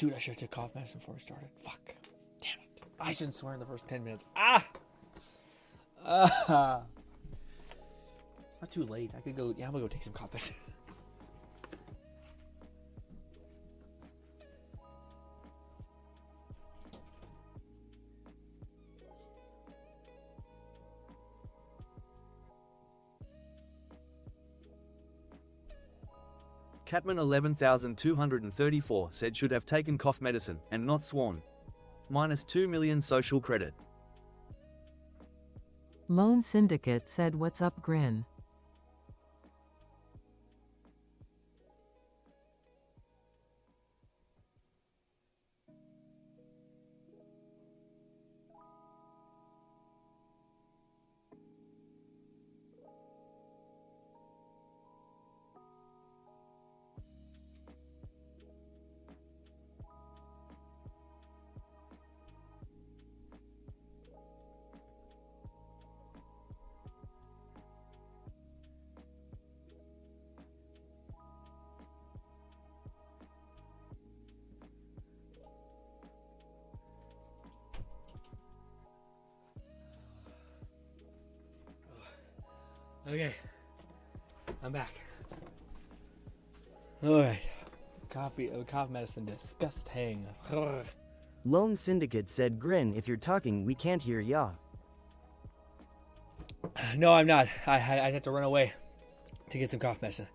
shoot, I should have took cough medicine before we started. Fuck. Damn it. I shouldn't swear in the first 10 minutes. Ah! It's not too late. I could go, yeah, I'm gonna go take some cough medicine. Catman 11,234 said should have taken cough medicine and not sworn. Minus 2 million social credit. Lone Syndicate said what's up GRINN. Okay, I'm back. Alright. Cough medicine, disgusting. Lone Syndicate said GRINN, if you're talking, we can't hear ya. No, I'm not. I'd have to run away to get some cough medicine.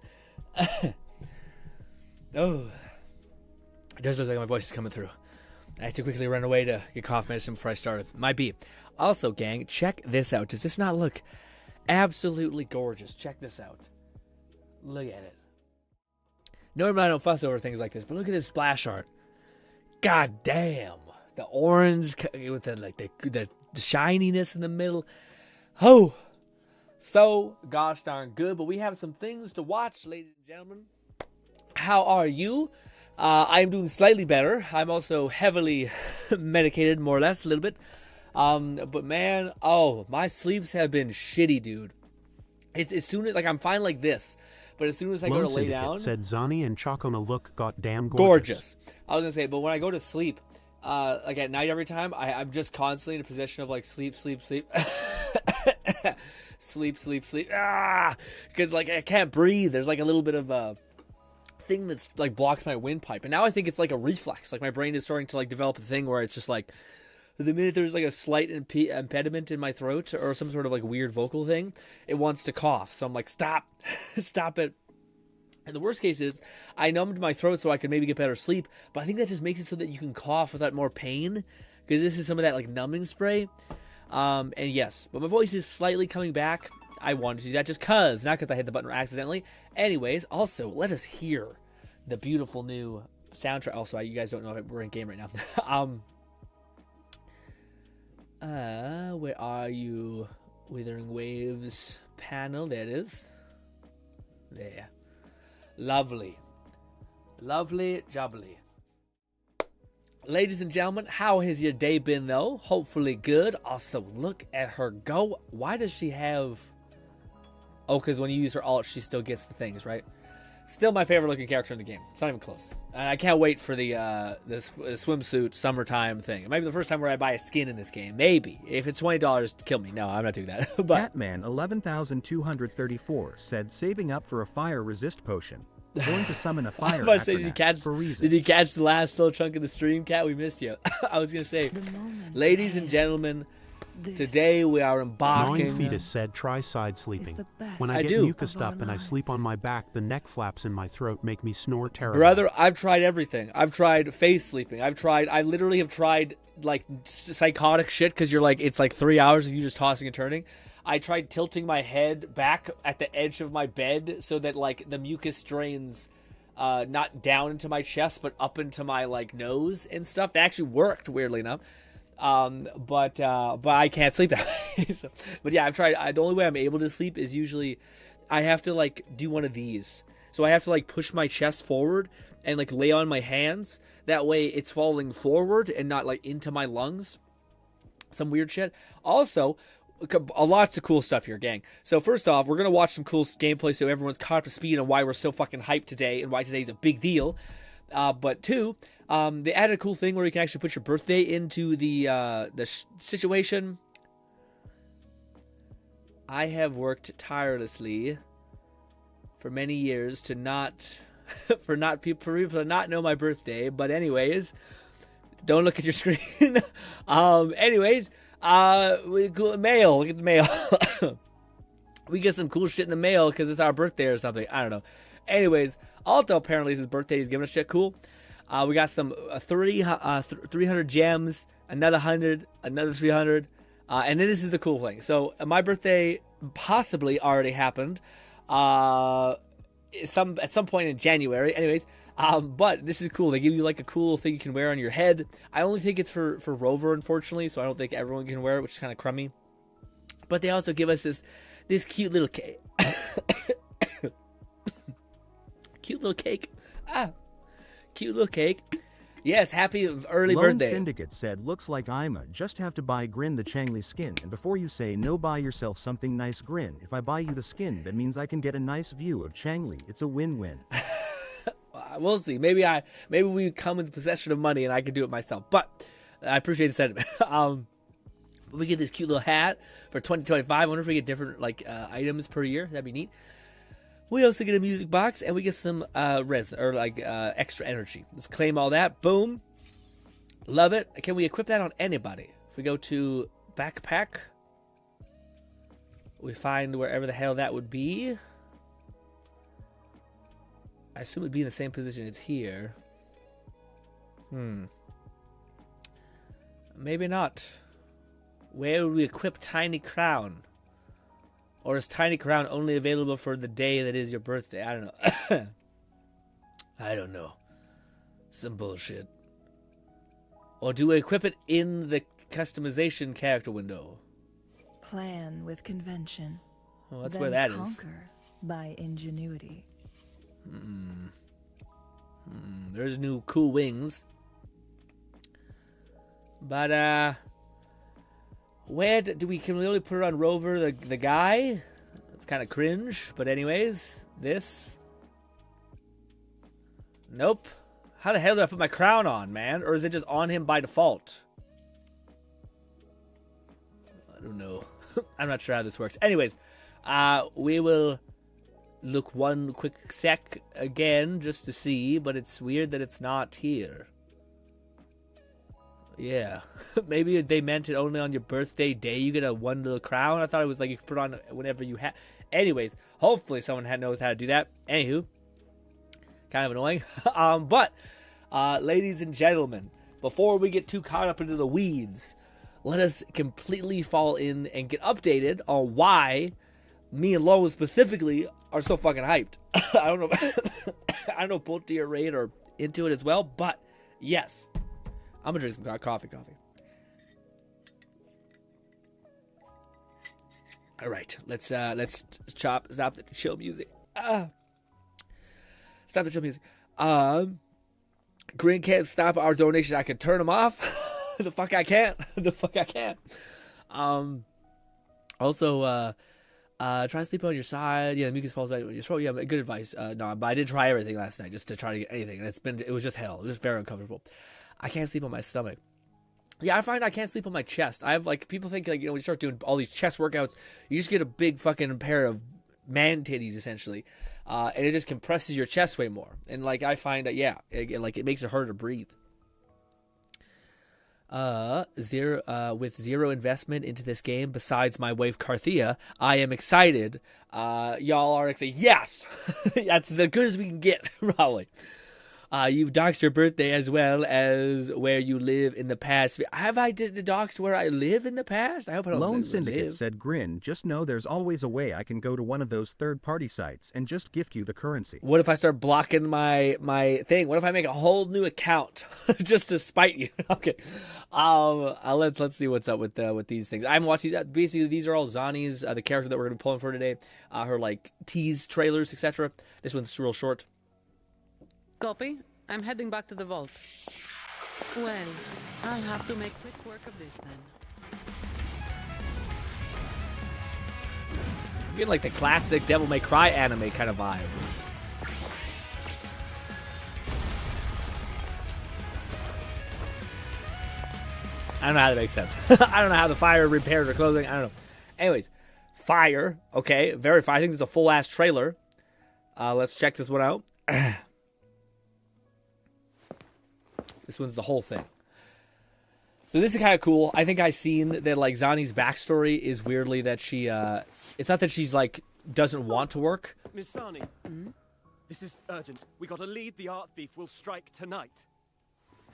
Oh. It does look like my voice is coming through. I had to quickly run away to get cough medicine before I started. Might be. Also, gang, check this out. Does this not look absolutely gorgeous? Check this out. Look at it. Normally I don't fuss over things like this, but look at this splash art. God damn. The orange with the shininess in the middle. Oh, so gosh darn good. But we have some things to watch, ladies and gentlemen. How are you? I'm doing slightly better. I'm also heavily medicated, more or less, a little bit. But man, my sleeps have been shitty, dude. It's as soon as, like, I'm fine like this, but as soon as I go to lay down, said Zani and Chocona look goddamn gorgeous. I was gonna say, but when I go to sleep, like at night every time, I'm just constantly in a position of like sleep, sleep, sleep, sleep, sleep, sleep. Because like I can't breathe. There's like a little bit of a thing that's like blocks my windpipe, and now I think it's like a reflex. Like my brain is starting to like develop a thing where it's just like, the minute there's like a slight impediment in my throat or some sort of like weird vocal thing, it wants to cough. So I'm like, stop, stop it. And the worst case is I numbed my throat so I could maybe get better sleep, but I think that just makes it so that you can cough without more pain, because this is some of that like numbing spray. And yes, but my voice is slightly coming back. I wanted to do that just cause, not because I hit the button accidentally. Anyways, also let us hear the beautiful new soundtrack. Also, you guys don't know if we're in game right now. Where are you? Withering Waves panel. There it is. There. Lovely. Lovely jubbly. Ladies and gentlemen, how has your day been though? Hopefully good. Also, look at her go. Why does she have... Oh, because when you use her alt, she still gets the things, right? Still my favorite looking character in the game. It's not even close. And I can't wait for the swimsuit summertime thing. It might be the first time where I buy a skin in this game. Maybe. If it's $20, kill me. No, I'm not doing that. But Catman 11,234 said saving up for a fire resist potion. Going to summon a fire for reasons. Did you catch the last little chunk of the stream, Cat? We missed you. I was going to say, ladies and gentlemen, today we are embarking. Gnawing Fetus said try side sleeping. When I get mucused up and I sleep on my back, the neck flaps in my throat make me snore terribly. Brother, I've tried everything. I've tried face sleeping. I literally have tried like psychotic shit because you're like, it's like 3 hours of you just tossing and turning. I tried tilting my head back at the edge of my bed so that like the mucus drains not down into my chest but up into my like nose and stuff. That actually worked, weirdly enough. But I can't sleep that way. So, but yeah, I've tried. The only way I'm able to sleep is usually I have to like do one of these. So I have to like push my chest forward and like lay on my hands. That way it's falling forward and not like into my lungs. Some weird shit. Also, lots of cool stuff here, gang. So first off, we're going to watch some cool gameplay so everyone's caught up to speed on why we're so fucking hyped today and why today's a big deal. But two, They added a cool thing where you can actually put your birthday into the situation. I have worked tirelessly for many years to not for people to not know my birthday. But anyways, don't look at your screen. Anyways, we go mail. Look at the mail. We get some cool shit in the mail because it's our birthday or something. I don't know. Anyways, Alto apparently is his birthday. He's giving us shit cool. We got some 300 gems, another 100, another 300. And then this is the cool thing. So my birthday possibly already happened at some point in January. Anyways, but this is cool. They give you like a cool thing you can wear on your head. I only think it's for Rover, unfortunately, so I don't think everyone can wear it, which is kind of crummy. But they also give us this cute little cake. Cute little cake. Cute little cake. Yes, happy early birthday. Lone Syndicate said, looks like I'ma just have to buy Grin the Changli skin. And before you say no, buy yourself something nice, Grin. If I buy you the skin, that means I can get a nice view of Changli. It's a win-win. We'll see. Maybe we come in possession of money and I can do it myself. But I appreciate the sentiment. We get this cute little hat for 2025. I wonder if we get different items per year. That'd be neat. We also get a music box, and we get some extra energy. Let's claim all that. Boom. Love it. Can we equip that on anybody? If we go to backpack, we find wherever the hell that would be. I assume it would be in the same position it's here. Maybe not. Where would we equip Tiny Crown? Or is Tiny Crown only available for the day that is your birthday? I don't know. I don't know. Some bullshit. Or do we equip it in the customization character window? Plan with convention. Well, that's where that is. Conquer by ingenuity. There's new cool wings. But, where can we only put it on Rover, the guy? It's kind of cringe, but anyways, this. Nope. How the hell do I put my crown on, man? Or is it just on him by default? I don't know. I'm not sure how this works. Anyways, we will look one quick sec again just to see, but it's weird that it's not here. Yeah, maybe they meant it only on your birthday day. You get a one little crown. I thought it was like you could put on whenever you had. Anyways, hopefully someone knows how to do that. Anywho, kind of annoying. But ladies and gentlemen, before we get too caught up into the weeds, let us completely fall in and get updated on why me and Lone specifically are so fucking hyped. I don't know. I don't know if both of you are into it as well, but yes. I'm gonna drink some coffee. All right, let's stop the show music. Stop the show music. Grin can't stop our donations. I can turn them off. The fuck I can't. Also, try to sleep on your side. Yeah, the mucus falls back on your throat. Yeah, good advice. No, but I did try everything last night just to try to get anything, and it was just hell. It was very uncomfortable. I can't sleep on my stomach. Yeah, I find I can't sleep on my chest. I have people think when you start doing all these chest workouts, you just get a big fucking pair of man titties essentially, and it just compresses your chest way more. And I find that it makes it harder to breathe. With zero investment into this game besides my wife Carthea, I am excited. Y'all are excited. Yes, that's as good as we can get, probably. You've doxed your birthday as well as where you live in the past. Have I doxed where I live in the past? I hope I don't. Lone Syndicate said, Grin, just know there's always a way I can go to one of those third-party sites and just gift you the currency. What if I start blocking my thing? What if I make a whole new account just to spite you? Okay. Let's see what's up with these things. I'm watching. Basically, these are all Zani's, the character that we're gonna be pulling for today. Her tease trailers, etc. This one's real short. Copy. I'm heading back to the vault. Well, I'll have to make quick work of this then. I'm getting the classic Devil May Cry anime kind of vibe. I don't know how that makes sense. I don't know how the fire repaired her clothing. I don't know. Anyways, fire. Okay, very fire. I think there's a full-ass trailer. Let's check this one out. This one's the whole thing. So this is kind of cool. I think I've seen that, like, Zani's backstory is weirdly that she, it's not that she's, like, doesn't want to work. Miss Zani, this is urgent. We got a lead. The art thief will strike tonight.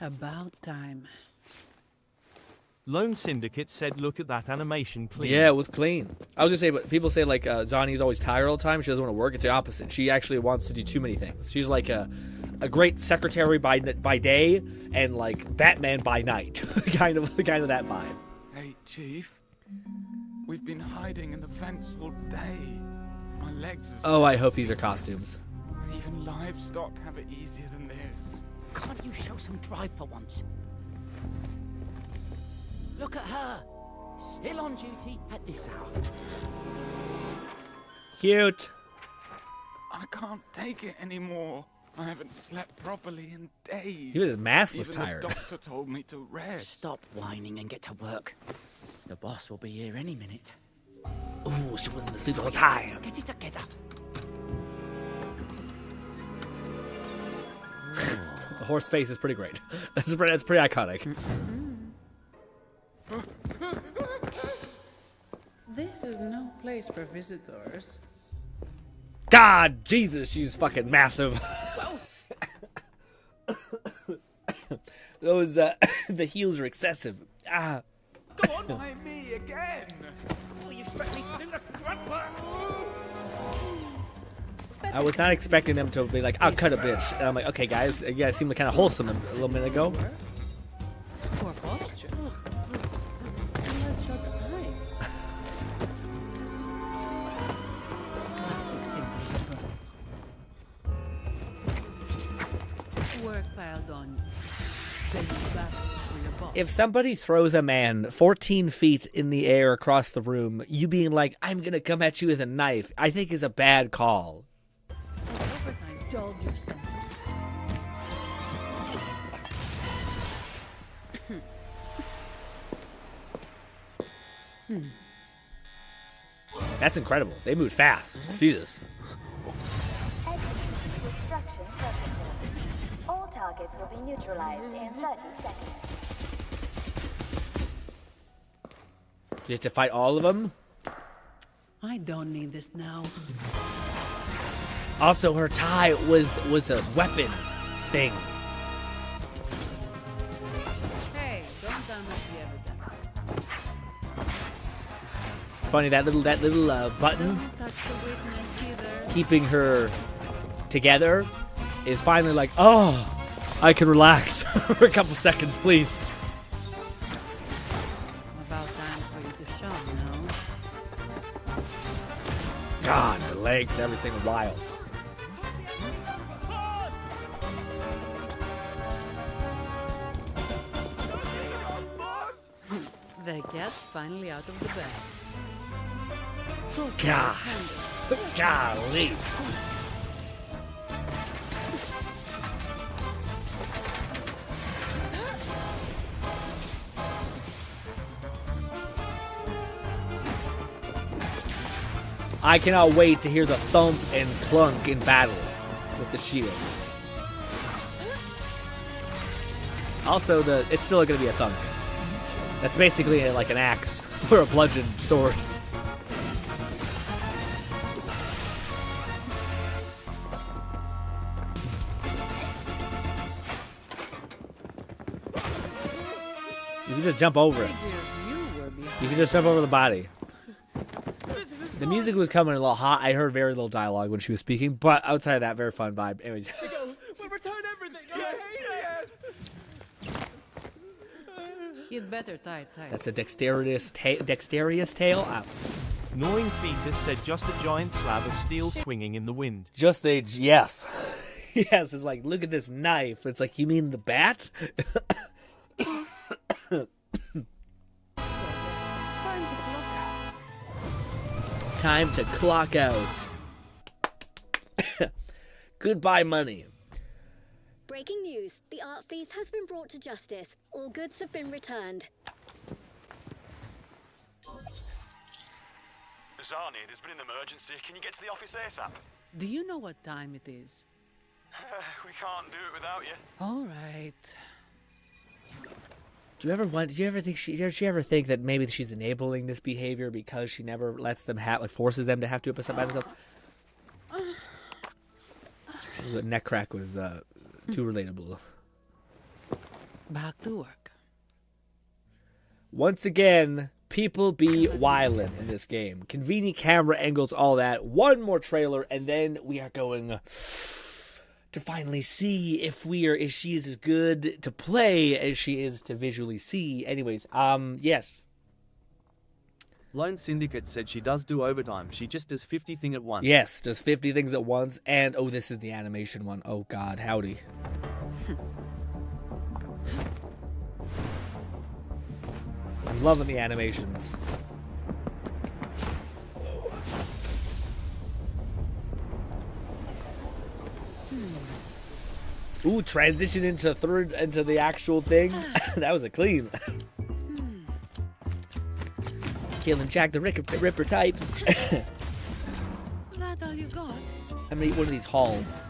About time. Lone Syndicate said, look at that animation clean. Yeah, it was clean. I was going to say, but people say, like, Zani's always tired all the time. She doesn't want to work. It's the opposite. She actually wants to do too many things. She's like a great secretary by day and, like, Batman by night. kind of that vibe. Hey, Chief. We've been hiding in the vents all day. My legs are Oh, I hope these are costumes. Even livestock have it easier than this. Can't you show some drive for once? Look at her. Still on duty at this hour. Cute. I can't take it anymore. I haven't slept properly in days. He was massively Even tired. The doctor told me to rest. Stop whining and get to work. The boss will be here any minute. Ooh, she wasn't asleep the whole time. Get it together. The horse face is pretty great. That's pretty iconic. This is no place for visitors. God, Jesus, she's fucking massive. Those, the heels are excessive. Ah. Go on, why me again? Oh, you expect me to do the grunt work? I was not expecting them to be like, I'll cut a bitch. And I'm like, okay, guys, you guys seemed kind of wholesome a little minute ago. Poor posture. Bloodshot eyes. Classic simple. Work piled on you. Then you battles for your boss. If somebody throws a man 14 feet in the air across the room, you being like, I'm going to come at you with a knife, I think is a bad call. Has overtime dulled your senses? That's incredible. They moved fast. Jesus. All targets will be neutralized in 30 seconds. You have to fight all of them? I don't need this now. Also, her tie was a weapon thing. Hey, don't damage the evidence. It's funny that little button Don't touch the witness either. keeping her together is finally like, oh, I can relax for a couple seconds, please. About time for you to show, no? God, the legs and everything are wild. The cat's finally out of the bag. God. Golly. I cannot wait to hear the thump and clunk in battle with the shields. Also, it's still going to be a thunk. That's basically like an axe or a bludgeon sword. You can just jump over it. You can just jump over the body. The music was coming a little hot. I heard very little dialogue when she was speaking, but outside of that, very fun vibe. Anyways. We'll return everything. Yes. You'd better tie it tight. That's a dexterous tail. Gnawing Fetus said just a giant slab of steel swinging in the wind. Just a, yes. Yes, it's like, look at this knife. It's like, you mean the bat? Time to clock out. Goodbye, money. Breaking news. The art thief has been brought to justice. All goods have been returned. Zani, there's been an emergency. Can you get to the office ASAP? Do you know what time it is? We can't do it without you. All right. Do you ever think that maybe she's enabling this behavior because she never lets them forces them to have to do it by themselves? The neck crack was too relatable. Back to work. Once again, people be wildin' in this game. Convenient camera angles, all that. One more trailer, and then we are going to finally see if she is as good to play as she is to visually see. Anyways, yes. Lone Syndicate said she does do overtime. She just does 50 things at once. Yes, does 50 things at once. And, oh, this is the animation one. Oh, God, howdy. I'm loving the animations. Ooh, transition into the actual thing. That was a clean. Killing Jack the Ripper types. That all you got? I'm gonna eat one of these halls.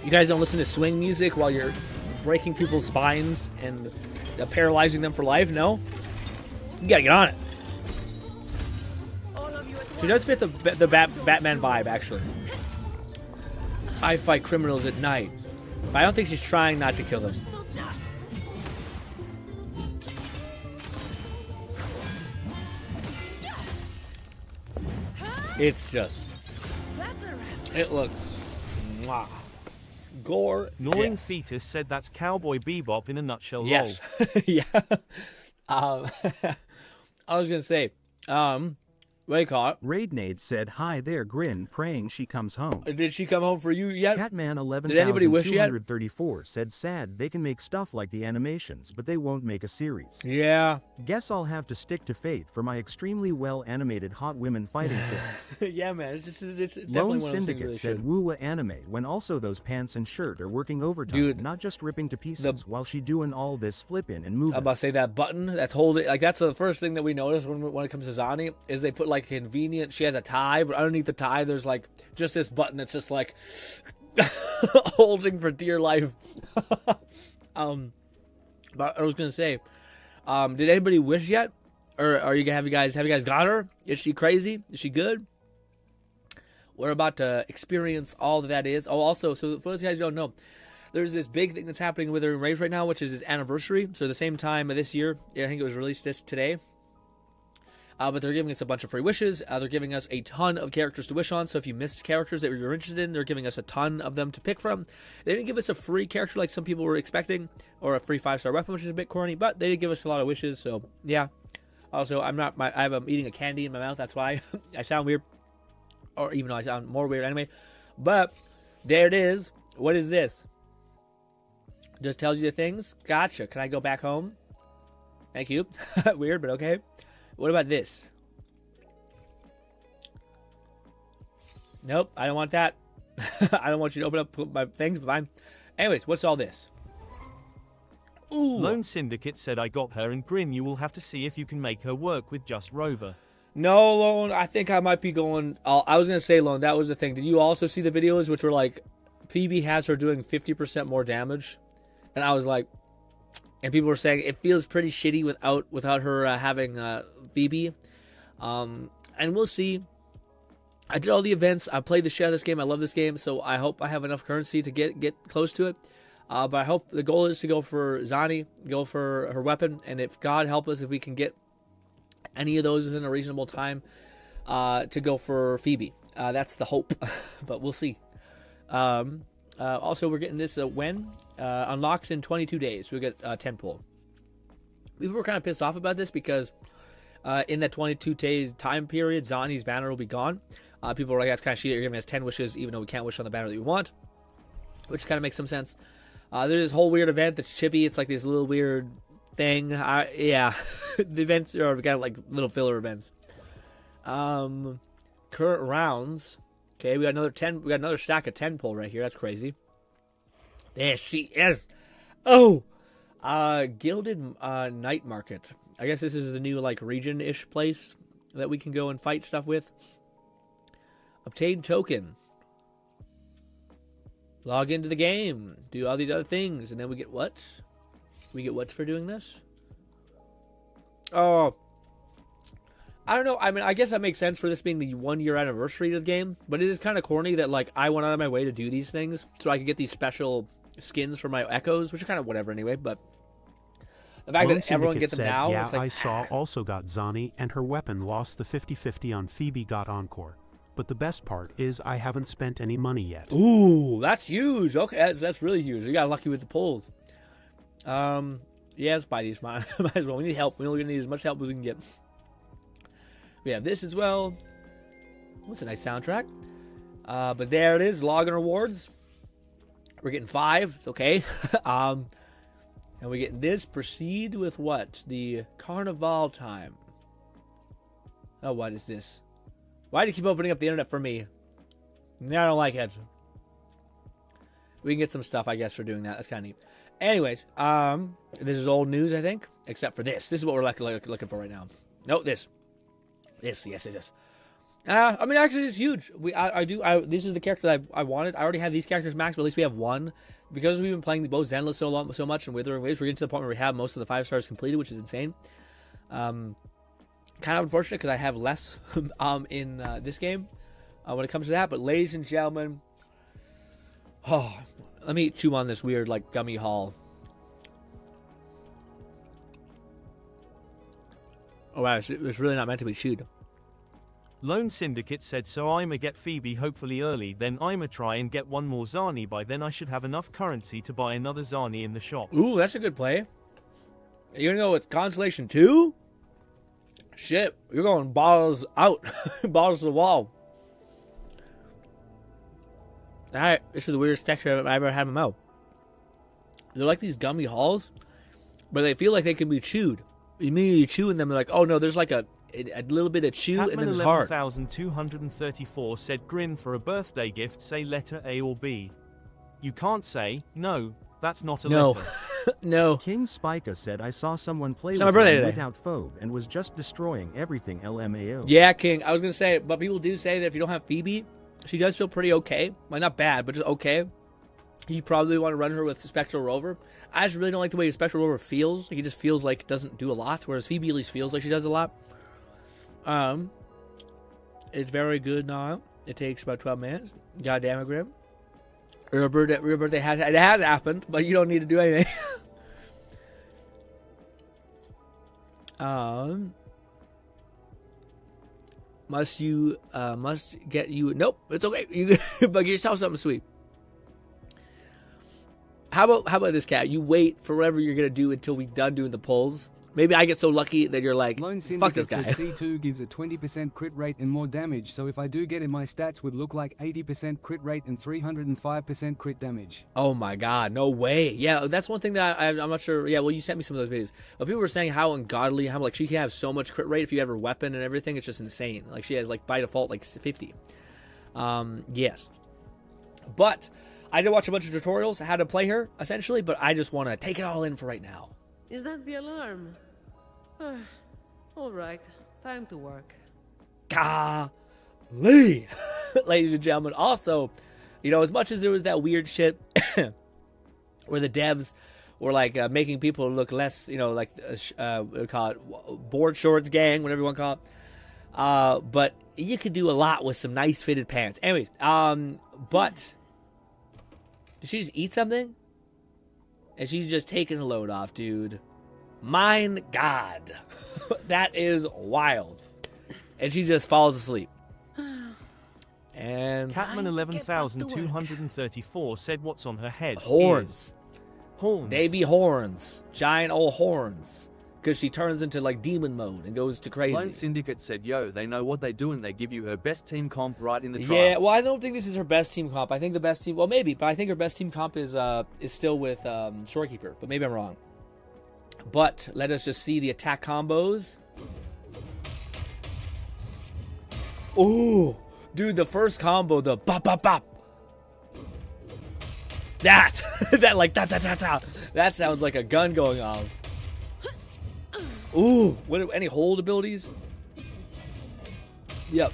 You guys don't listen to swing music while you're breaking people's spines and paralyzing them for life? No? You gotta get on it. She does fit the Batman vibe, actually. I fight criminals at night. But I don't think she's trying not to kill them. It's just... It looks... Mwah. Gore. Gnawing Fetus said that's Cowboy Bebop in a nutshell. Yes. Yeah. I was going to say... What do you call it? Raidnade said, "Hi there, Grin, praying she comes home." Did she come home for you yet? Catman Did anybody wish yet? 11,234 said, "Sad they can make stuff like the animations, but they won't make a series." Yeah. Guess I'll have to stick to Fate for my extremely well animated hot women fighting fits. Yeah, man. It's definitely Lone one of those things Syndicate really said, should. "Woowa anime when also those pants and shirt are working overtime, Dude, not just ripping to pieces while she doing all this flipping and moving." I'm about to say that button that's holding, like that's the first thing that we notice when it comes to Zani is they put like convenient. She has a tie, but underneath the tie, there's like just this button that's just like holding for dear life. But I was gonna say, did anybody wish yet, or have you guys got her? Is she crazy? Is she good? We're about to experience all that is. Oh, also, so for those guys who don't know, there's this big thing that's happening with Wuthering Waves right now, which is its anniversary. So the same time of this year, I think it was released today. But they're giving us a bunch of free wishes. They're giving us a ton of characters to wish on. So if you missed characters that you're interested in, they're giving us a ton of them to pick from. They didn't give us a free character like some people were expecting, or a free 5-star weapon, which is a bit corny. But they did give us a lot of wishes. So yeah. Also, I'm eating a candy in my mouth. That's why I sound weird, or even though I sound more weird anyway. But there it is. What is this? Just tells you the things. Gotcha. Can I go back home? Thank you. Weird, but okay. What about this? Nope, I don't want that. I don't want you to open up my things, but fine. Anyways, what's all this? Ooh. Lone Syndicate said, "I got her, and Grin, you will have to see if you can make her work with just Rover." No, Lone, I think I might be going... I was going to say, Lone, that was the thing. Did you also see the videos which were like, Phoebe has her doing 50% more damage? And I was like... And people were saying it feels pretty shitty without her having Phoebe. And we'll see. I did all the events. I played the shit out of this game. I love this game. So I hope I have enough currency to get close to it. But I hope the goal is to go for Zani, go for her weapon. And if God help us, if we can get any of those within a reasonable time, to go for Phoebe. That's the hope. But we'll see. Also, we're getting this when? Unlocks in 22 days. We get 10 pull. People were kind of pissed off about this because in that 22 days time period, Zani's banner will be gone. People were like, that's kind of shitty. You're giving us 10 wishes even though we can't wish on the banner that we want. Which kind of makes some sense. There's this whole weird event that's chippy. It's like this little weird thing. Yeah. The events are kind of like little filler events. Current rounds. Okay, we got another 10. We got another stack of 10 pull right here. That's crazy. There she is. Oh, Gilded Night Market. I guess this is the new like region-ish place that we can go and fight stuff with. Obtain token. Log into the game. Do all these other things, and then we get what? We get what for doing this? Oh, I don't know. I mean, I guess that makes sense for this being the 1-year anniversary of the game, but it is kind of corny that like I went out of my way to do these things so I could get these special skins for my echoes, which are kind of whatever anyway. But the fact that everyone gets them now, yeah, it's like, I saw also got Zani, and her weapon lost the 50-50 on Phoebe got Encore. But the best part is I haven't spent any money yet. Ooh, that's huge. Okay, that's really huge. We got lucky with the pulls. Yeah, let's buy these. Might as well. We need help. We're going to need as much help as we can get. We have this as well. What's a nice soundtrack. But there it is. Login rewards. We're getting 5. It's okay. And we're getting this. Proceed with what? The Carnival time. Oh, what is this? Why do you keep opening up the internet for me? I don't like it. We can get some stuff, I guess, for doing that. That's kind of neat. Anyways, this is old news, I think. Except for this. This is what we're looking for right now. No, this. This, yes. I mean, actually, it's huge. This is the character that I wanted. I already have these characters maxed, but at least we have one. Because we've been playing both Zenless so much and Withering Waves, we're getting to the point where we have most of the 5 stars completed, which is insane. Kind of unfortunate because I have less in this game when it comes to that. But ladies and gentlemen, let me chew on this weird like gummy haul. Oh wow, it's really not meant to be chewed. Lone Syndicate said, so I'ma get Phoebe hopefully early, then I'ma try and get one more Zani by then I should have enough currency to buy another Zani in the shop. Ooh, that's a good play. You're gonna go with Constellation 2? Shit, you're going balls out. Balls to the wall. Alright, this is the weirdest texture I've ever had in my mouth. They're like these gummy halls, but they feel like they can be chewed. Immediately chewing them, they're like, oh no, there's like a little bit of chew and then it's hard. 11,234 said GRINN for a birthday gift, say letter A or B. You can't say, no, that's not a letter. No. King Spica said I saw someone play with him without phobe and was just destroying everything LMAO. Yeah, King. I was going to say, but people do say that if you don't have Phoebe, she does feel pretty okay. Like, not bad, but just okay. You probably want to run her with Spectral Rover. I just really don't like the way Spectral Rover feels. Like, it just feels like it doesn't do a lot, whereas Phoebe at least feels like she does a lot. It's very good now. It takes about 12 minutes. Goddamn it, Grim. Your birthday has happened, but you don't need to do anything. Must get you? Nope, it's okay. You but get yourself something sweet. How about this, cat? You wait for whatever you're gonna do until we're done doing the polls. Maybe I get so lucky that you're like, fuck this guy. C2 gives a 20% crit rate and more damage, so if I do get it, my stats would look like 80% crit rate and 305% crit damage. Oh my god, no way. Yeah, that's one thing that I'm not sure. Yeah, well, you sent me some of those videos. But people were saying how ungodly, how like she can have so much crit rate if you have her weapon and everything. It's just insane. Like she has like by default like 50. Yes. But I did watch a bunch of tutorials how to play her, essentially, but I just want to take it all in for right now. Is that the alarm? All right, time to work. Golly! Ladies and gentlemen, also, you know, as much as there was that weird shit where the devs were like making people look less, you know, like we call it board shorts gang, whatever you want to call it. But you could do a lot with some nice fitted pants. Anyways, but did she just eat something? And she's just taking a load off, dude. Mine God. That is wild. And she just falls asleep. And Catman 11,234 said what's on her head? Horns. Horns. They be horns. Giant old horns. Because she turns into like demon mode and goes to crazy. Lone Syndicate said, yo, they know what they do and they give you her best team comp right in the trial. Yeah, well, I don't think this is her best team comp. I think the best team, well, maybe, but I think her best team comp is still with Shorekeeper, but maybe I'm wrong. But let us just see the attack combos. Ooh, Dude, the first combo, the bop bop bop. That that like that. That sounds like a gun going off. Ooh, any hold abilities? Yep.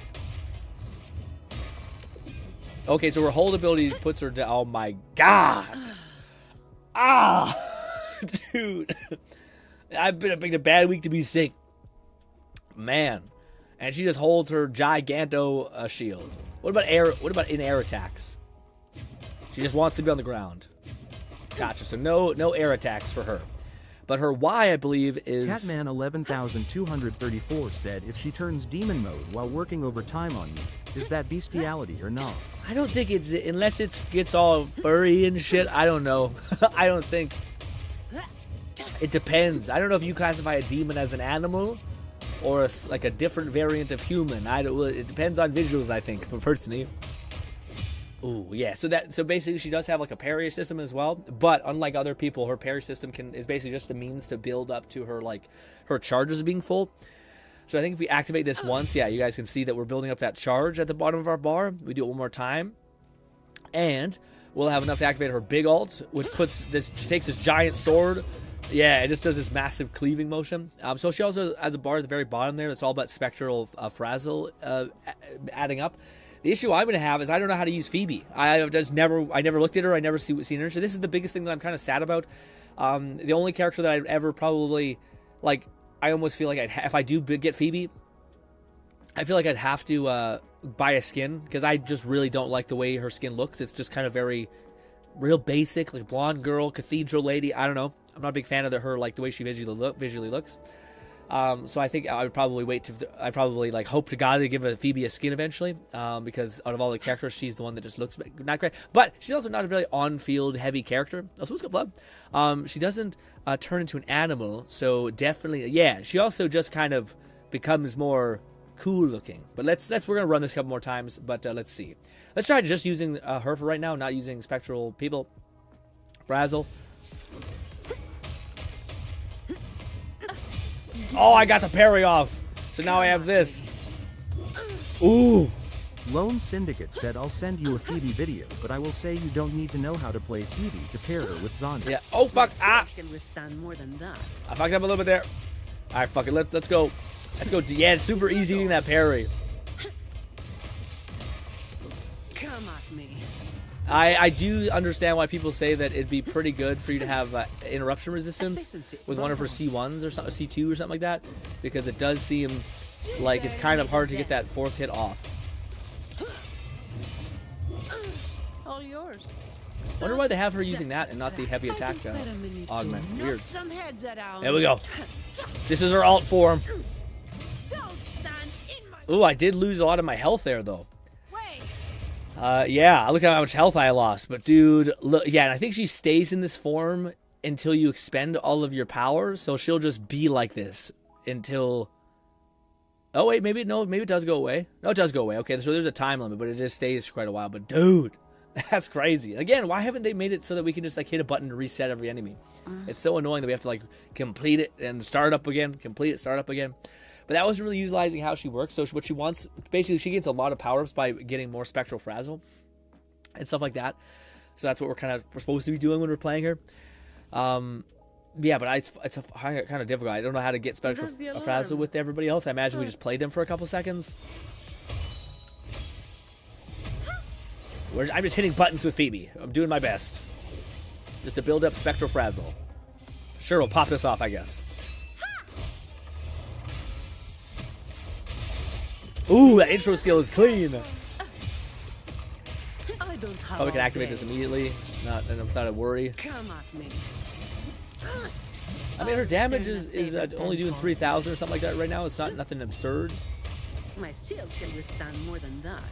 Okay, so her hold ability puts her down. Oh my god. Ah, dude. I've been a bad week to be sick. Man. And she just holds her giganto shield. What about in air attacks? She just wants to be on the ground. Gotcha. So no air attacks for her. But her Y, I believe, is... Catman 11,234 said if she turns demon mode while working overtime on you, is that bestiality or not? I don't think it's... Unless it gets all furry and shit, I don't know. I don't think... It depends. I don't know if you classify a demon as an animal or like a different variant of human. It depends on visuals, I think, personally. Ooh, yeah. So basically, she does have like a parry system as well. But unlike other people, her parry system is basically just a means to build up to her her charges being full. So I think if we activate this once, yeah, you guys can see that we're building up that charge at the bottom of our bar. We do it one more time, and we'll have enough to activate her big ult, which takes this giant sword. Yeah, it just does this massive cleaving motion. So she also has a bar at the very bottom there that's all about spectral frazzle adding up. The issue I'm going to have is I don't know how to use Phoebe. I never looked at her. I never seen her. So this is the biggest thing that I'm kind of sad about. The only character that I'd ever probably, like, I almost feel like if I do get Phoebe, I feel like I'd have to buy a skin because I just really don't like the way her skin looks. It's just kind of real basic, like blonde girl, cathedral lady. I don't know. I'm not a big fan of her, like the way she visually looks. So I think I would probably hope to God to give Phoebe a skin eventually, because out of all the characters, she's the one that just looks not great. But she's also not a really on-field heavy character. Also, what's good, Flub? She doesn't turn into an animal, so definitely, yeah. She also just kind of becomes more cool looking. But we're gonna run this a couple more times. But let's see. Let's try just using her for right now, not using spectral people. Frazzle. Oh, I got the parry off. So now I have this. Ooh. Lone Syndicate said I'll send you a Phoebe video, but I will say you don't need to know how to play Phoebe to pair her with Zani. Yeah. Oh, fuck. Ah. Can withstand more than that. I fucked up a little bit there. All right, fuck it. Let's go. Let's go. Yeah, it's super easy eating that parry. Come at me. I do understand why people say that it'd be pretty good for you to have interruption resistance with one of her C1s or something, C2 or something like that, because it does seem like it's kind of hard to get that fourth hit off. All yours. Wonder why they have her using that and not the heavy attack augment. Weird. There we go. This is her alt form. Ooh, I did lose a lot of my health there though. Yeah, look at how much health I lost. But dude, look, yeah, and I think she stays in this form until you expend all of your power. So she'll just be like this until... Oh, wait, maybe it does go away. No, it does go away. Okay, so there's a time limit, but it just stays for quite a while. But dude, that's crazy. Again, why haven't they made it so that we can just like hit a button to reset every enemy? It's so annoying that we have to like complete it and start up again, complete it, start up again. But that was really utilizing how she works. So what she wants, basically, she gets a lot of power-ups by getting more spectral frazzle and stuff like that. So that's what we're supposed to be doing when we're playing her. Yeah, but it's kind of difficult. I don't know how to get spectral frazzle with everybody else. I imagine we just play them for a couple seconds. I'm just hitting buttons with Phoebe. I'm doing my best. Just to build up spectral frazzle. Sure, we'll pop this off, I guess. Ooh, that intro skill is clean. Probably can activate this immediately, without a worry. Come at me. I mean, her damage is only doing 3,000 or something like that right now. It's not nothing absurd. My shield can withstand more than that.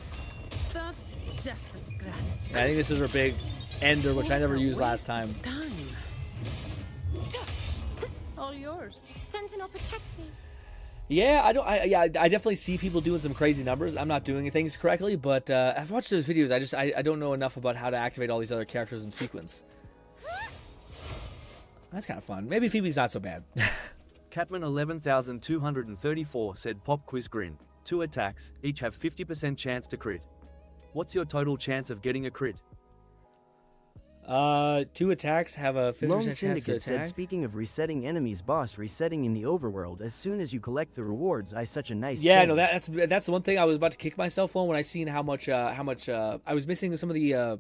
That's just a scratch. Yeah, I think this is her big ender, which I never used last time. All yours. Sentinel, protect me. Yeah, I definitely see people doing some crazy numbers. I'm not doing things correctly, but I've watched those videos. I don't know enough about how to activate all these other characters in sequence. That's kind of fun. Maybe Phoebe's not so bad. Catman 11,234 said Pop Quiz Grin. 2 attacks, each have 50% chance to crit. What's your total chance of getting a crit? 2 attacks have a 50% Lone chance to Syndicate attack. said, speaking of resetting enemies boss resetting in the overworld, as soon as you collect the rewards, such a nice Yeah, change. no, that's the one thing I was about to kick myself on when I seen how much I was missing some of the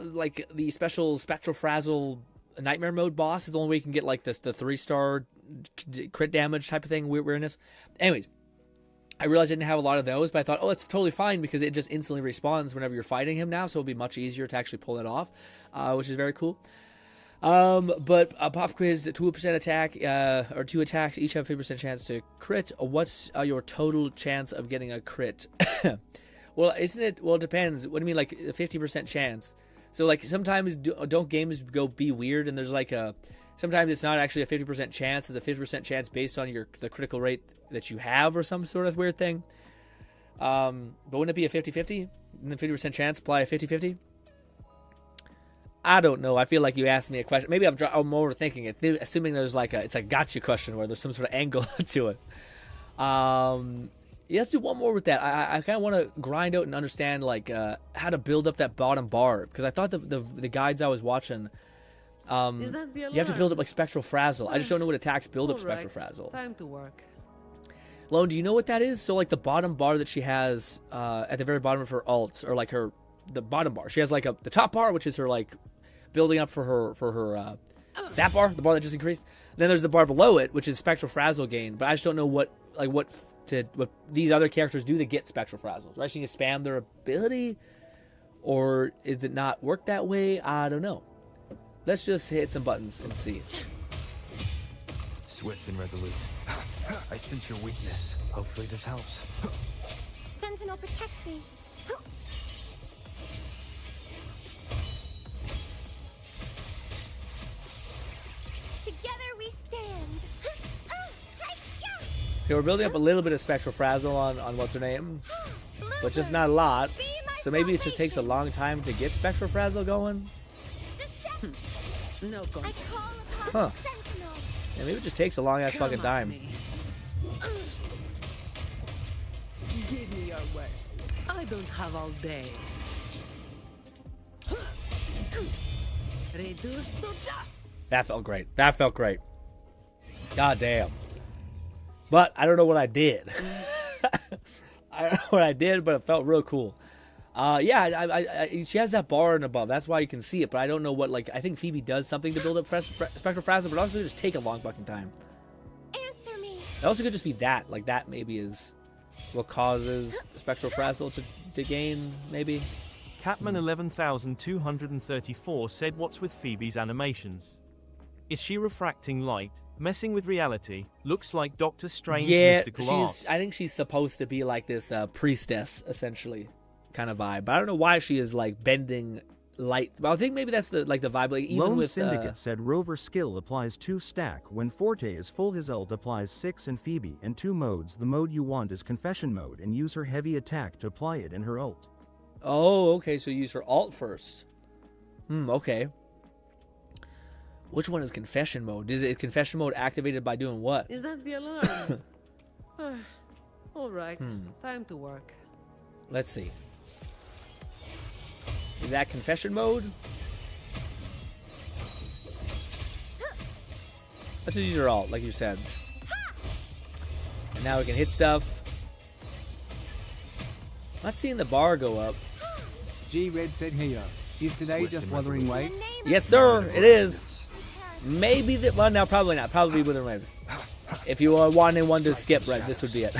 like the special spectral frazzle nightmare mode boss is the only way you can get like this the 3-star crit damage type of thing weirdness. Anyways, I realized I didn't have a lot of those, but I thought, oh, it's totally fine because it just instantly respawns whenever you're fighting him now, so it'll be much easier to actually pull it off, which is very cool. But a pop quiz, 2% attack, or 2 attacks, each have 50% chance to crit. What's your total chance of getting a crit? Well, isn't it? Well, it depends. What do you mean, like a 50% chance? So, like, sometimes don't games be weird, and there's like a. Sometimes it's not actually a 50% chance. It's a 50% chance based on the critical rate that you have or some sort of weird thing. But wouldn't it be a 50-50? And then 50% chance apply a 50-50? I don't know. I feel like you asked me a question. Maybe I'm overthinking it, assuming there's like it's a gotcha question where there's some sort of angle to it. Yeah, let's do one more with that. I kind of want to grind out and understand like how to build up that bottom bar, because I thought the guides I was watching, you have to build up like Spectral Frazzle. I just don't know what attacks build up Spectral Frazzle. Time to work. Lone, do you know what that is? So like the bottom bar that she has at the very bottom of her alts, or like the bottom bar. She has like the top bar, which is her like building up for her that bar, the bar that just increased. Then there's the bar below it, which is Spectral Frazzle gain. But I just don't know what these other characters do to get Spectral Frazzles. Do I just need to spam their ability, or is it not work that way? I don't know. Let's just hit some buttons and see. Swift and resolute. I sense your weakness. Hopefully this helps. Sentinel, protect me. Together we stand. Okay, we're building up a little bit of Spectral Frazzle on what's her name, but just not a lot. So maybe it just takes a long time to get Spectral Frazzle going. No contest. Huh. Yeah, maybe it just takes a long ass fucking time. Give me your worst. I don't have all day. Reduce to dust. That felt great. That felt great. God damn. But I don't know what I did. I don't know what I did, but it felt real cool. Yeah, she has that bar and above. That's why you can see it, but I don't know what, like, I think Phoebe does something to build up Spectral Frazzle, but also just take a long fucking time. Answer me. It also could just be that. Like, that maybe is what causes Spectral Frazzle to gain, maybe. Catman 11234 said, what's with Phoebe's animations? Is she refracting light, messing with reality? Looks like Doctor Strange mystical art. I think she's supposed to be like this priestess, essentially, kind of vibe. But I don't know why she is like bending light. Well, I think maybe that's the vibe. Like, even Lone with Syndicate said Rover skill applies 2 stack. When Forte is full, his ult applies 6, and Phoebe and 2 modes. The mode you want is Confession mode, and use her heavy attack to apply it in her ult. Oh, okay. So use her alt first. Okay. Which one is Confession mode? Is Confession mode activated by doing what? Is that the alarm? All right. Time to work. Let's see. Is that Confession mode? Let's just use her alt, like you said. And now we can hit stuff. Not seeing the bar go up. G-Red said here. Is today just Wuthering Waves? Yes, sir. It is. Maybe that. Well, no, probably not. Probably Wuthering Waves. If you wanted one to skip, right, this would be it.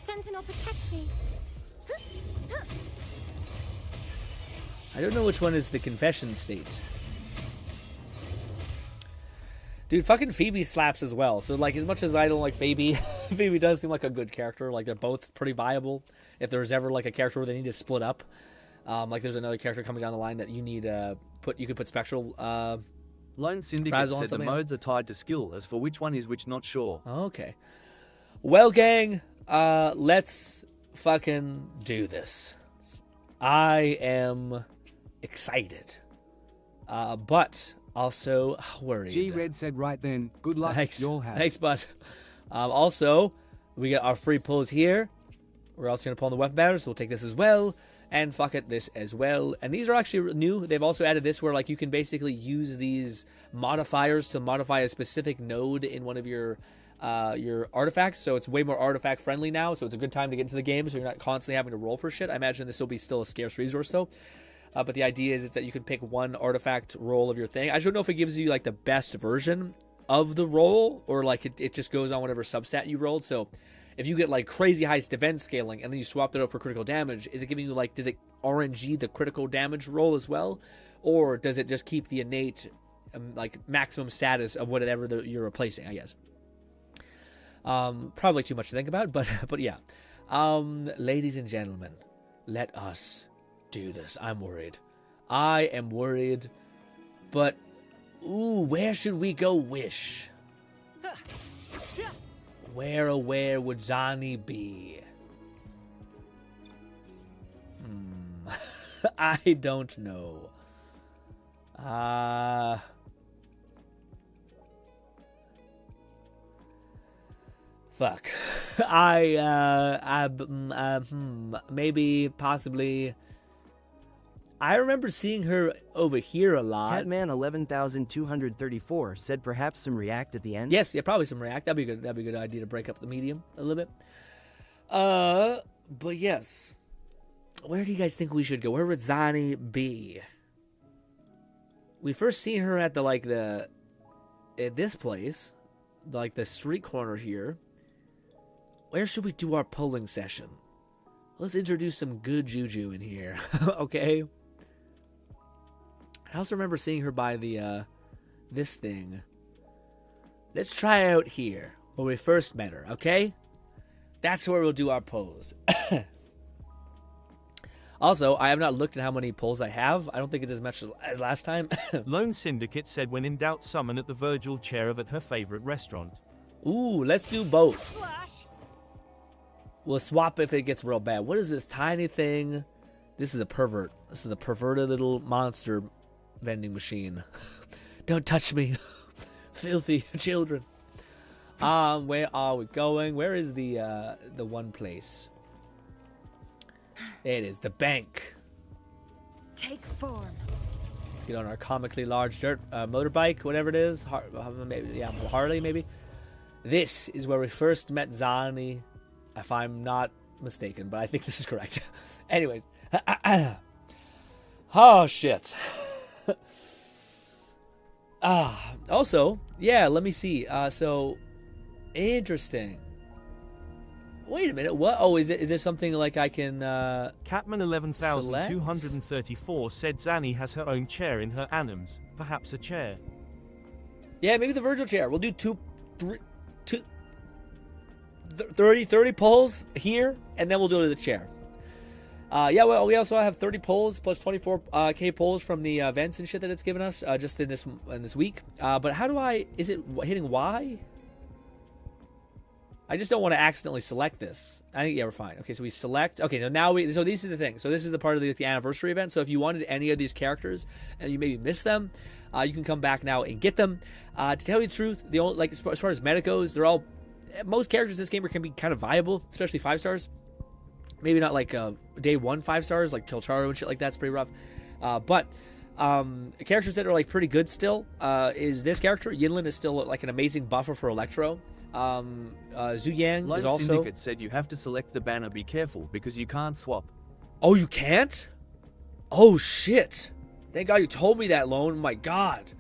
Sentinel, protect me. I don't know which one is the Confession state. Dude, fucking Phoebe slaps as well. So, like, as much as I don't like Phoebe, Phoebe does seem like a good character. Like, they're both pretty viable. If there's ever, like, a character where they need to split up. Like, there's another character coming down the line that you need you could put Spectral Lone Syndicate said the modes are tied to skill. As for which one is which, not sure. Okay. Well, gang, let's fucking do this. I am excited. But Also worried. G-Red said right then, good luck, Thanks. you'll have. Thanks, bud. Also, we got our free pulls here. We're also going to pull on the weapon banner, so we'll take this as well. And fuck it, this as well. And these are actually new. They've also added this where like you can basically use these modifiers to modify a specific node in one of your artifacts. So it's way more artifact friendly now. So it's a good time to get into the game, so you're not constantly having to roll for shit. I imagine this will be still a scarce resource though. But the idea is that you can pick one artifact roll of your thing. I just don't know if it gives you like the best version of the roll, or like it just goes on whatever substat you rolled. So if you get like crazy high defense scaling and then you swap it out for critical damage, is it giving you like, does it RNG the critical damage roll as well? Or does it just keep the innate like maximum status of whatever you're replacing, I guess? Probably too much to think about, but yeah. Ladies and gentlemen, let us do this. I'm worried. I am worried, but ooh, where should we go wish? Where would Zani be? I don't know. Fuck. Maybe, possibly. I remember seeing her over here a lot. Catman 11,234 said perhaps some React at the end. Yes, yeah, probably some React. That'd be good. That'd be a good idea to break up the medium a little bit. But yes. Where do you guys think we should go? Where would Zani be? We first seen her at at this place, like the street corner here. Where should we do our polling session? Let's introduce some good juju in here, okay? I also remember seeing her by the, this thing. Let's try out here, where we first met her, okay? That's where we'll do our polls. Also, I have not looked at how many polls I have. I don't think it's as much as last time. Lone Syndicate said when in doubt summon at the Virgil chair of at her favorite restaurant. Ooh, let's do both. We'll swap if it gets real bad. What is this tiny thing? This is a pervert. This is a perverted little monster vending machine. Don't touch me. Filthy children. Where are we going? Where is the one place? There it is, the bank. Take form. Let's get on our comically large dirt motorbike, whatever it is. Harley, maybe. This is where we first met Zani, if I'm not mistaken, but I think this is correct. Anyways. Oh, shit. Also, yeah, let me see. So, interesting. Wait a minute, what? Oh, is there something like I can, Catman 11,234 said Zani has her own chair in her anims. Perhaps a chair. Yeah, maybe the Virgil chair. We'll do 30 polls here, and then we'll do the chair. Yeah, well, we also have 30 polls plus 24k polls from the events and shit that it's given us just in this week. But how do is it hitting Y? I just don't want to accidentally select this. I think, yeah, we're fine. Okay, so we select. Okay, so this is the thing. So this is the part of the anniversary event. So if you wanted any of these characters and you maybe missed them, you can come back now and get them. To tell you the truth, the only, like, as far as meta goes, they're all, most characters in this game can be kind of viable, especially 5 stars. Maybe not like day 1 5 stars, like Kilcharo and shit like that's pretty rough. But characters that are like pretty good still is this character. Yinlin is still like an amazing buffer for Electro. Zhu Yang is also. Syndicate said you have to select the banner. Be careful because you can't swap. Oh, you can't? Oh shit! Thank God you told me that, Lone. My God.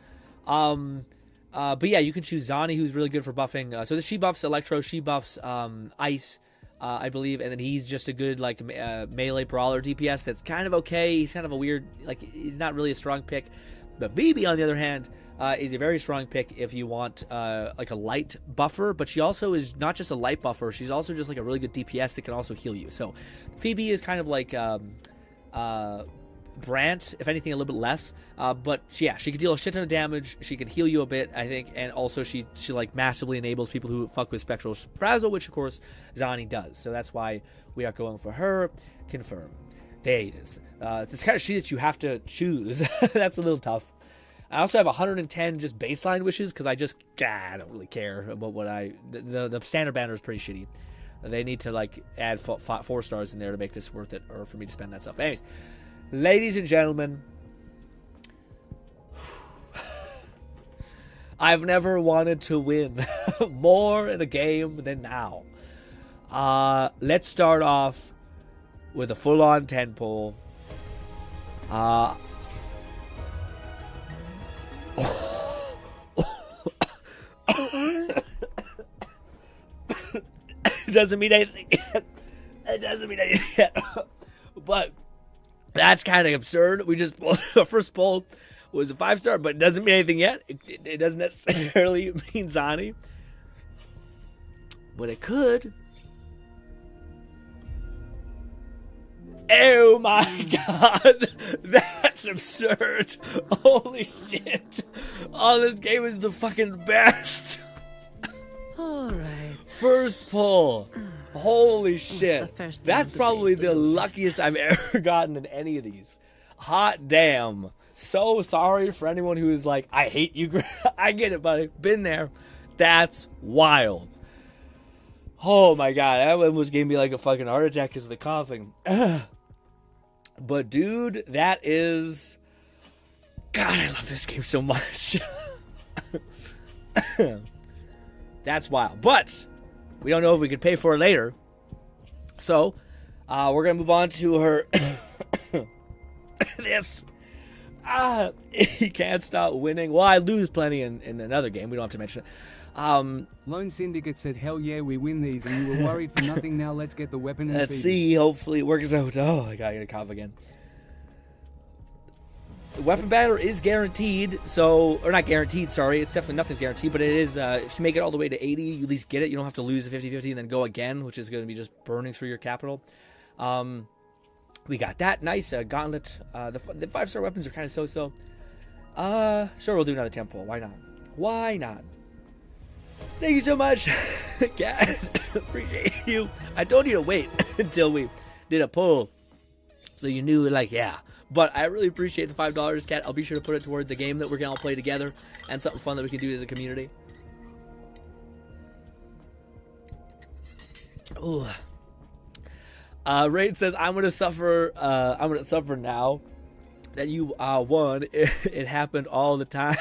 But yeah, you can choose Zani, who's really good for buffing. So she buffs Electro, she buffs Ice, I believe, and then he's just a good like melee brawler DPS. That's kind of okay. He's kind of a weird, like he's not really a strong pick. But Bibi, on the other hand, is a very strong pick if you want like a light buffer. But she also is not just a light buffer. She's also just like a really good DPS that can also heal you. So Phoebe is kind of like Brant, if anything, a little bit less. But yeah, she can deal a shit ton of damage. She can heal you a bit, I think, and also she like massively enables people who fuck with Spectral Frazzle, which of course Zani does. So that's why we are going for her. Confirm. There it is. It's kind of shit that you have to choose. That's a little tough. I also have 110 just baseline wishes because I don't really care about what the standard banner is pretty shitty. They need to like add 4 stars in there to make this worth it, or for me to spend that stuff. Anyways, ladies and gentlemen, I've never wanted to win more in a game than now. Let's start off with a full-on 10 pull. It doesn't mean anything yet. It doesn't mean anything yet. But that's kind of absurd. We just our first pull was a 5-star, but it doesn't mean anything yet. It doesn't necessarily mean Zani. But it could. Oh my god. That's absurd. Holy shit. Oh, this game is the fucking best. Alright. First pull. Holy shit. That's probably the luckiest I've ever gotten in any of these. Hot damn. So sorry for anyone who is like, I hate you. I get it, buddy. Been there. That's wild. Oh my god. That almost gave me like a fucking heart attack because of the coughing. But dude, that is... God, I love this game so much. That's wild. But we don't know if we could pay for it later. So, we're going to move on to her... this. He can't stop winning. Well, I lose plenty in another game. We don't have to mention it. Lone Syndicate said, hell yeah, we win these, and you were worried for nothing. Now let's get the weapon and Let's feed see. Hopefully it works out. Oh, my God, I got to cough again. The weapon banner is guaranteed, so... Or not guaranteed, sorry. It's definitely nothing's guaranteed, but it is... if you make it all the way to 80, you at least get it. You don't have to lose the 50-50 and then go again, which is going to be just burning through your capital. We got that. Nice. Gauntlet. The 5-star weapons are kind of so-so. Sure, we'll do another temple. Why not? Why not? Thank you so much, Cat. Appreciate you. I told you to wait until we did a poll, so you knew, like, yeah. But I really appreciate the $5, Cat. I'll be sure to put it towards a game that we're gonna all play together and something fun that we can do as a community. Ooh. Raid says, I'm gonna suffer now that you won. It happened all the time.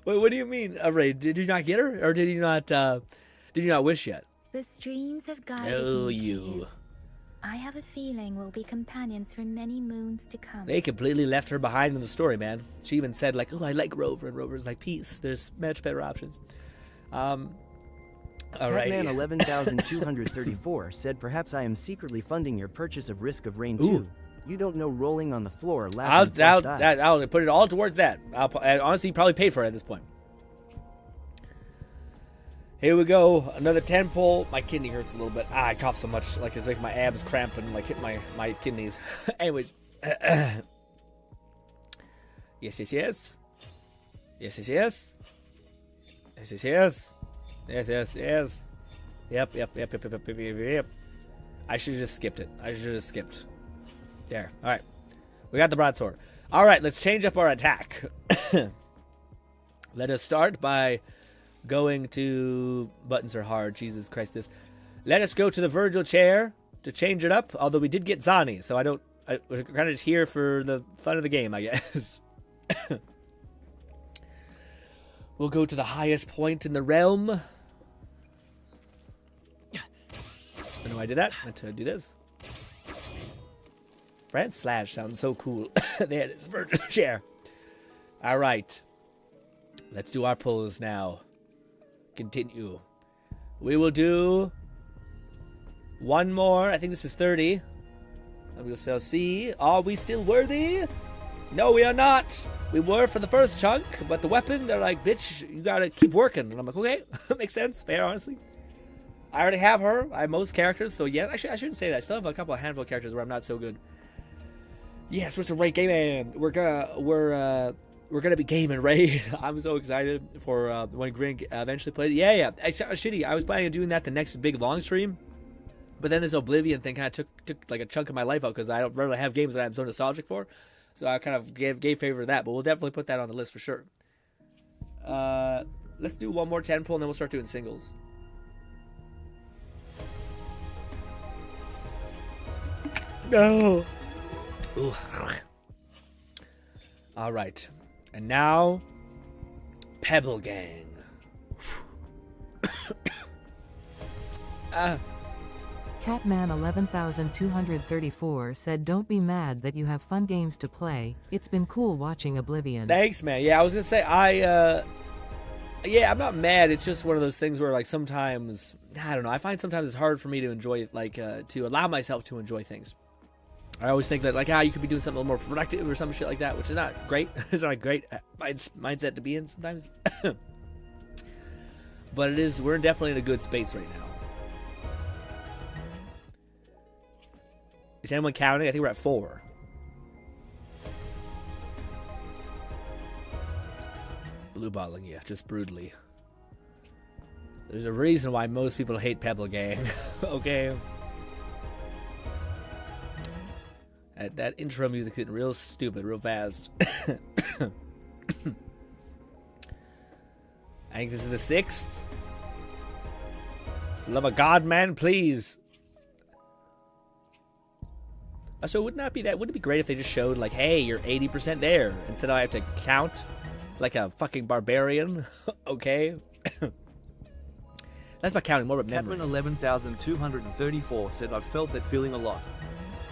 Wait, what do you mean, Raid? Did you not get her, or did you not wish yet? The streams have guided Oh, me to you. I have a feeling we'll be companions for many moons to come. They completely left her behind in the story, man. She even said, like, oh, I like Rover, and Rover's like, peace. There's much better options. All right. Catman 11,234 said, perhaps I am secretly funding your purchase of Risk of Rain 2. Ooh. You don't know rolling on the floor laughing at I'll put it all towards that. I honestly probably paid for it at this point. Here we go. Another 10 pull. My kidney hurts a little bit. I cough so much. Like, it's like my abs cramping, like, hit my kidneys. Anyways. Yes. Yes, yes, yes. Yes, yes, yes. Yes, yes, yes. Yes, yes, yes. Yep. I should have just skipped it. There. All right. We got the broadsword. All right, let's change up our attack. Let us start by going to... Buttons are hard. Jesus Christ, this. Let us go to the Virgil chair to change it up, although we did get Zani, so we're kind of just here for the fun of the game, I guess. We'll go to the highest point in the realm. I know I did that. I meant to do this. Brand Slash sounds so cool. They had his Virgil chair. All right. Let's do our pulls now. Continue. We will do one more. I think this is 30. And we'll still see. Are we still worthy? No, we are not. We were for the first chunk, but the weapon, they're like, bitch, you gotta keep working. And I'm like, okay, makes sense. Fair, honestly. I already have her. I have most characters, so yeah. Actually, I shouldn't say that. I still have a handful of characters where I'm not so good. Yes, we're some Raid gaming. We're gonna be gaming Raid. I'm so excited for when GRINN eventually plays. Yeah. It's shitty. I was planning on doing that the next big long stream, but then this Oblivion thing kind of took like a chunk of my life out because I don't really have games that I'm so nostalgic for. So I kind of gave favor to that, but we'll definitely put that on the list for sure. Let's do one more 10 pull and then we'll start doing singles. No. Ooh. All right. And now, Pebble Gang. Catman 11234 said, "Don't be mad that you have fun games to play. It's been cool watching Oblivion." Thanks, man. Yeah, I was gonna say I'm not mad. It's just one of those things where like sometimes I don't know. I find sometimes it's hard for me to enjoy to allow myself to enjoy things. I always think that you could be doing something a little more productive or some shit like that, which is not great. It's not a great mindset to be in sometimes. But it is. We're definitely in a good space right now. Is anyone counting? I think we're at 4. Blue bottling, yeah, just brutally. There's a reason why most people hate Pebble Gang. Okay. That intro music's getting real stupid, real fast. I think this is the 6th. For the love of God, man, please. So wouldn't it be great if they just showed like, hey, you're 80% there, instead of I have to count like a fucking barbarian? Okay. That's about counting, more about memory. Catman 11234 said, "I've felt that feeling a lot.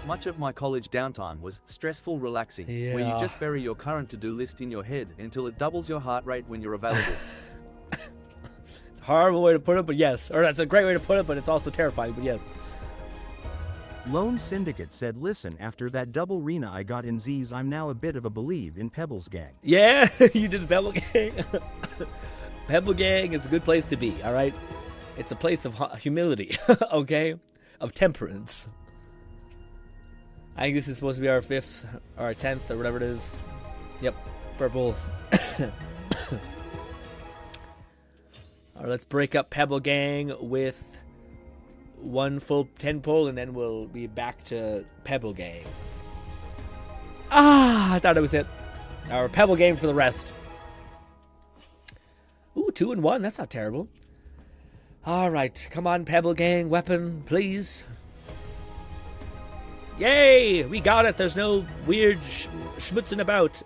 Much of my college downtime was stressful relaxing, where you just bury your current to-do list in your head until it doubles your heart rate when you're available." It's a horrible way to put it, but yes. Or that's a great way to put it, but it's also terrifying, but yes. Lone Syndicate said, "Listen, after that double Rena I got in Z's, I'm now a bit of a believe in Pebbles Gang." Yeah, you did the Pebble Gang. Pebble Gang is a good place to be, all right? It's a place of humility, okay? Of temperance. I think this is supposed to be our 5th or our 10th or whatever it is. Yep, purple. All right, let's break up Pebble Gang with one full 10 pull, and then we'll be back to Pebble Gang. I thought it was it. Our Pebble Gang for the rest. Ooh, 2 and 1. That's not terrible. All right, come on, Pebble Gang, weapon, please. Yay! We got it. There's no weird schmutzing about.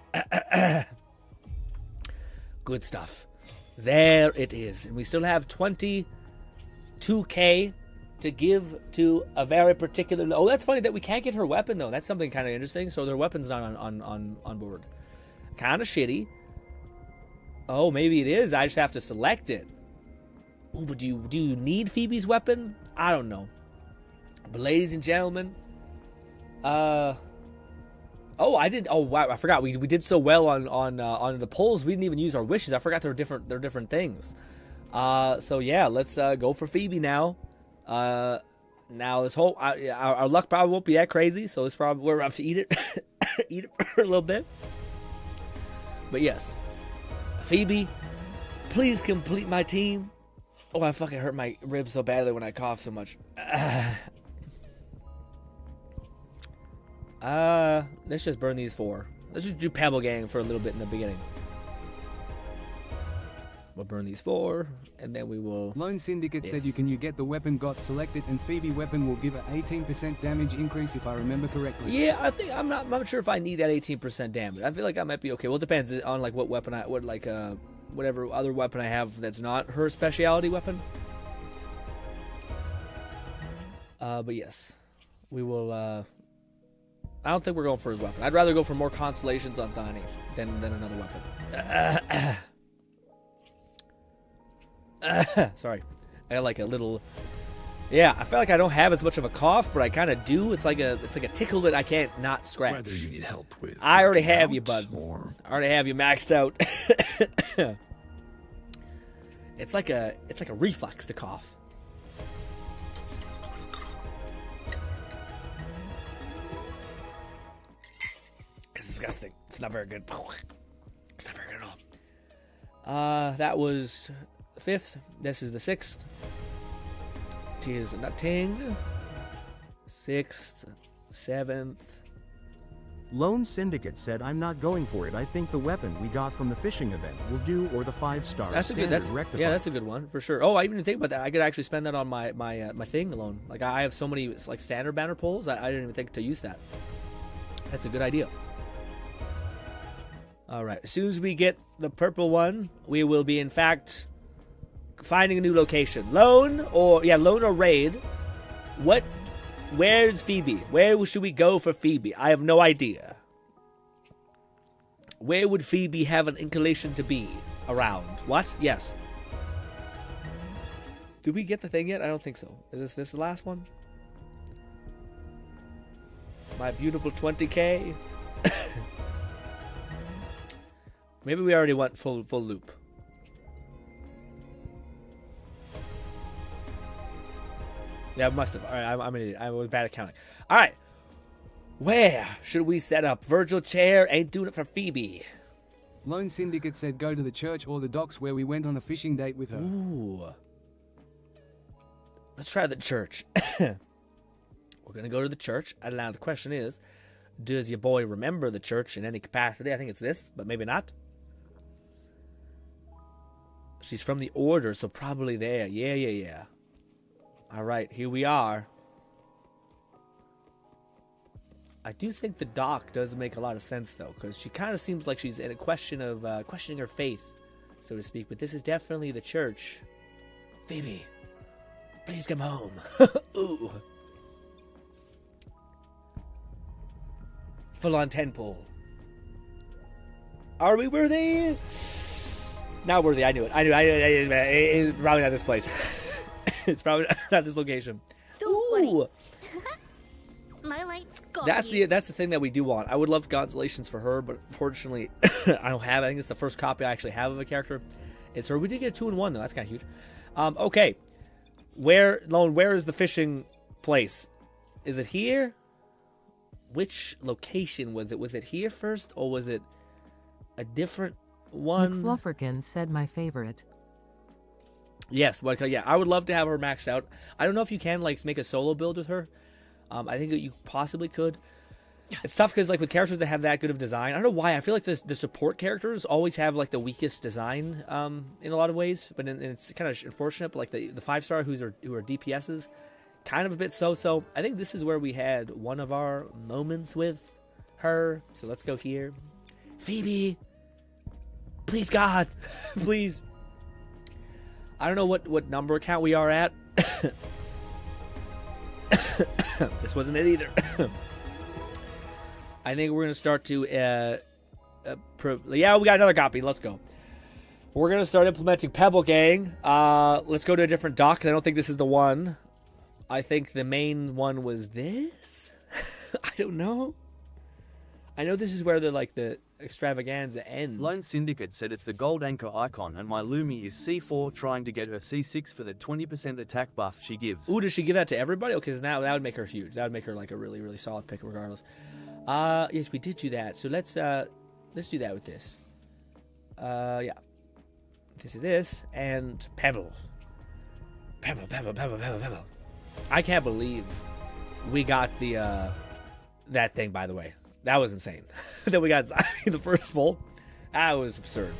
Good stuff. There it is. And we still have 22K to give to a very particular... Oh, that's funny that we can't get her weapon, though. That's something kind of interesting. So their weapon's not on board. Kind of shitty. Oh, maybe it is. I just have to select it. Oh, but do you need Phoebe's weapon? I don't know. But ladies and gentlemen... Oh, I didn't. Oh, wow! I forgot. We did so well on the polls. We didn't even use our wishes. I forgot they're different things. So yeah, let's go for Phoebe now. Now this whole our luck probably won't be that crazy. So it's probably we're about to eat it, eat it for a little bit. But yes, Phoebe, please complete my team. Oh, I fucking hurt my ribs so badly when I cough so much. Let's just burn these 4. Let's just do Pebble Gang for a little bit in the beginning. We'll burn these 4, and then we will... Lone Syndicate said you get the weapon got selected, and Phoebe weapon will give an 18% damage increase if I remember correctly. Yeah, I think I'm not sure if I need that 18% damage. I feel like I might be okay. Well, it depends on like what weapon whatever other weapon I have that's not her specialty weapon. But yes, we will. I don't think we're going for his weapon. I'd rather go for more constellations on Zani than another weapon. Sorry. I got like a little... Yeah, I feel like I don't have as much of a cough, but I kind of do. It's like a tickle that I can't not scratch. Whether you need help with... I already have you, bud. I already have you maxed out. It's like a reflex to cough. Disgusting. It's not very good. It's not very good at all. That was the 5th. This is the 6th. Tis nutting. 6th, 7th. Lone Syndicate said I'm not going for it. I think the weapon we got from the fishing event will do, or the 5-star That's a good. rectifier. Yeah, that's a good one for sure. Oh, I didn't even think about that. I could actually spend that on my thing alone. Like I have so many like standard banner pulls. I didn't even think to use that. That's a good idea. All right. As soon as we get the purple one, we will be in fact finding a new location. Lone or raid. Where's Phoebe? Where should we go for Phoebe? I have no idea. Where would Phoebe have an inclination to be around? What? Yes. Did we get the thing yet? I don't think so. Is this the last one? My beautiful 20K. Maybe we already went full loop. Yeah, I must have. All right, I'm an idiot. I was bad at counting. All right. Where should we set up? Virtual chair ain't doing it for Phoebe. Lone Syndicate said go to the church or the docks where we went on a fishing date with her. Ooh. Let's try the church. We're going to go to the church. And now the question is, does your boy remember the church in any capacity? I think it's this, but maybe not. She's from the order, so probably there. Yeah. All right, here we are. I do think the doc does make a lot of sense, though, because she kind of seems like she's in a question of questioning her faith, so to speak. But this is definitely the church. Phoebe, please come home. Ooh. Full-on 10 pull. Are we worthy? Not worthy. I knew it. It's probably not this place. It's probably not this location. Ooh. My light's gone. That's the thing that we do want. I would love constellations for her, but fortunately, I don't have it. I think it's the first copy I actually have of a character. It's her. We did get a 2-in-1 though. That's kind of huge. Okay, where is the fishing place? Is it here? Which location was it? Was it here first, or was it a different one? McFlufferkin said my favorite. Yes, well, yeah, I would love to have her maxed out. I don't know if you can like make a solo build with her. I think that you possibly could. It's tough because like with characters that have that good of design, I don't know why. I feel like the support characters always have like the weakest design in a lot of ways, but it's kind of unfortunate. But like the 5-star who are DPSs, kind of a bit so. I think this is where we had one of our moments with her. So let's go here. Phoebe, please God, please. I don't know what number count we are at. This wasn't it either. I think we're going to start to... yeah, we got another copy. Let's go. We're going to start implementing Pebble Gang. Let's go to a different dock, because I don't think this is the one. I think the main one was this? I don't know. I know this is where the extravaganza ends. Lone Syndicate said it's the gold anchor icon, and my Lumi is C4 trying to get her C6 for the 20% attack buff she gives. Ooh, does she give that to everybody? Okay, so now that would make her huge. That would make her like a really, really solid pick regardless. Yes, we did do that. So let's do that with this. Yeah. This is this, and Pebble. Pebble. I can't believe we got the, that thing, by the way. That was insane. That we got Zani the first pull. That was absurd.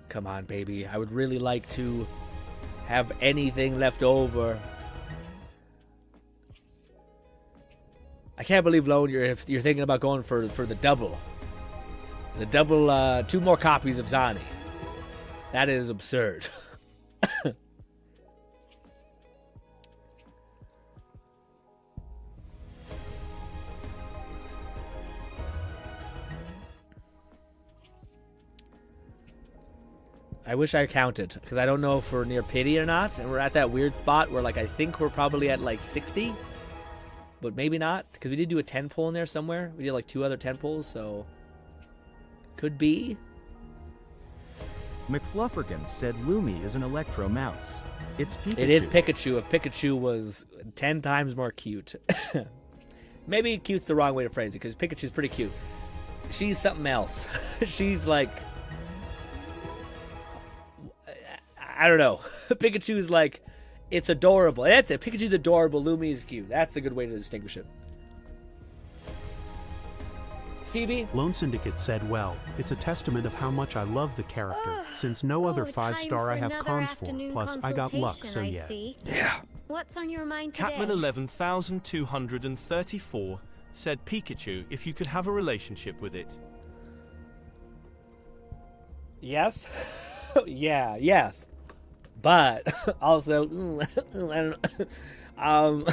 Come on, baby. I would really like to have anything left over. I can't believe, Lone, you're thinking about going for the double. The double, 2 more copies of Zani. That is absurd. I wish I counted, because I don't know if we're near pity or not, and we're at that weird spot where, like, I think we're probably at, like, 60, but maybe not, because we did do a 10 pull in there somewhere. We did, like, 2 other 10 pulls, so could be. McFlufferkin said Lumi is an electro mouse. It's Pikachu. It is Pikachu. If Pikachu was 10 times more cute. Maybe cute's the wrong way to phrase it, because Pikachu's pretty cute. She's something else. She's, like... I don't know. Pikachu's like It's adorable. That's it. Pikachu's adorable. Lumi is cute. That's a good way to distinguish it. Phoebe? Lone Syndicate said, well, it's a testament of how much I love the character, since no other 5-star I have cons for, plus I got luck, so yeah. Yeah. What's on your mind today? Catman 11,234 said, Pikachu, if you could have a relationship with it. Yes. Yeah, yes. But also, I don't know.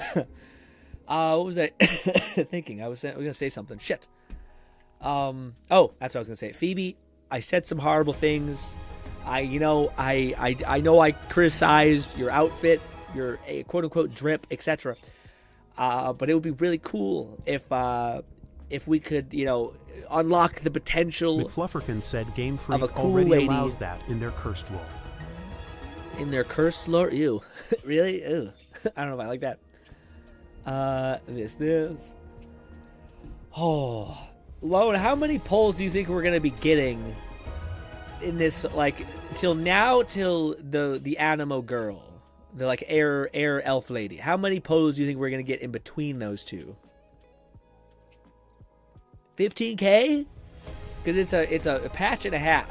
What was I thinking? I was gonna say something. Shit. Oh, that's what I was gonna say. Phoebe, I said some horrible things. I know I criticized your outfit, your quote unquote drip, etc. But it would be really cool if we could, unlock the potential. McFlufferkin said Game Freak of a cool already lady. allows that in their cursed lore. In their cursed lore? Ew. Really? Ew. I don't know if I like that. This. Oh. Lone, how many polls do you think we're going to be getting in this, till the Animo girl? The, air elf lady. How many polls do you think we're going to get in between those two? 15K? Because it's a patch and a half.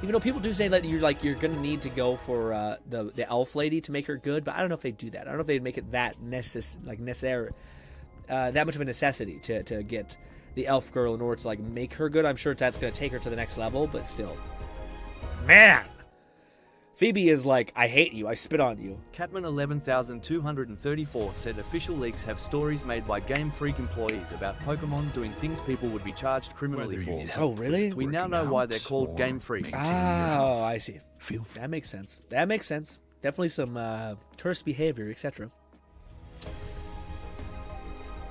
Even though people do say that you're gonna need to go for the elf lady to make her good, but I don't know if they do that. I don't know if they'd make it that necessary, that much of a necessity to get the elf girl in order to make her good. I'm sure that's gonna take her to the next level, but still, man. Phoebe is I hate you, I spit on you. Catman 11,234 said official leaks have stories made by Game Freak employees about Pokemon doing things people would be charged criminally for. Oh, really? We now know why they're called Game Freak. Oh, I see. That makes sense. Definitely some cursed behavior, etc.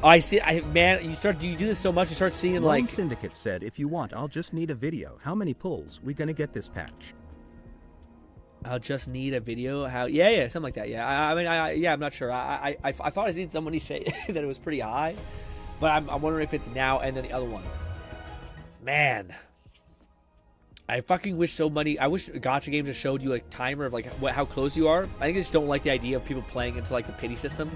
Oh, I see. You do this so much, you start seeing Lone Syndicate said, if you want, I'll just need a video. How many pulls we gonna get this patch? I'll just need a video. Yeah, something like that. Yeah, I'm not sure. I thought I seen somebody say that it was pretty high, but I'm wondering if it's now and then the other one. Man, I fucking wish so many. I wish gacha games just showed you a timer of how close you are. I think I just don't like the idea of people playing into the pity system,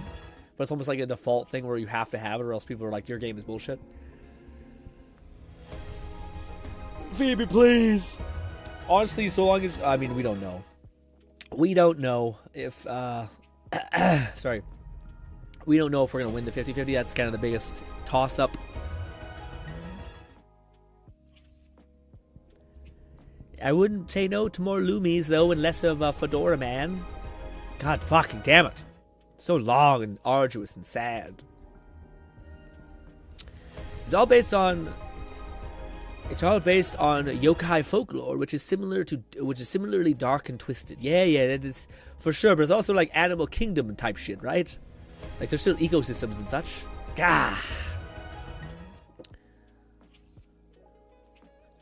but it's almost like a default thing where you have to have it, or else people are like, your game is bullshit. Phoebe, please. Honestly, so long as we don't know. We don't know if sorry. We don't know if we're going to win the 50-50. That's kind of the biggest toss-up. I wouldn't say no to more Lumis, though, and less of Fedora Man. God fucking damn it. So long and arduous and sad. It's all based on yokai folklore, which is similarly dark and twisted. Yeah, that is for sure. But it's also Animal Kingdom type shit, right? There's still ecosystems and such. Gah.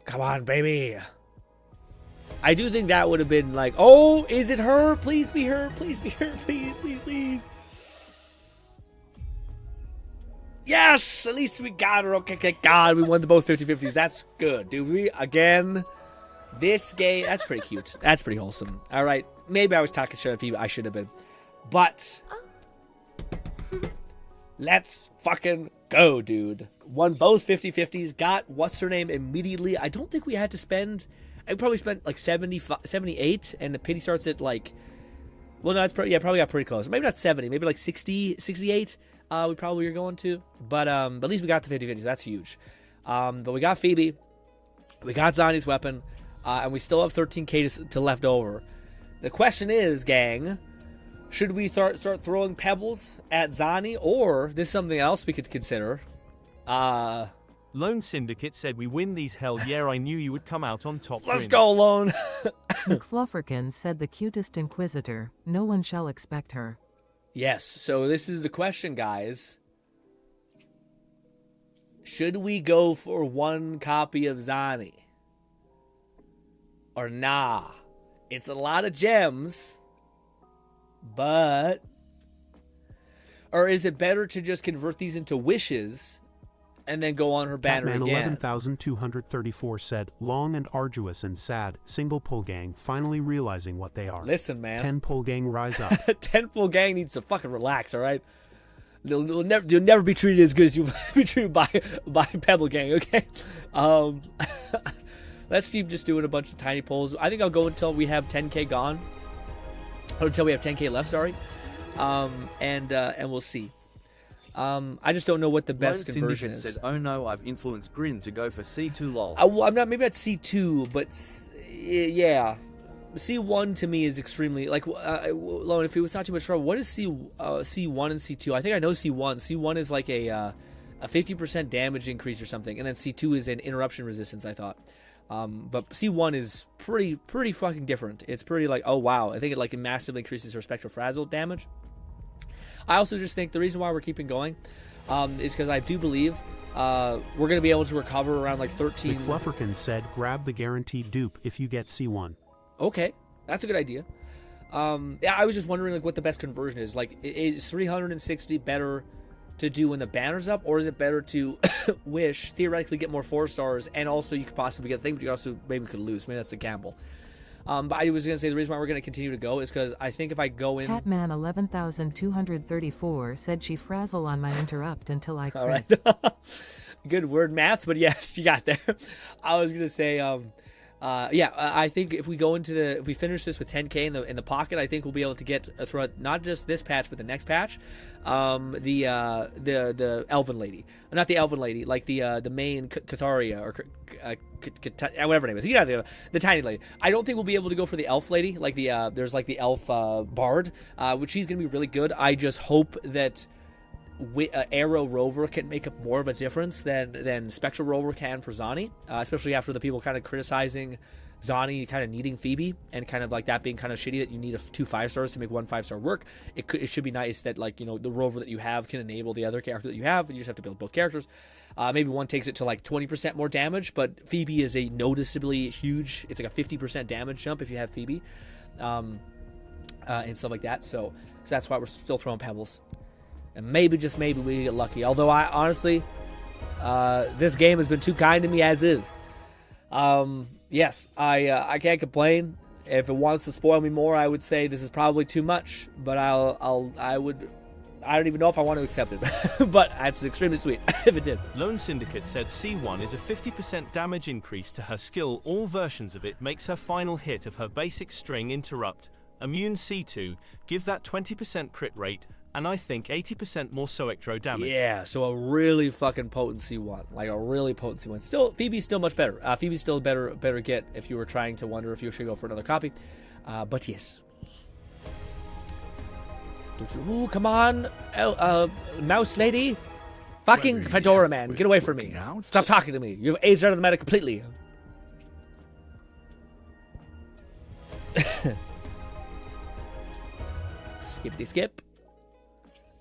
Come on, baby. I do think that would have been oh, is it her? Please be her. Please be her. Please, please, please. Yes! At least we got her. Okay, God, we won the both 50-50s. That's good, dude. This game, that's pretty cute. That's pretty wholesome. All right, maybe I was talking shit if I should have been. But let's fucking go, dude. Won both 50-50s. Got what's-her-name immediately. I don't think we had to spend... I probably spent 78, and the pity starts at well, no, that's probably got pretty close. Maybe not 70, maybe 60, 68. We probably are going to, but at least we got the 50-50s. That's huge. But we got Phoebe, we got Zani's weapon, and we still have 13k to left over. The question is, gang, should we start throwing pebbles at Zani, or this is something else we could consider? Lone Syndicate said, we win these, hell yeah, I knew you would come out on top. Let's go, Lone. McFlufferkin said, the cutest inquisitor, no one shall expect her. Yes, so this is the question, guys. Should we go for one copy of Zani? Or nah? It's a lot of gems, but... Or is it better to just convert these into wishes and then go on her banner Catman again. 11,234 said, long and arduous and sad, single pull gang finally realizing what they are. Listen, man. 10 pull gang rise up. 10 pull gang needs to fucking relax, all right? You'll never be treated as good as you be treated by Pebble gang, okay? Let's keep just doing a bunch of tiny pulls. I think I'll go until we have 10k gone. Or until we have 10k left, sorry. And we'll see. I just don't know what the best Lone conversion Syndicate is. said, oh no, I've influenced GRINN to go for C2 lol. I'm not, maybe not C2, but yeah. C1 to me is extremely, like, Lone, if it was not too much trouble, what is C1 and C2? I think I know C1. C1 is like a 50% damage increase or something, and then C2 is an interruption resistance, I thought. But C1 is pretty fucking different. It's pretty like, oh wow, I think it massively increases her spectral frazzle damage. I also just think the reason why we're keeping going is because I do believe we're going to be able to recover around like 13. McFlufferkin said, grab the guaranteed dupe if you get C1. Okay, that's a good idea. Yeah, I was just wondering like what the best conversion is. Like, is 360 better to do when the banner's up, or is it better to wish, theoretically get more 4 stars, and also you could possibly get a thing, but you also maybe could lose. Maybe that's the gamble. But I was going to say the reason why we're going to continue to go is because I think if I go in... Catman 11,234 said she frazzle on my interrupt until I crit. All right. Good word math, but yes, you got there. I was going to say... yeah, I think if we go if we finish this with 10k in the pocket, I think we'll be able to get throughout not just this patch but the next patch, the Elven Lady, not the Elven Lady, like the main Catharia or whatever her name is. You know, the tiny lady. I don't think we'll be able to go for the Elf Lady, like there's like the Elf Bard, which she's gonna be really good. I just hope that Arrow Rover can make up more of a difference than Spectral Rover can for Zani, especially after the people kind of criticizing Zani kind of needing Phoebe and kind of like that being kind of shitty that you need 2 5-stars to make 1 5-star work. It should be nice that, like, you know, the Rover that you have can enable the other character that you have, and you just have to build both characters. Maybe one takes it to like 20% more damage, but Phoebe is a noticeably huge, it's like a 50% damage jump if you have Phoebe, and stuff like that. So that's why we're still throwing pebbles. And maybe, just maybe, we get lucky. Although, I honestly, this game has been too kind to me as is. Yes, I can't complain. If it wants to spoil me more, I would say this is probably too much. But I don't even know if I want to accept it. But it's extremely sweet if it did. Lone Syndicate said C1 is a 50% damage increase to her skill. All versions of it makes her final hit of her basic string interrupt. Immune C2, give that 20% crit rate, and I think 80% more Soectro damage. Yeah, so a really fucking potent C1. Like a really potent C1. Still, Phoebe's still much better. Phoebe's still a better get if you were trying to wonder if you should go for another copy. But yes. Ooh, come on, mouse lady. Fucking Fedora man, get away from me. Stop talking to me. You've aged out of the meta completely. Skippity skip.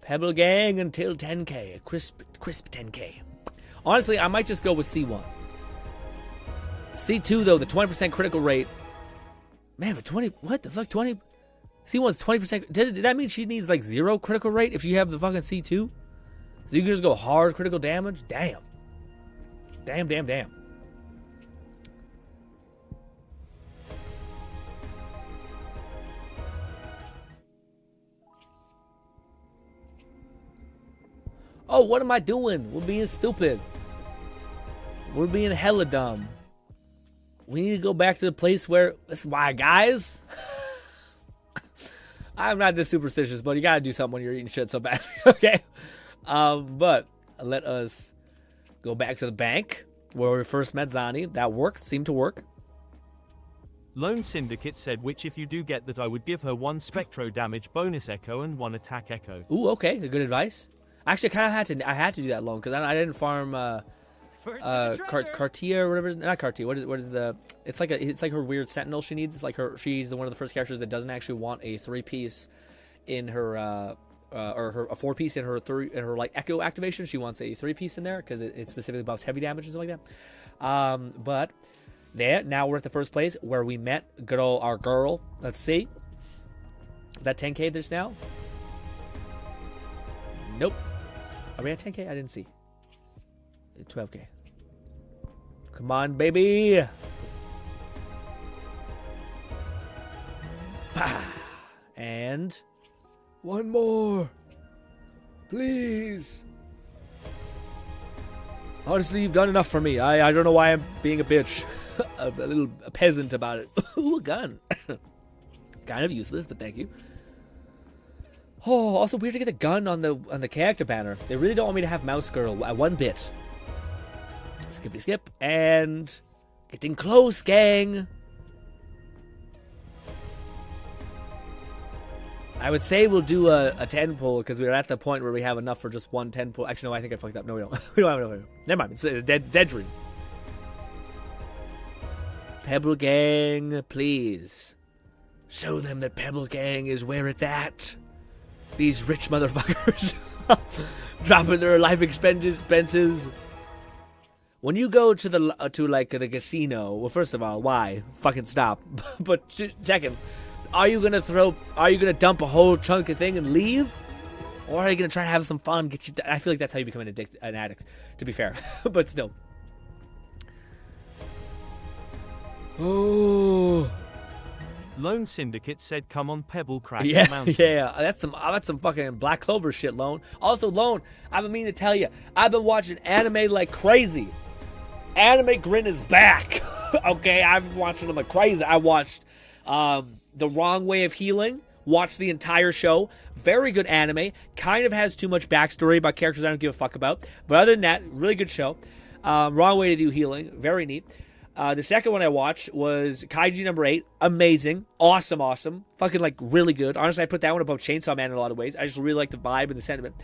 Pebble Gang until 10k. Crisp 10k. Honestly, I might just go with C1. C2, though, the 20% critical rate. Man, but 20... What the fuck? 20... C1's 20%... Did that mean she needs, like, 0 critical rate if you have the fucking C2? So you can just go hard critical damage? Damn. Damn. Oh, what am I doing? We're being stupid. We're being hella dumb. We need to go back to the place where... That's why, guys. I'm not this superstitious, but you gotta do something when you're eating shit so bad. Okay? But let us go back to the bank where we first met Zani. That worked. Seemed to work. Lone Syndicate said, which if you do get that, I would give her 1 Spectro damage bonus echo and 1 attack echo. Ooh, okay. Good advice. Actually, I kind of had to do that alone because I didn't farm Cartia or whatever. Not Cartia. What is the? It's like her weird sentinel she needs. It's like she's one of the first characters that doesn't actually want a 3-piece in her or a 4-piece in her like echo activation. She wants a 3-piece in there because it specifically buffs heavy damage and stuff like that. But now we're at the first place where we met good old our girl. Let's see. Is that 10k this now? Nope. Are we at 10k? I didn't see. 12k. Come on, baby. And one more. Please. Honestly, you've done enough for me. I don't know why I'm being a bitch. a little peasant about it. Ooh, a gun. Kind of useless, but thank you. Oh, also weird to get a gun on the character banner. They really don't want me to have Mouse Girl at one bit. Skippy skip. And getting close, gang. I would say we'll do a 10 pull because we're at the point where we have enough for just one 10 pull. Actually, no, I think I fucked up. No, we don't. We don't have enough. Never mind. It's a dead dream. Pebble Gang, please. Show them that Pebble Gang is where it's at. These rich motherfuckers. Dropping their life expenses. When you go to the casino, well, first of all, why? Fucking stop. But second, are you gonna dump a whole chunk of thing and leave? Or are you gonna try to have some fun, I feel like that's how you become an addict, to be fair. But still. Oh. Lone Syndicate said, "Come on, Pebble, crack the Yeah, mountain." yeah. That's some fucking Black Clover shit, Lone. Also, Lone, I've been meaning to tell you, I've been watching anime like crazy. Anime Grin is back. Okay, I've been watching them like crazy. I watched The Wrong Way of Healing. Watched the entire show. Very good anime. Kind of has too much backstory about characters I don't give a fuck about. But other than that, really good show. Wrong Way to Do Healing. Very neat. The second one I watched was Kaiji number 8. Amazing. Awesome. Fucking, like, really good. Honestly, I put that one above Chainsaw Man in a lot of ways. I just really like the vibe and the sentiment.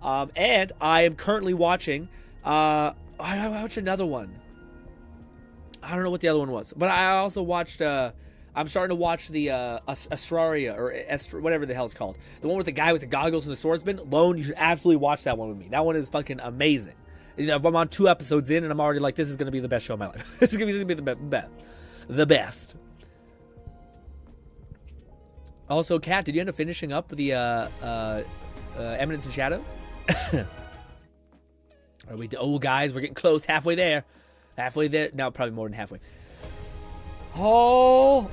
And I am currently watching... I watched another one. I don't know what the other one was. But I also watched... I'm starting to watch the Astraria, or whatever the hell it's called. The one with the guy with the goggles and the swordsman. Lone, you should absolutely watch that one with me. That one is fucking amazing. I'm on 2 episodes in, and I'm already like, this is going to be the best show of my life. This is going to be the best. Also, Kat, did you end up finishing up the Eminence and Shadows? Are we? Oh, guys, we're getting close. Halfway there. No, probably more than halfway. Oh,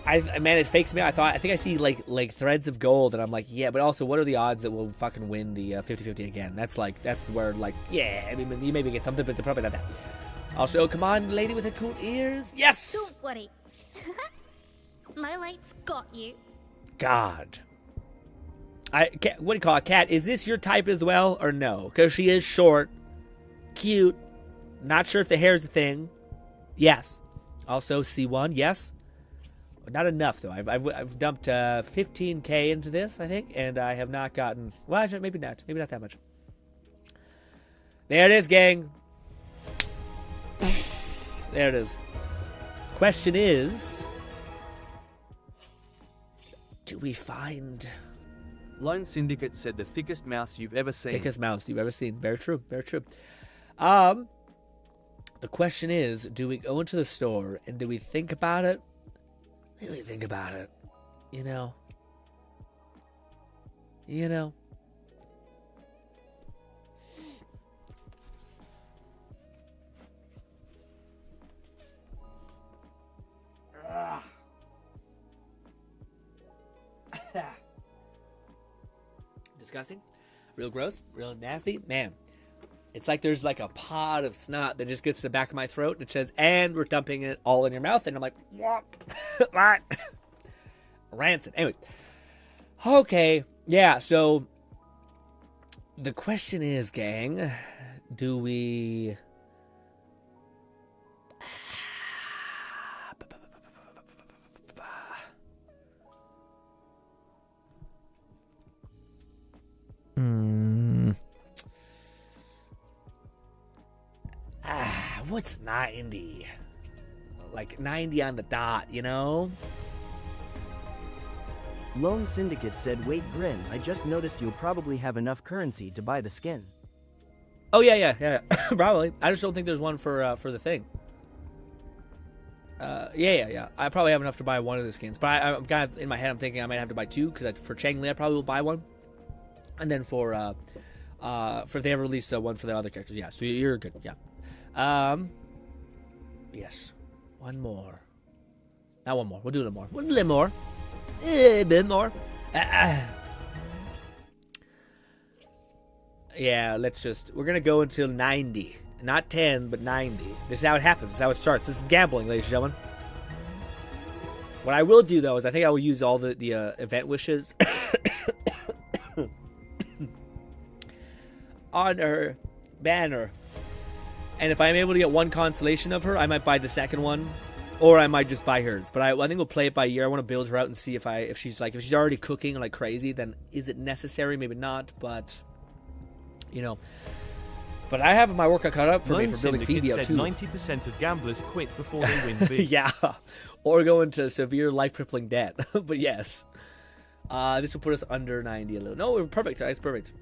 man, it fakes me out. I think I see like threads of gold, and I'm like, yeah. But also, what are the odds that we'll fucking win the 50-50 again? That's where yeah. I mean, you maybe get something, but probably not that. Also, come on, lady with the cool ears. Yes. Don't worry. My light's got you. God. What do you call it, Kat? Is this your type as well, or no? Because she is short, cute. Not sure if the hair's a thing. Yes. Also, C1, yes. Not enough, though. I've dumped 15k into this, I think, and I have not gotten... Well, actually, maybe not. Maybe not that much. There it is, gang. There it is. Question is... Do we find... Lone Syndicate said the thickest mouse you've ever seen. Thickest mouse you've ever seen. Very true. Very true. The question is, do we go into the store and do we think about it? Really think about it. You know? Disgusting. Real gross. Real nasty. Man. It's like there's like a pod of snot that just gets to the back of my throat. It says, and we're dumping it all in your mouth. And I'm like, what? Rancid. Anyway. Okay. Yeah, so the question is, gang, do we... What's 90? Like 90 on the dot, you know? Lone Syndicate said, wait, Grin, I just noticed you'll probably have enough currency to buy the skin. Oh, yeah. Probably. I just don't think there's one for the thing. Yeah. I probably have enough to buy one of the skins. But I'm kind of, in my head, I'm thinking I might have to buy 2, because for Chang Li, I probably will buy one. And then for For if they ever release one for the other characters. Yeah, so you're good. Yeah. Yes. One more. Not one more. We'll do a little more. One little more. A bit more. Yeah, we're going to go until 90. Not 10, but 90. This is how it happens. This is how it starts. This is gambling, ladies and gentlemen. What I will do, though, is I think I will use all the event wishes on her banner. And if I'm able to get one constellation of her, I might buy the second one. Or I might just buy hers. But I think we'll play it by year. I want to build her out and see if she's already cooking like crazy, then is it necessary? Maybe not, but But I have my workout cut up for me for building Phoebe out too. 90% of gamblers quit before they win big. Yeah. Or go into severe life-crippling debt. But yes. This will put us under 90 a little. No, we're perfect. It's perfect.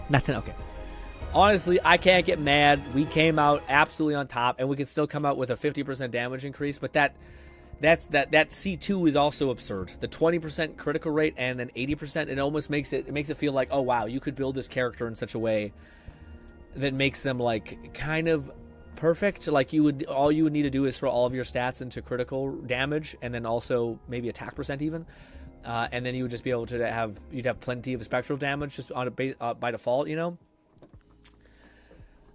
Nothing. Okay. Honestly, I can't get mad. We came out absolutely on top, and we can still come out with a 50% damage increase. But that C2 is also absurd. The 20% critical rate and then 80%. It almost makes it feel like, oh wow, you could build this character in such a way that makes them like kind of perfect. Like all you would need to do is throw all of your stats into critical damage, and then also maybe attack percent even. And then you would just be able to you'd have plenty of spectral damage just on by default,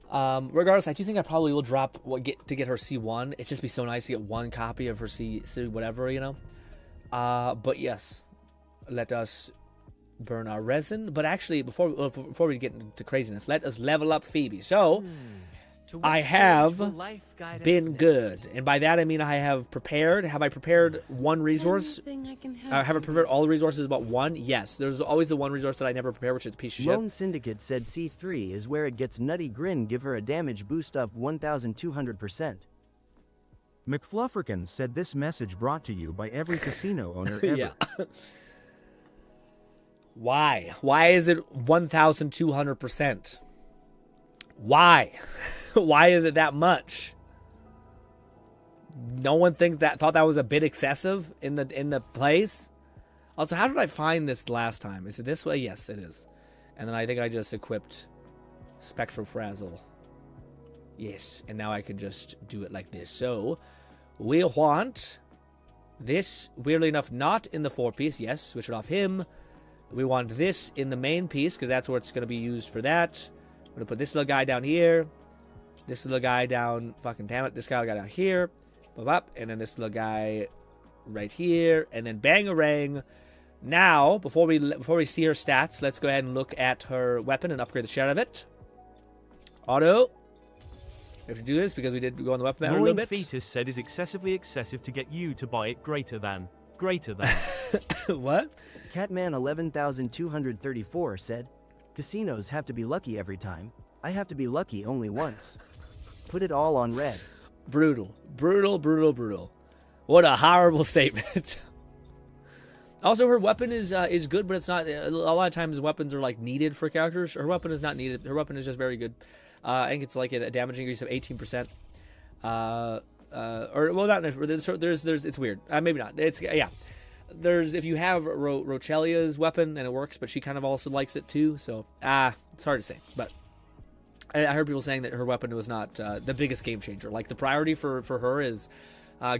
Regardless, I do think I probably will drop get her C1. It'd just be so nice to get one copy of her C whatever, But yes, let us burn our resin. But actually, before we get into craziness, let us level up Phoebe. So, I have been good, and by that I mean I have prepared. Have I prepared one resource? Have I prepared all the resources but one? Yes. There's always the one resource that I never prepare, which is a piece of shit. Lone Syndicate said C3 is where it gets nutty. Grin, give her a damage boost up 1,200%. McFlufferkin said this message brought to you by every casino owner ever. Yeah. Why? Why is it 1,200%? Why? Why is it that much? No one thought that was a bit excessive in the place. Also, how did I find this last time? Is it this way? Yes, it is. And then I think I just equipped Spectral Frazzle. Yes, and now I can just do it like this. So, we want this, weirdly enough, not in the 4-piece. Yes, switch it off him. We want this in the main piece, because that's where it's going to be used for that. I'm going to put this little guy down here. This little guy down, fucking damn it, this guy down here. And then this little guy right here. And then bang-a-rang. Now, before we see her stats, let's go ahead and look at her weapon and upgrade the shit out of it. Auto. We have to do this because we did go on the weapon matter a little bit. Fetus said is excessively excessive to get you to buy it greater than. What? Catman 11,234 said, casinos have to be lucky every time. I have to be lucky only once. Put it all on red. Brutal. Brutal, brutal, brutal. What a horrible statement. Also, her weapon is good, but it's not. A lot of times, weapons are like needed for characters. Her weapon is not needed. Her weapon is just very good. I think it's like a damage increase of 18%. Or well, not. There's. It's weird. Maybe not. It's yeah. There's if you have Rochelia's weapon and it works, but she kind of also likes it too. So it's hard to say, but. I heard people saying that her weapon was not the biggest game changer. Like, the priority for her is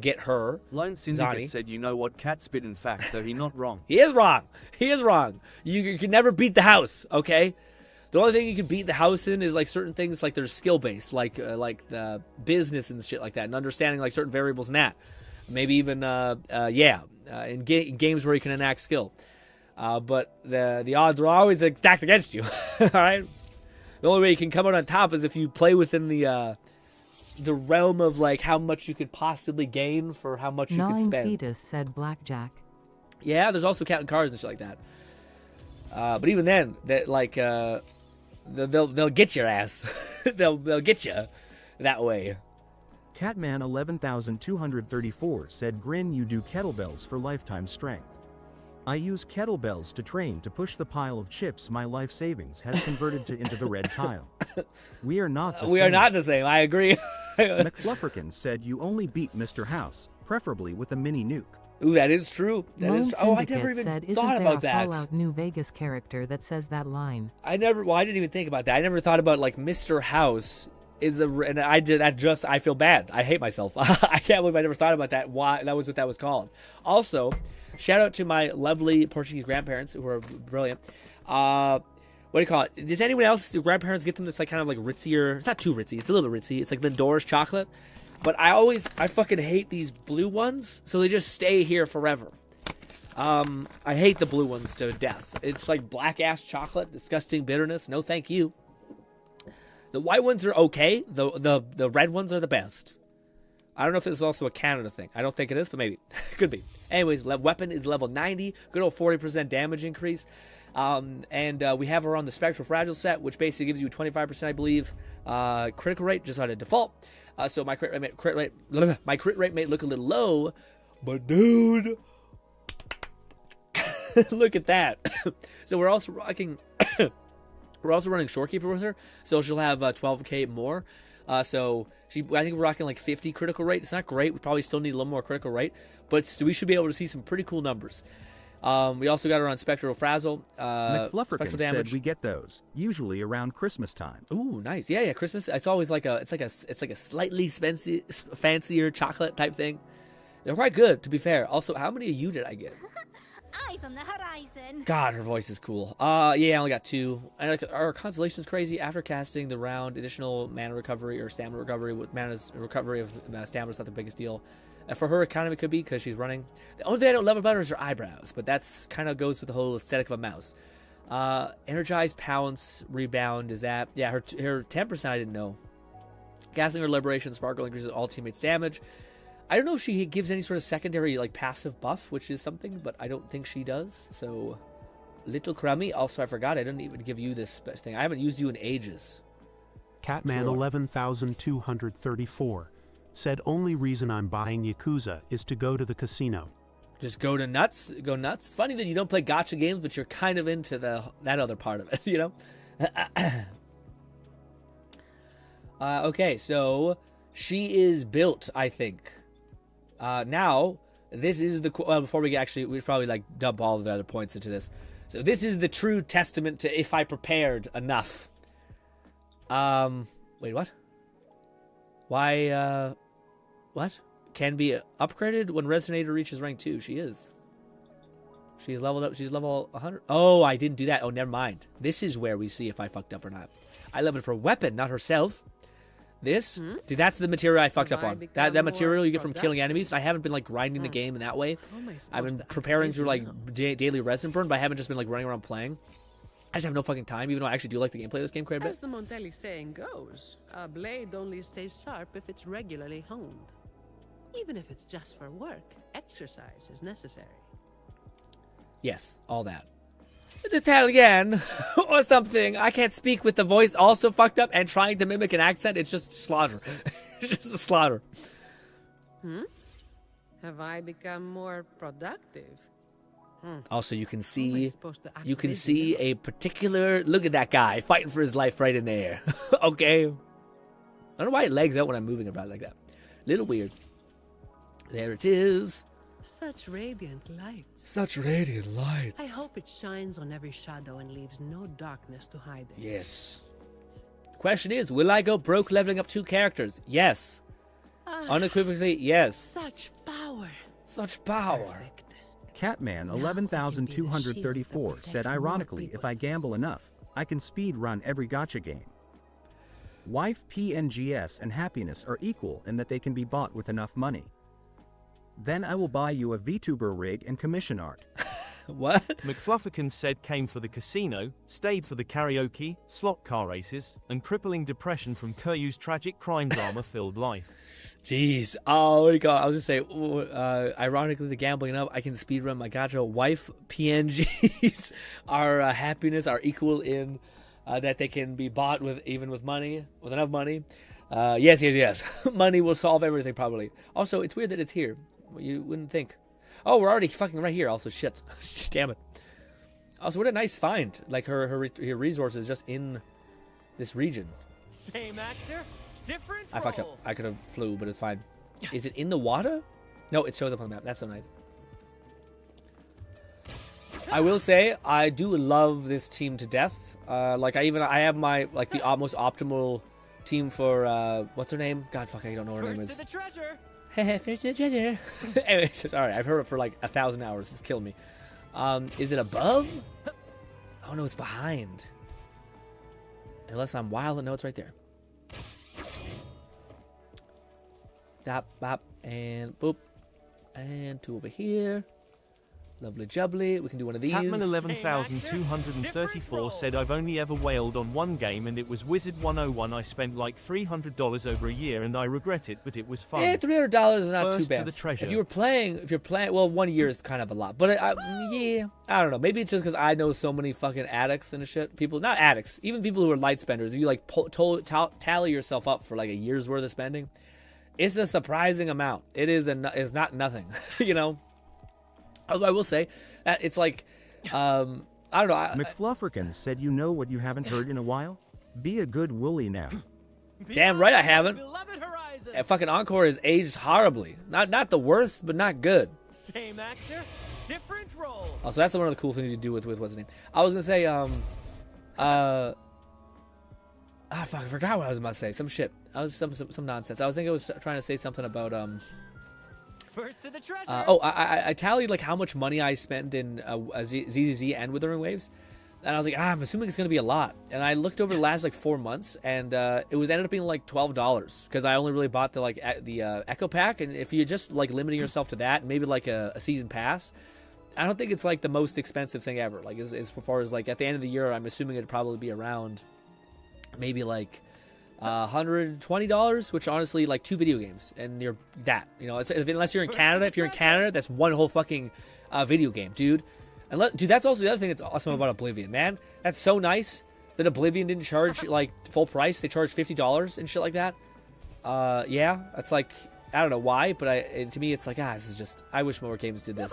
get her. Lone Syndicate Zani. said, you know what, cat spit in fact, though he's not wrong. He is wrong. He is wrong. You can never beat the house, okay? The only thing you can beat the house in is, like, certain things, like, they're skill-based, like the business and shit like that, and understanding, like, certain variables in that. Maybe even, in games where you can enact skill. But the odds are always stacked against you, all right? The only way you can come out on top is if you play within the realm of like how much you could possibly gain for how much you could spend. Fetus said blackjack. Yeah, there's also counting cards and shit like that. But even then, that like they'll get your ass. they'll get you that way. Catman 11,234 said, Grin, you do kettlebells for lifetime strength. I use kettlebells to train to push the pile of chips my life savings has converted into the red tile. We are not the same. We are not the same, I agree. McFlufferkin said you only beat Mr. House, preferably with a mini nuke. Ooh, that is true. That Lone is true. Oh, I Syndicate never even said, thought "Isn't there about a that. Fallout New Vegas character that says that line?" I didn't even think about that. I never thought about like Mr. House is the, and I did that just, I feel bad. I hate myself. I can't believe I never thought about that. Why that was what that was called. Also, shout out to my lovely Portuguese grandparents who are brilliant. What do you call it? Does anyone else, the grandparents get them this like kind of like ritzier, it's not too ritzy, it's a little bit ritzy. It's like Lindor's chocolate. But I fucking hate these blue ones, so they just stay here forever. I hate the blue ones to death. It's like black ass chocolate, disgusting bitterness. No, thank you. The white ones are okay. The red ones are the best. I don't know if this is also a Canada thing. I don't think it is, but maybe. Could be. Anyways, weapon is level 90. Good old 40% damage increase. And we have her on the Spectral Fragile set, which basically gives you 25%, I believe, critical rate, just out of default. So my crit rate may look a little low, but dude, look at that. So we're also rocking, running Shorekeeper with her, so she'll have 12k more. So I think we're rocking like 50 critical rate. It's not great. We probably still need a little more critical rate, but we should be able to see some pretty cool numbers. We also got her on Spectral Frazzle. McFlufferkin said we get those usually around Christmas time. Ooh, nice. Yeah, Christmas. It's always like a slightly fancier chocolate type thing. They're quite good, to be fair. Also, how many of you did I get? Eyes on the horizon. God, her voice is cool. Yeah, I only got 2. And our constellation is crazy. After casting the round, additional mana recovery or stamina recovery. With mana's recovery of stamina is not the biggest deal. For her, it kind of could be because she's running. The only thing I don't love about her is her eyebrows, but that's kind of goes with the whole aesthetic of a mouse. Energize, pounce, rebound is that? Yeah, her 10% I didn't know. Casting her liberation, sparkle increases all teammates' damage. I don't know if she gives any sort of secondary like passive buff, which is something, but I don't think she does. So, little crummy. Also, I forgot I didn't even give you this thing. I haven't used you in ages. Catman 11,234 said only reason I'm buying Yakuza is to go to the casino. Just go nuts. It's funny that you don't play gacha games, but you're kind of into that other part of it, you know? Okay, so she is built, I think. Now, this is the... Well, before we should probably like dump all of the other points into this. So this is the true testament to if I prepared enough. Wait, what? Why, what? Can be upgraded when Resonator reaches rank 2. She is. She's leveled up. She's level 100. Oh, I didn't do that. Oh, never mind. This is where we see if I fucked up or not. I leveled her weapon, not herself. This, dude, that's the material I fucked up on. That material you get from killing enemies. I haven't been like grinding the game in that way. I've been preparing through like daily resin burn, but I haven't just been like running around playing. I just have no fucking time, even though I actually do like the gameplay of this game quite a bit. As the Montelli saying goes, a blade only stays sharp if it's regularly honed. Even if it's just for work, exercise is necessary. Yes, all that. Italian or something. I can't speak with the voice also fucked up and trying to mimic an accent. It's just slaughter. It's just a slaughter. Have I become more productive? Also, you can see a particular look at that guy fighting for his life right in there. Okay. I don't know why it lags out when I'm moving about like that. Little weird. There it is. Such radiant lights. Such radiant lights. I hope it shines on every shadow and leaves no darkness to hide it. Yes. Question is, will I go broke leveling up 2 characters? Yes. Unequivocally, yes. Such power. Such power. Catman 11,234 said ironically, if I gamble enough, I can speed run every gacha game. Wife, PNGS, and happiness are equal in that they can be bought with enough money. Then I will buy you a VTuber rig and commission art. What? McFlufferkin said came for the casino, stayed for the karaoke, slot car races, and crippling depression from Kiryu's tragic crime drama-filled life. Jeez. Oh my god. I was just saying, ironically, the gambling up, I can speedrun my gacha. Wife, PNGs, our happiness are equal in that they can be bought with enough money. Yes. Money will solve everything, probably. Also, it's weird that it's here. You wouldn't think. Oh, we're already fucking right here. Also, shit. Damn it. Also, what a nice find. Like, her resources just in this region. Same actor, different I fucked up. I could have flew, but it's fine. Is it in the water? No, it shows up on the map. That's so nice. I will say I do love this team to death. Like I have my like the most optimal team for what's her name? God fuck, I don't know what her name is. First to the treasure. First to the treasure. Anyways, all right, I've heard it for like 1,000 hours. It's killed me. Is it above? Oh no, it's behind. Unless I'm wild and no, it's right there. Dap, bop, and boop. And 2 over here. Lovely jubbly. We can do one of these. Hatman 11,234 said I've only ever whaled on one game and it was Wizard 101. I spent like $300 over a year and I regret it, but it was fun. Yeah, $300 is not First too to bad. the treasure. If you're playing, well, 1 year is kind of a lot. But yeah, I don't know. Maybe it's just because I know so many fucking addicts and shit. People, not addicts, even people who are light spenders. If you like tally yourself up for like a year's worth of spending, it's a surprising amount. It's not nothing, you know. Although I will say that it's like, I don't know. McFlufferkin said, you know what you haven't heard in a while? Be a good woolly now. Damn right I haven't. Fucking Encore is aged horribly. Not the worst, but not good. Same actor, different role. Oh, so that's one of the cool things you do with what's his name. I was gonna say, fuck, I forgot what I was about to say. Some shit. I was some nonsense. I was thinking I was trying to say something about First to the treasure. I tallied like how much money I spent in ZZZ and Wuthering Waves, and I was like, I'm assuming it's gonna be a lot. And I looked over the last like 4 months, and it was ended up being like $12 because I only really bought the Echo Pack. And if you're just like limiting yourself to that, maybe like a season pass, I don't think it's like the most expensive thing ever. Like as far as like at the end of the year, I'm assuming it'd probably be around maybe like $120, which honestly like 2 video games, and you're that, you know, unless you're in Canada. If you're in Canada, that's one whole fucking video game, dude. Dude, that's also the other thing that's awesome about Oblivion, man. That's so nice that Oblivion didn't charge like full price. They charged $50 and shit like that. Yeah, it's like, I don't know why, but to me it's like, this is just, I wish more games did this.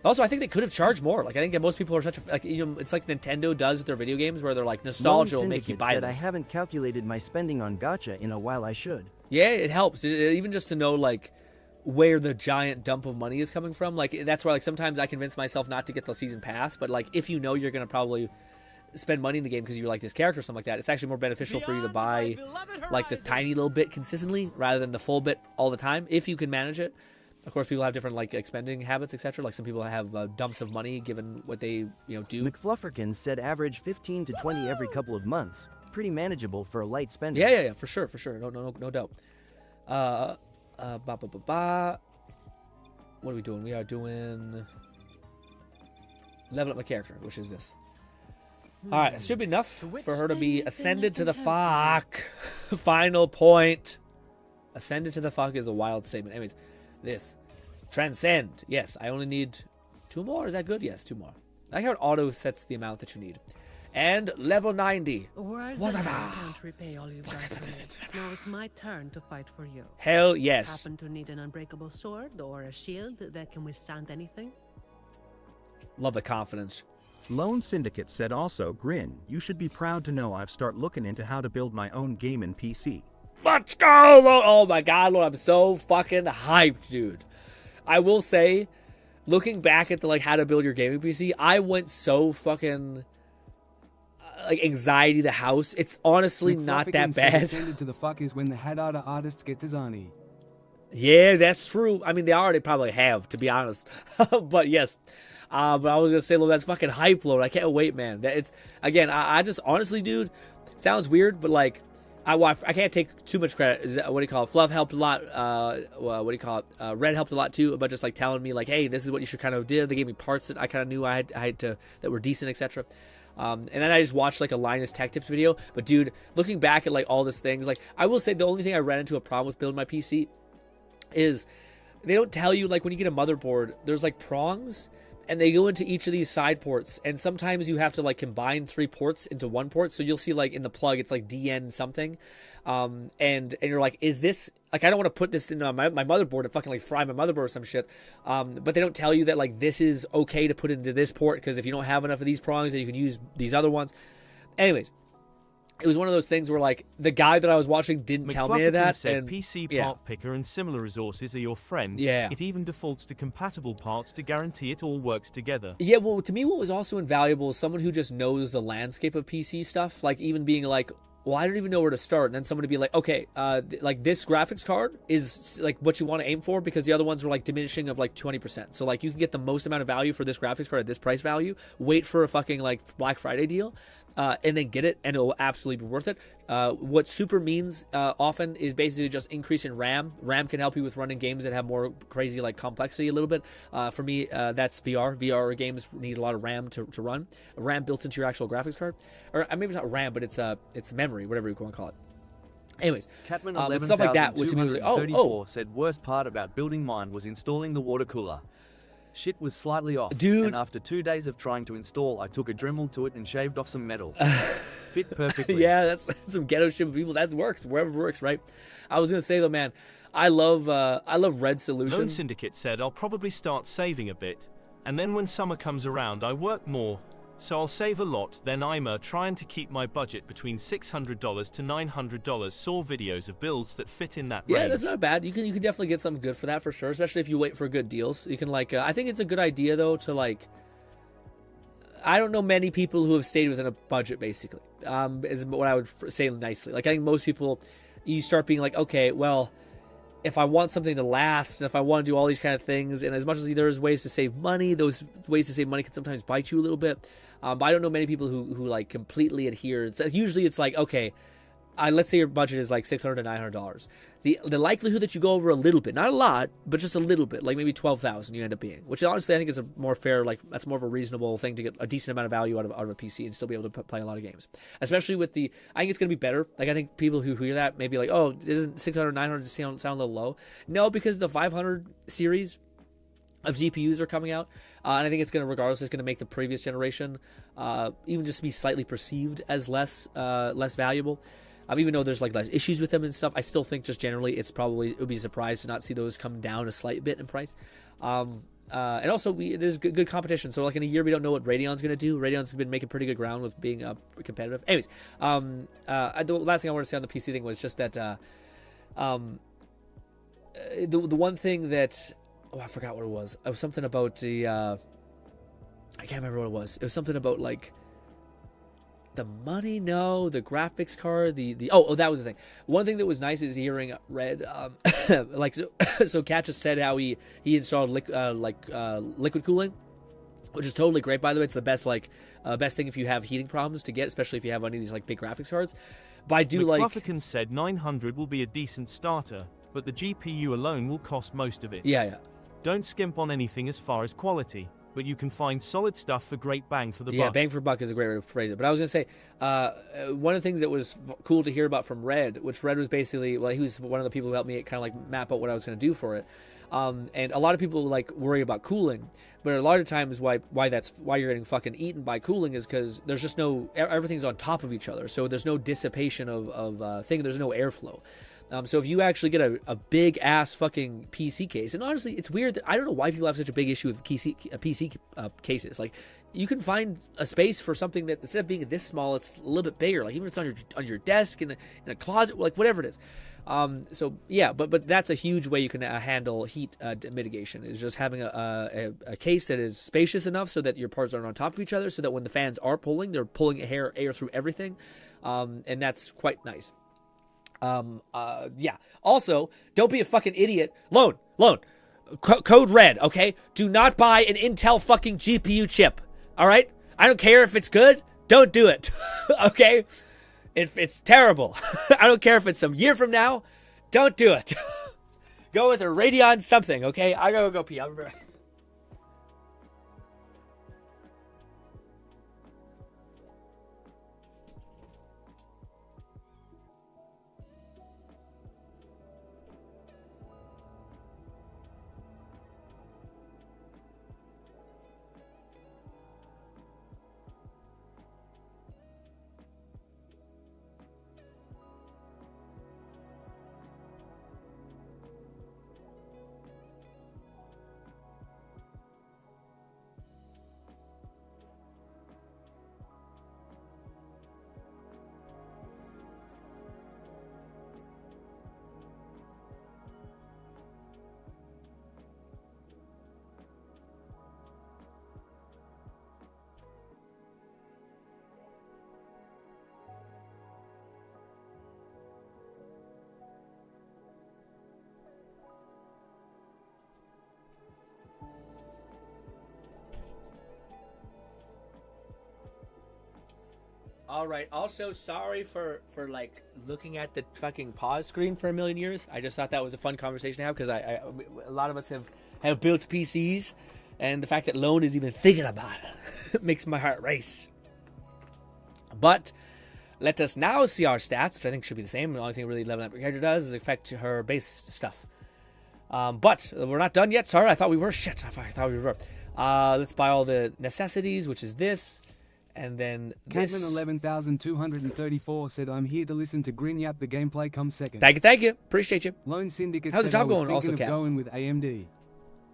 Also, I think they could have charged more. Like, I think that most people are such a, like, you know, it's like Nintendo does with their video games, where they're like, nostalgia will make you buy said, this. I haven't calculated my spending on gacha in a while. I should. Yeah, it helps. Even just to know, like, where the giant dump of money is coming from. Like, that's why, like, sometimes I convince myself not to get the season pass. But, like, if you know you're going to probably spend money in the game because you like this character or something like that, it's actually more beneficial for you to buy, like, the tiny little bit consistently rather than the full bit all the time, if you can manage it. Of course, people have different like spending habits, etc. Like some people have dumps of money given what they do. McFlufferkin said average 15 to 20 every couple of months. Pretty manageable for a light spender. Yeah, for sure. No doubt. What are we doing? We are doing level up my character, which is this. All right, it should be enough for her to be ascended to the fuck. Final point. Ascended to the fuck is a wild statement. Anyways. This. Transcend. Yes, I only need 2 more. Is that good? Yes, 2 more. I like how it auto sets the amount that you need. And level 90. Can't repay all you've done for me. Now it's my turn to fight for you. Hell yes. Happen to need an unbreakable sword or a shield that can withstand anything? Love the confidence. Lone Syndicate said also, Grin, you should be proud to know I've started looking into how to build my own game in PC. Let's go, Lord. Oh my god, Lord, I'm so fucking hyped, dude. I will say, looking back at the like how to build your gaming PC, I went so fucking like anxiety the house. It's honestly not that bad. Ascended to the fuck is when the Hadada artists get to Zani. Yeah, that's true. I mean, they already probably have, to be honest. But yes. But I was gonna say, Lord, that's fucking hype, Lord. I can't wait, man. It's again, I just honestly, dude, it sounds weird, but like. I can't take too much credit. What do you call it? Fluff helped a lot. What do you call it? Red helped a lot too, about just like telling me like, hey, this is what you should kind of do. They gave me parts that I kind of knew I had to that were decent, etc. And then I just watched like a Linus Tech Tips video. But dude, looking back at like all these things, like I will say the only thing I ran into a problem with building my PC is they don't tell you like when you get a motherboard, there's like prongs. And they go into each of these side ports, and sometimes you have to like combine 3 ports into 1 port. So you'll see like in the plug, it's like DN something, and you're like, is this like I don't want to put this in my motherboard and fucking like fry my motherboard or some shit. But they don't tell you that like this is okay to put into this port because if you don't have enough of these prongs, then you can use these other ones. Anyways, it was one of those things where like the guy that I was watching didn't tell me that. Said And PC yeah. part picker and similar resources are your friend. Yeah. It even defaults to compatible parts to guarantee it all works together. Yeah, well, to me, what was also invaluable is someone who just knows the landscape of PC stuff. Like even being like, well, I don't even know where to start. And then somebody be like, okay, like this graphics card is like what you want to aim for because the other ones are like diminishing of like 20%. So like you can get the most amount of value for this graphics card at this price value. Wait for a fucking like Black Friday deal. And then get it, and it'll absolutely be worth it. What super means often is basically just increase in RAM. RAM can help you with running games that have more crazy like complexity a little bit. For me, that's VR. VR games need a lot of RAM to run. RAM built into your actual graphics card, or maybe it's not RAM, but it's memory, whatever you want to call it. Anyways, Catman but stuff like that, which to me was like, oh, said worst part about building mine was installing the water cooler. Shit was slightly off, dude. And after 2 days of trying to install, I took a Dremel to it and shaved off some metal. Fit perfectly. Yeah, that's some ghetto shit for people. That works wherever it works, right? I was gonna say though, man, I love Red Solution. Lone Syndicate said I'll probably start saving a bit, and then when summer comes around, I work more. So I'll save a lot, then I'm trying to keep my budget between $600 to $900. Saw videos of builds that fit in that range. Yeah, that's not bad. You can definitely get something good for that for sure, especially if you wait for good deals. You can like, I think it's a good idea though to like, I don't know many people who have stayed within a budget basically, is what I would say nicely. Like I think most people, you start being like, okay, well, if I want something to last, and if I want to do all these kind of things, and as much as there's ways to save money, those ways to save money can sometimes bite you a little bit. But I don't know many people who like completely adhere. Usually it's like, okay, let's say your budget is like $600 to $900. The likelihood that you go over a little bit, not a lot, but just a little bit, like maybe $12,000 you end up being, which honestly I think is a more fair, like that's more of a reasonable thing to get a decent amount of value out of a PC and still be able to play a lot of games. Especially with I think it's going to be better. Like I think people who hear that may be like, oh, isn't 600, 900 sound a little low? No, because the 500 series of GPUs are coming out, and I think it's going to, regardless, it's going to make the previous generation even just be slightly perceived as less valuable. Even though there's like less issues with them and stuff, I still think just generally it would be a surprise to not see those come down a slight bit in price. And also there's good competition. So like in a year we don't know what Radeon's going to do. Radeon's been making pretty good ground with being competitive. Anyways, the last thing I wanted to say on the PC thing was just that the one thing that I forgot what it was. It was something about the I can't remember what it was. It was something about like the money, no, the graphics card, that was the thing. One thing that was nice is hearing Red, like so Kat just said how he installed liquid cooling, which is totally great. By the way, it's the best thing if you have heating problems to get, especially if you have one of these like big graphics cards. But I do McFluffican said 900 will be a decent starter, but the GPU alone will cost most of it. Yeah. Don't skimp on anything as far as quality, but you can find solid stuff for great bang for the buck. Yeah, bang for buck is a great way to phrase it. But I was going to say, one of the things that was cool to hear about from Red, which Red was basically, well, he was one of the people who helped me kind of like map out what I was going to do for it. And a lot of people like worry about cooling, but a lot of times why you're getting fucking eaten by cooling is because there's just everything's on top of each other. So there's no dissipation of thing. There's no airflow. So if you actually get a big ass fucking PC case, and honestly, it's weird that I don't know why people have such a big issue with PC cases. Like, you can find a space for something that instead of being this small, it's a little bit bigger. Like even if it's on your desk in a closet, like whatever it is. So yeah, but that's a huge way you can handle heat mitigation is just having a case that is spacious enough so that your parts aren't on top of each other, so that when the fans are pulling, they're pulling air through everything, and that's quite nice. Yeah. Also, don't be a fucking idiot. Loan. Code red, okay? Do not buy an Intel fucking GPU chip, all right? I don't care if it's good. Don't do it, okay? It's terrible. I don't care if it's some year from now. Don't do it. Go with a Radeon something, okay? I gotta go pee. I'll be right back. All right. Also, sorry for like looking at the fucking pause screen for a million years. I just thought that was a fun conversation to have because a lot of us have built PCs, and the fact that Lone is even thinking about it makes my heart race. But let us now see our stats, which I think should be the same. The only thing really leveling up your character does is affect her base stuff. But we're not done yet. Sorry, I thought we were. Shit, I thought we were. Let's buy all the necessities, which is this. And then this. Catman 11,234 said, I'm here to listen to Grin Yap. The gameplay comes second. Thank you. Appreciate you. Lone Syndicate How's the said, job I was going? Also, thinking Cap. of going with AMD.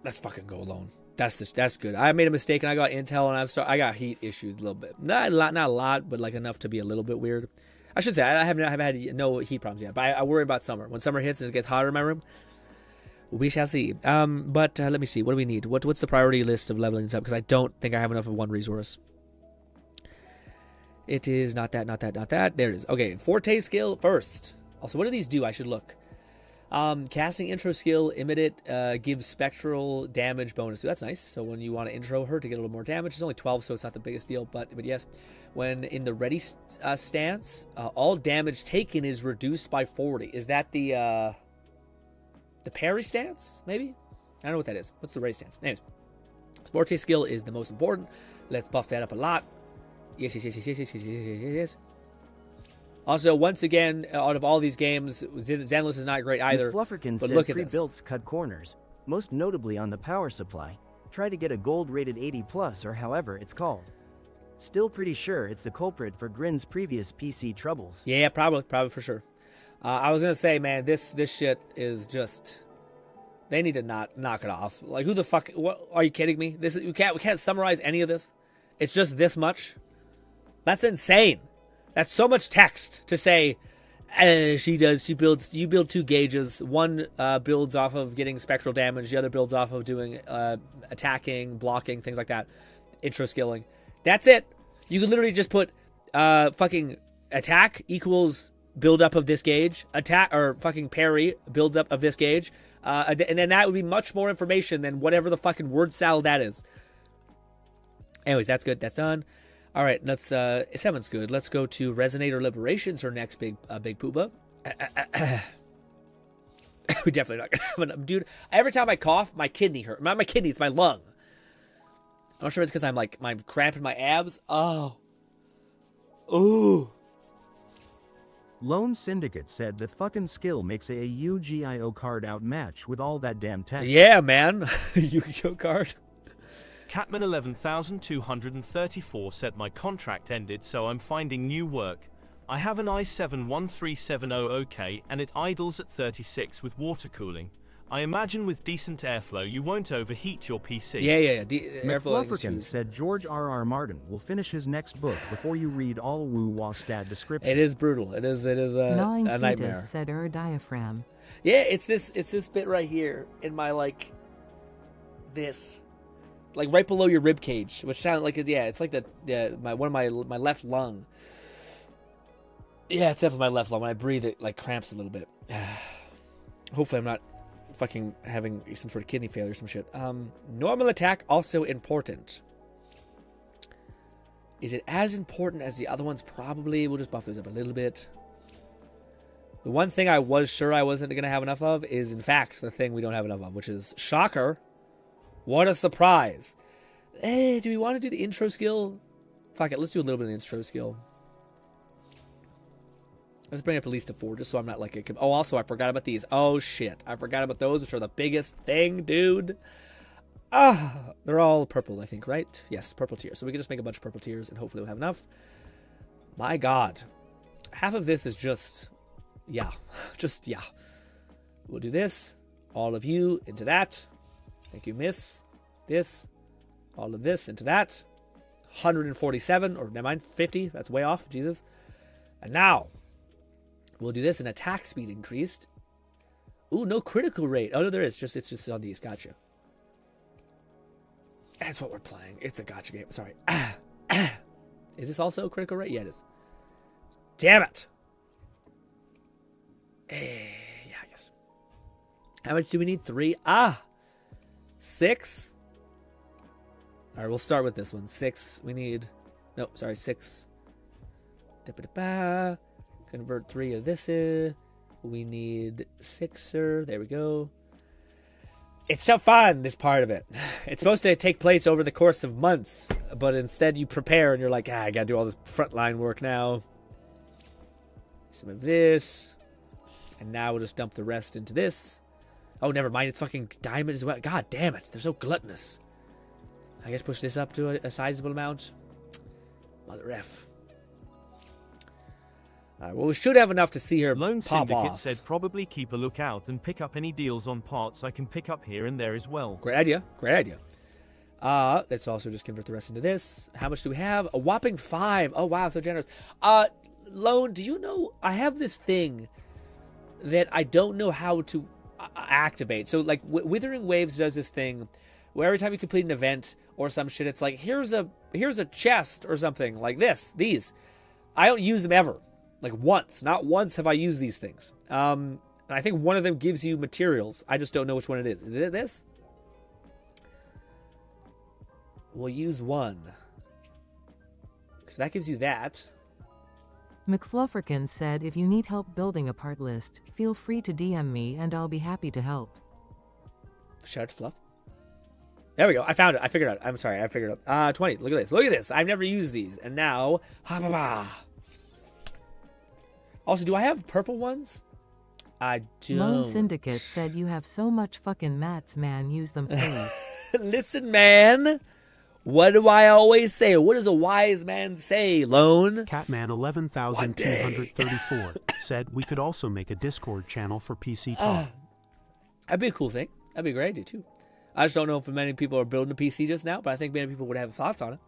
Let's fucking go alone. That's good. I made a mistake and I got Intel and I got heat issues a little bit. Not a lot, but like enough to be a little bit weird. I should say I haven't had no heat problems yet, but I worry about summer. When summer hits and it gets hotter in my room, we shall see. But let me see. What do we need? What's the priority list of leveling this up? Because I don't think I have enough of one resource. It is not that. There it is. Okay, Forte skill first. Also, what do these do? I should look. Casting intro skill, imitate, gives spectral damage bonus. So that's nice. So when you want to intro her to get a little more damage, it's only 12, so it's not the biggest deal. But yes, when in the ready stance, all damage taken is reduced by 40. Is that the parry stance? Maybe? I don't know what that is. What's the ready stance? Anyways, Forte skill is the most important. Let's buff that up a lot. Yes. Also, once again, out of all these games, Zenless is not great either. Flufferkin but said look at free this. builds cut corners, most notably on the power supply. Try to get a gold rated 80 plus or however it's called. Still pretty sure it's the culprit for Grinn's previous PC troubles. Yeah, probably for sure. I was gonna say, man, this shit is just. They need to not knock it off. Like, who the fuck? What, are you kidding me? We can't summarize any of this. It's just this much. That's insane. That's so much text to say. You build 2 gauges. One builds off of getting spectral damage. The other builds off of doing attacking, blocking, things like that. Intro skilling. That's it. You could literally just put fucking attack equals build up of this gauge. Attack or fucking parry builds up of this gauge. And then that would be much more information than whatever the fucking word salad that is. Anyways, that's good. That's done. All right, let's. 7's good. Let's go to Resonator Liberations, her next big pooba. We definitely not gonna have enough, dude. Every time I cough, my kidney hurt. Not my kidney, it's my lung. I'm not sure it's because I'm cramping my abs. Oh. Ooh. Lone Syndicate said that fucking skill makes a UGIO card outmatch with all that damn text. Yeah, man. Yu-Gi-Oh card. Catman 11,234 said my contract ended, so I'm finding new work. I have an i7-1370 and it idles at 36 with water cooling. I imagine with decent airflow you won't overheat your PC. Yeah. McFlufferkin said George R.R. Martin will finish his next book before you read all woo-wah stat description. It is brutal. It is a nightmare. Said diaphragm. Yeah, it's this bit right here in my this. Like right below your rib cage, which sounds like it's like my left lung. Yeah, it's definitely my left lung. When I breathe, it like cramps a little bit. Hopefully, I'm not fucking having some sort of kidney failure or some shit. Normal attack also important. Is it as important as the other ones? Probably. We'll just buff this up a little bit. The one thing I was sure I wasn't gonna have enough of is, in fact, the thing we don't have enough of, which is shocker. What a surprise. Do we want to do the intro skill? Fuck it, let's do a little bit of the intro skill. Let's bring it up at least to 4, just so I'm not like... Oh, also, I forgot about these. Oh, shit. I forgot about those, which are the biggest thing, dude. They're all purple, I think, right? Yes, purple tiers. So we can just make a bunch of purple tiers, and hopefully we'll have enough. My God. Half of this is just... Yeah. Just, yeah. We'll do this. All of you into that. Thank you, miss. This. All of this into that. 147, or never mind, 50. That's way off. Jesus. And now, we'll do this. An attack speed increased. Ooh, no critical rate. Oh, no, there is. It's just on these. Gotcha. That's what we're playing. It's a gotcha game. Sorry. Is this also a critical rate? Yeah, it is. Damn it. Yeah, I guess. How much do we need? 3. 6. All right, we'll start with this one. 6. We need... No, sorry, 6. Da-ba-da-ba. Convert 3 of this. We need 6er. There we go. It's so fun, this part of it. It's supposed to take place over the course of months, but instead you prepare and you're like, I gotta do all this frontline work now. Some of this. And now we'll just dump the rest into this. Oh, never mind. It's fucking diamond as well. God damn it. They're so gluttonous. I guess push this up to a sizable amount. Mother F. Alright, well, we should have enough to see her Lone pop Syndicate off. said probably keep a lookout and pick up any deals on parts I can pick up here and there as well. Great idea. Great idea. Let's also just convert the rest into this. How much do we have? A whopping 5. Oh, wow, so generous. Lone, do you know, I have this thing that I don't know how to activate. So, like, Withering Waves does this thing where every time you complete an event or some shit, it's like, here's a chest or something like these. I don't use them ever. Like, once. Not once have I used these things. And I think one of them gives you materials. I just don't know which one it is. Is it this? We'll use one. Because that gives you that. McFlufferkin said if you need help building a part list, feel free to DM me and I'll be happy to help. Shout out to Fluff. There we go. I found it. I figured it out. I'm sorry. I figured it out. 20. Look at this. Look at this. I've never used these. And now, ha ba ba. Also, do I have purple ones? I don't. Lone Syndicate said you have so much fucking mats, man. Use them, please. Listen, man. What do I always say? What does a wise man say, Lone? Catman 11,234 said we could also make a Discord channel for PC Talk. That'd be a cool thing. That'd be a great idea, too. I just don't know if many people are building a PC just now, but I think many people would have thoughts on it.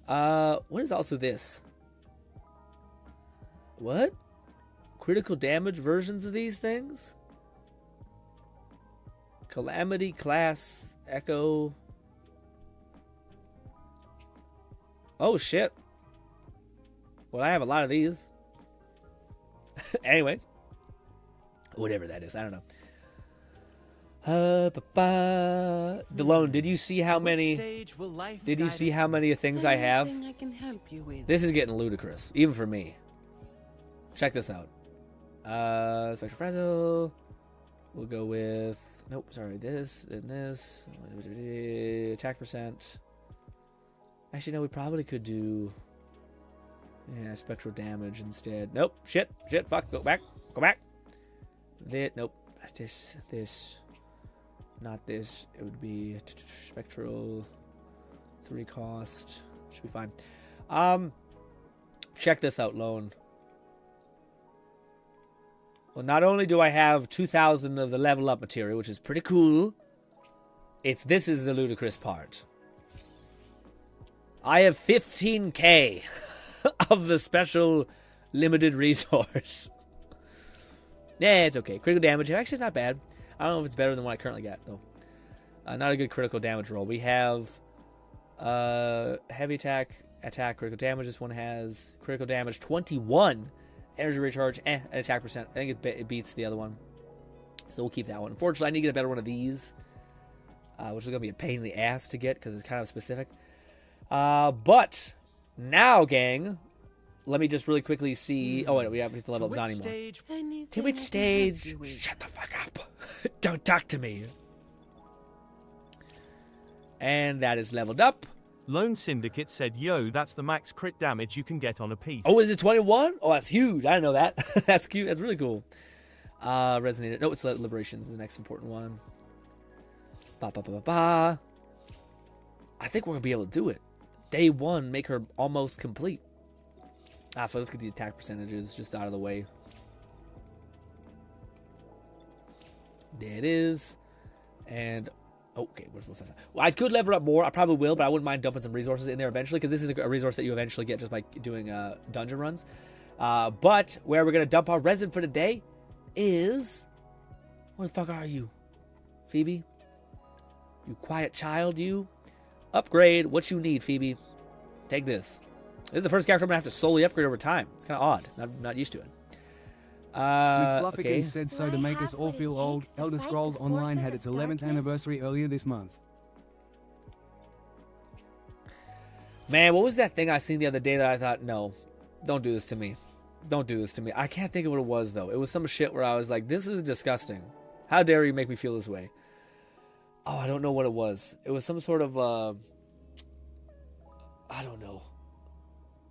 What is also this? What? Critical damage versions of these things? Calamity, Class, Echo. Oh, shit. Well, I have a lot of these. Anyways. Whatever that is. I don't know. Delone, did you see how many? Did you see how many things I have? This is getting ludicrous, even for me. Check this out. Spectral Frazzle. We'll go with. Nope, sorry. This and this. Attack percent. Actually, no. We probably could do. Yeah, spectral damage instead. Nope. Shit. Fuck. Go back. Nope. This. Not this. It would be spectral 3 cost. Should be fine. Check this out, Lone. Well, not only do I have 2,000 of the level up material, which is pretty cool, this is the ludicrous part. I have 15k of the special limited resource. Yeah, it's okay. Critical damage, actually, it's not bad. I don't know if it's better than what I currently got, though. Not a good critical damage roll. We have heavy attack, critical damage. This one has critical damage 21, energy recharge, and attack percent. I think it beats the other one. So we'll keep that one. Unfortunately, I need to get a better one of these, which is going to be a pain in the ass to get because it's kind of specific. But now, gang, let me just really quickly see. Oh, wait, we have to level up Zani more. To which stage? Shut the fuck up. Don't talk to me. And that is leveled up. Lone Syndicate said, yo, that's the max crit damage you can get on a piece. Oh, is it 21? Oh, that's huge. I didn't know that. That's cute. That's really cool. Resonated. No, it's Liberations is the next important one. I think we're going to be able to do it. Day 1, make her almost complete. So let's get these attack percentages just out of the way. There it is. And, okay, where's Wolf? Well, I could level up more. I probably will, but I wouldn't mind dumping some resources in there eventually, because this is a resource that you eventually get just by doing dungeon runs. But where we're going to dump our resin for today is... Where the fuck are you? Phoebe? You quiet child, you? Upgrade. What you need, Phoebe. Take this. This is the first character I'm going to have to slowly upgrade over time. It's kind of odd. I'm not used to it. Okay. said so to make us all feel old. Elder Scrolls Online had its 11th anniversary earlier this month. Man, what was that thing I seen the other day that I thought, no. Don't do this to me. Don't do this to me. I can't think of what it was, though. It was some shit where I was like, this is disgusting. How dare you make me feel this way? Oh, I don't know what it was. It was some sort of, I don't know.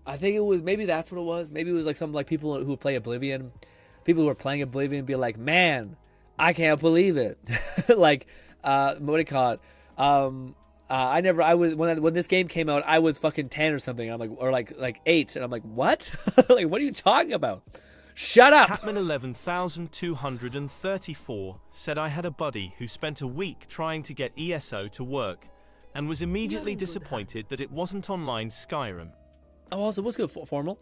I think it was, maybe that's what it was. Maybe it was like some like people who play Oblivion. People who are playing Oblivion be like, man, I can't believe it. Like, what do you call it? When this game came out, I was fucking 10 or something. I'm like, or like 8. And I'm like, what? Like, what are you talking about? Shut up! Catman 11,234 said I had a buddy who spent a week trying to get ESO to work and was immediately disappointed that it wasn't online Skyrim. Oh, also, what's good, Formal?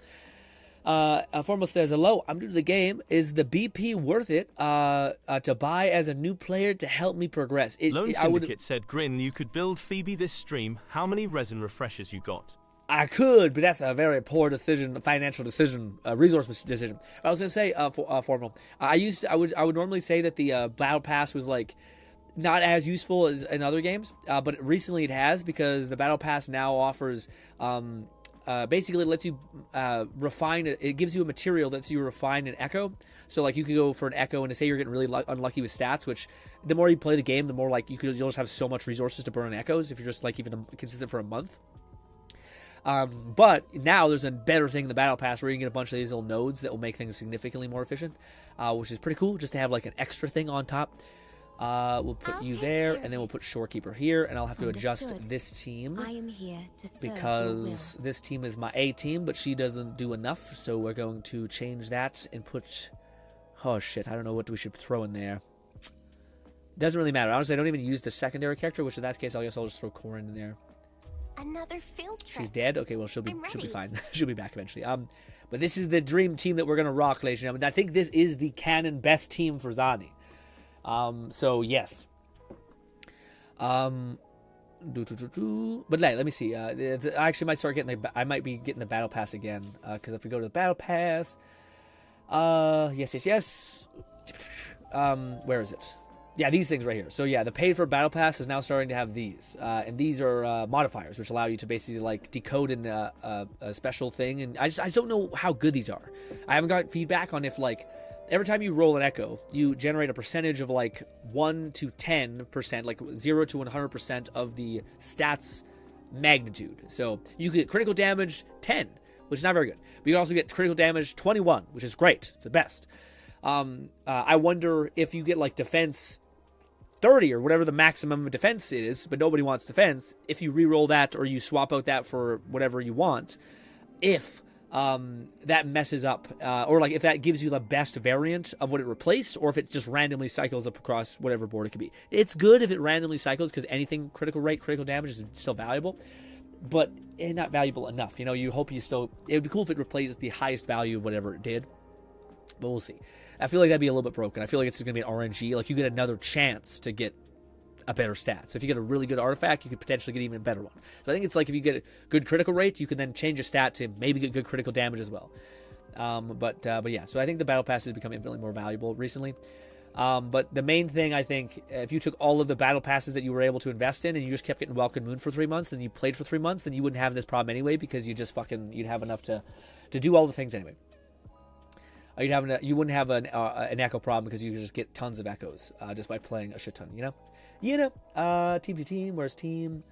Formal says, hello, I'm new to the game. Is the BP worth it to buy as a new player to help me progress? Lone Syndicate said, Grin, you could build Phoebe this stream. How many resin refreshers you got? I could, but that's a very poor decision, financial decision, resource decision. I was gonna say, Formal. I would normally say that the Battle Pass was like not as useful as in other games, but recently it has, because the Battle Pass now offers basically lets you refine it. It gives you a material that lets you refine an echo. So like you could go for an echo, and to say you're getting really unlucky with stats, which the more you play the game, the more like you'll just have so much resources to burn on echoes if you're just like even consistent for a month. But now there's a better thing in the Battle Pass where you can get a bunch of these little nodes that will make things significantly more efficient, which is pretty cool, just to have like an extra thing on top. We'll put you there, and then we'll put Shorekeeper here, and I'll have to adjust this team. I am here to serve because this team is my A team, but she doesn't do enough, so we're going to change that and put... Oh shit, I don't know what we should throw in there. Doesn't really matter. Honestly, I don't even use the secondary character, which in that case, I guess I'll just throw Corin in there. Another field trip. She's dead? Okay, well, she'll be fine. She'll be back eventually. But this is the dream team that we're going to rock, ladies and gentlemen. I think this is the canon best team for Zani. So, yes. But let me see. I actually might start getting I might be getting the Battle Pass again. Because if we go to the Battle Pass... yes. Where is it? Yeah, these things right here. So yeah, the paid for Battle Pass is now starting to have these. And these are modifiers, which allow you to basically like decode a special thing. And I just don't know how good these are. I haven't got feedback on if like every time you roll an echo, you generate a percentage of like 1 to 10%, like 0 to 100% of the stats magnitude. So you get critical damage 10, which is not very good. But you can also get critical damage 21, which is great. It's the best. I wonder if you get like defense 30 or whatever the maximum defense is, but nobody wants defense. If you re-roll that or you swap out that for whatever you want, if that messes up, or like if that gives you the best variant of what it replaced, or if it just randomly cycles up across whatever board it could be. It's good if it randomly cycles because anything critical rate, critical damage is still valuable, but not valuable enough. You know, you hope you still... It would be cool if it replaces the highest value of whatever it did, but we'll see. I feel like that'd be a little bit broken. I feel like it's going to be an RNG. Like, you get another chance to get a better stat. So if you get a really good artifact, you could potentially get even a better one. So I think it's like if you get a good critical rate, you can then change a stat to maybe get good critical damage as well. But yeah, so I think the Battle Pass has become infinitely more valuable recently. But the main thing, I think, if you took all of the Battle Passes that you were able to invest in and you just kept getting Welcome Moon for 3 months and you played for 3 months, then you wouldn't have this problem anyway, because you just you'd have enough to do all the things anyway. You wouldn't have an echo problem because you could just get tons of echoes just by playing a shit ton, you know? Team to team, where's team?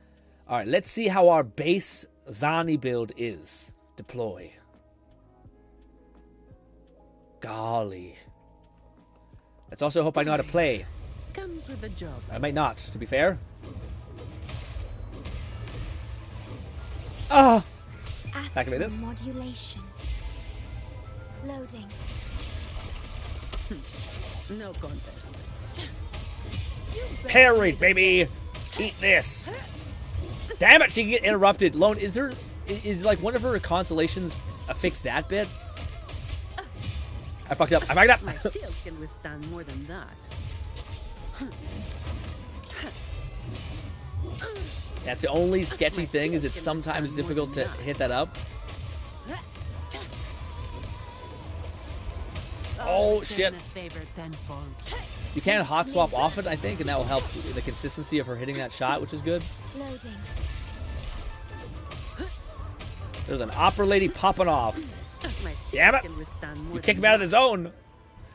All right, let's see how our base Zani build is. Deploy. Golly. Let's also hope I know how to play. Comes with the job. I might not, to be fair. Ah! Activate this. Modulation. Loading. No contest. Parried, baby! Eat this! Damn it, she can get interrupted. Lone, is like one of her constellations fix that bit? I fucked up. My shield can withstand more than that. That's the only sketchy thing, is it's sometimes difficult to hit that up. Oh, shit. You can hot swap off it, I think, and that will help the consistency of her hitting that shot, which is good. Loading. There's an opera lady popping off. My Damn it! can withstand more You kicked than me out of the zone.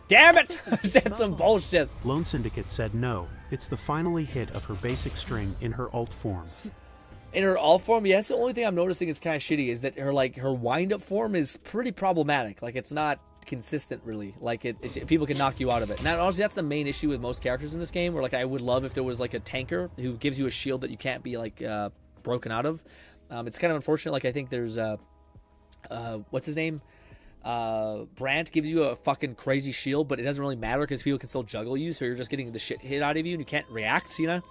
Damn it! That's some bullshit. Lone Syndicate said no, it's the finally hit of her basic string in her alt form. In her alt form, yeah, that's the only thing I'm noticing is kind of shitty, is that her wind-up form is pretty problematic. Like, it's not consistent, really. Like, people can knock you out of it. And honestly, that's the main issue with most characters in this game, where, like, I would love if there was, like, a tanker who gives you a shield that you can't be, like, broken out of. It's kind of unfortunate. Like, I think there's, what's his name? Brant gives you a fucking crazy shield, but it doesn't really matter because people can still juggle you, so you're just getting the shit hit out of you and you can't react, you know?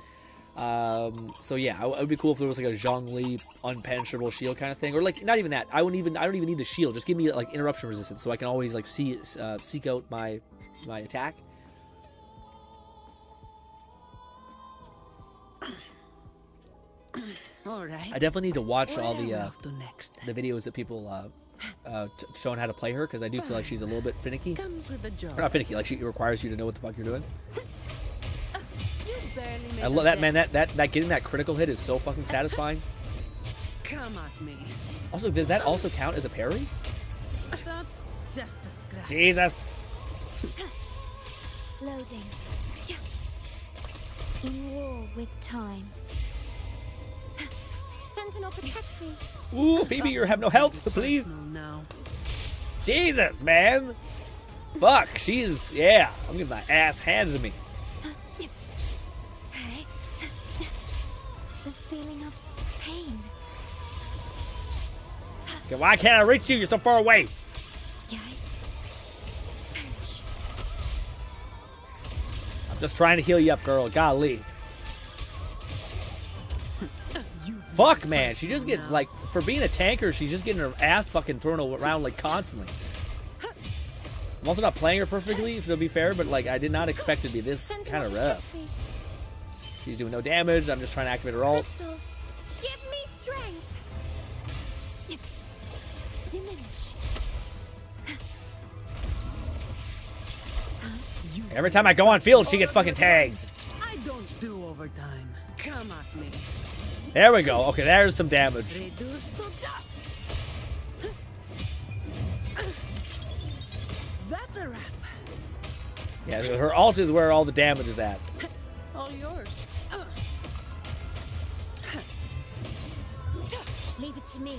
So yeah, it would be cool if there was like a Zhongli unpenetrable shield kind of thing, or like not even that. I don't even need the shield. Just give me like interruption resistance, so I can always like seek out my attack. All right. I definitely need to watch all the videos that people showing how to play her, because I do feel like she's a little bit finicky. Comes with the job. Or not finicky, like she requires you to know what the fuck you're doing. Barely I love that, man. That getting that critical hit is so fucking satisfying. Come at me. Also, does that also count as a parry? That's just a scratch. Jesus. Loading. In war with time. Sentinel, protect me. Ooh, Phoebe, you have no health, please. No. Jesus, man. Fuck, yeah. I'm getting my ass handed to me. The feeling of pain. Okay, why can't I reach you? You're so far away. I'm just trying to heal you up, girl. Golly. Fuck, man. She just gets, like, for being a tanker, she's just getting her ass fucking thrown around, like, constantly. I'm also not playing her perfectly, to be fair, but, like, I did not expect it to be this kind of rough. She's doing no damage. I'm just trying to activate her ult. Crystals, give me strength. Diminish. Every time I go on field, she gets fucking tagged. I don't do overtime. Come at me. There we go. Okay, there's some damage. Reduce to dust. That's a wrap. Yeah, her ult is where all the damage is at. All yours. Leave it to me.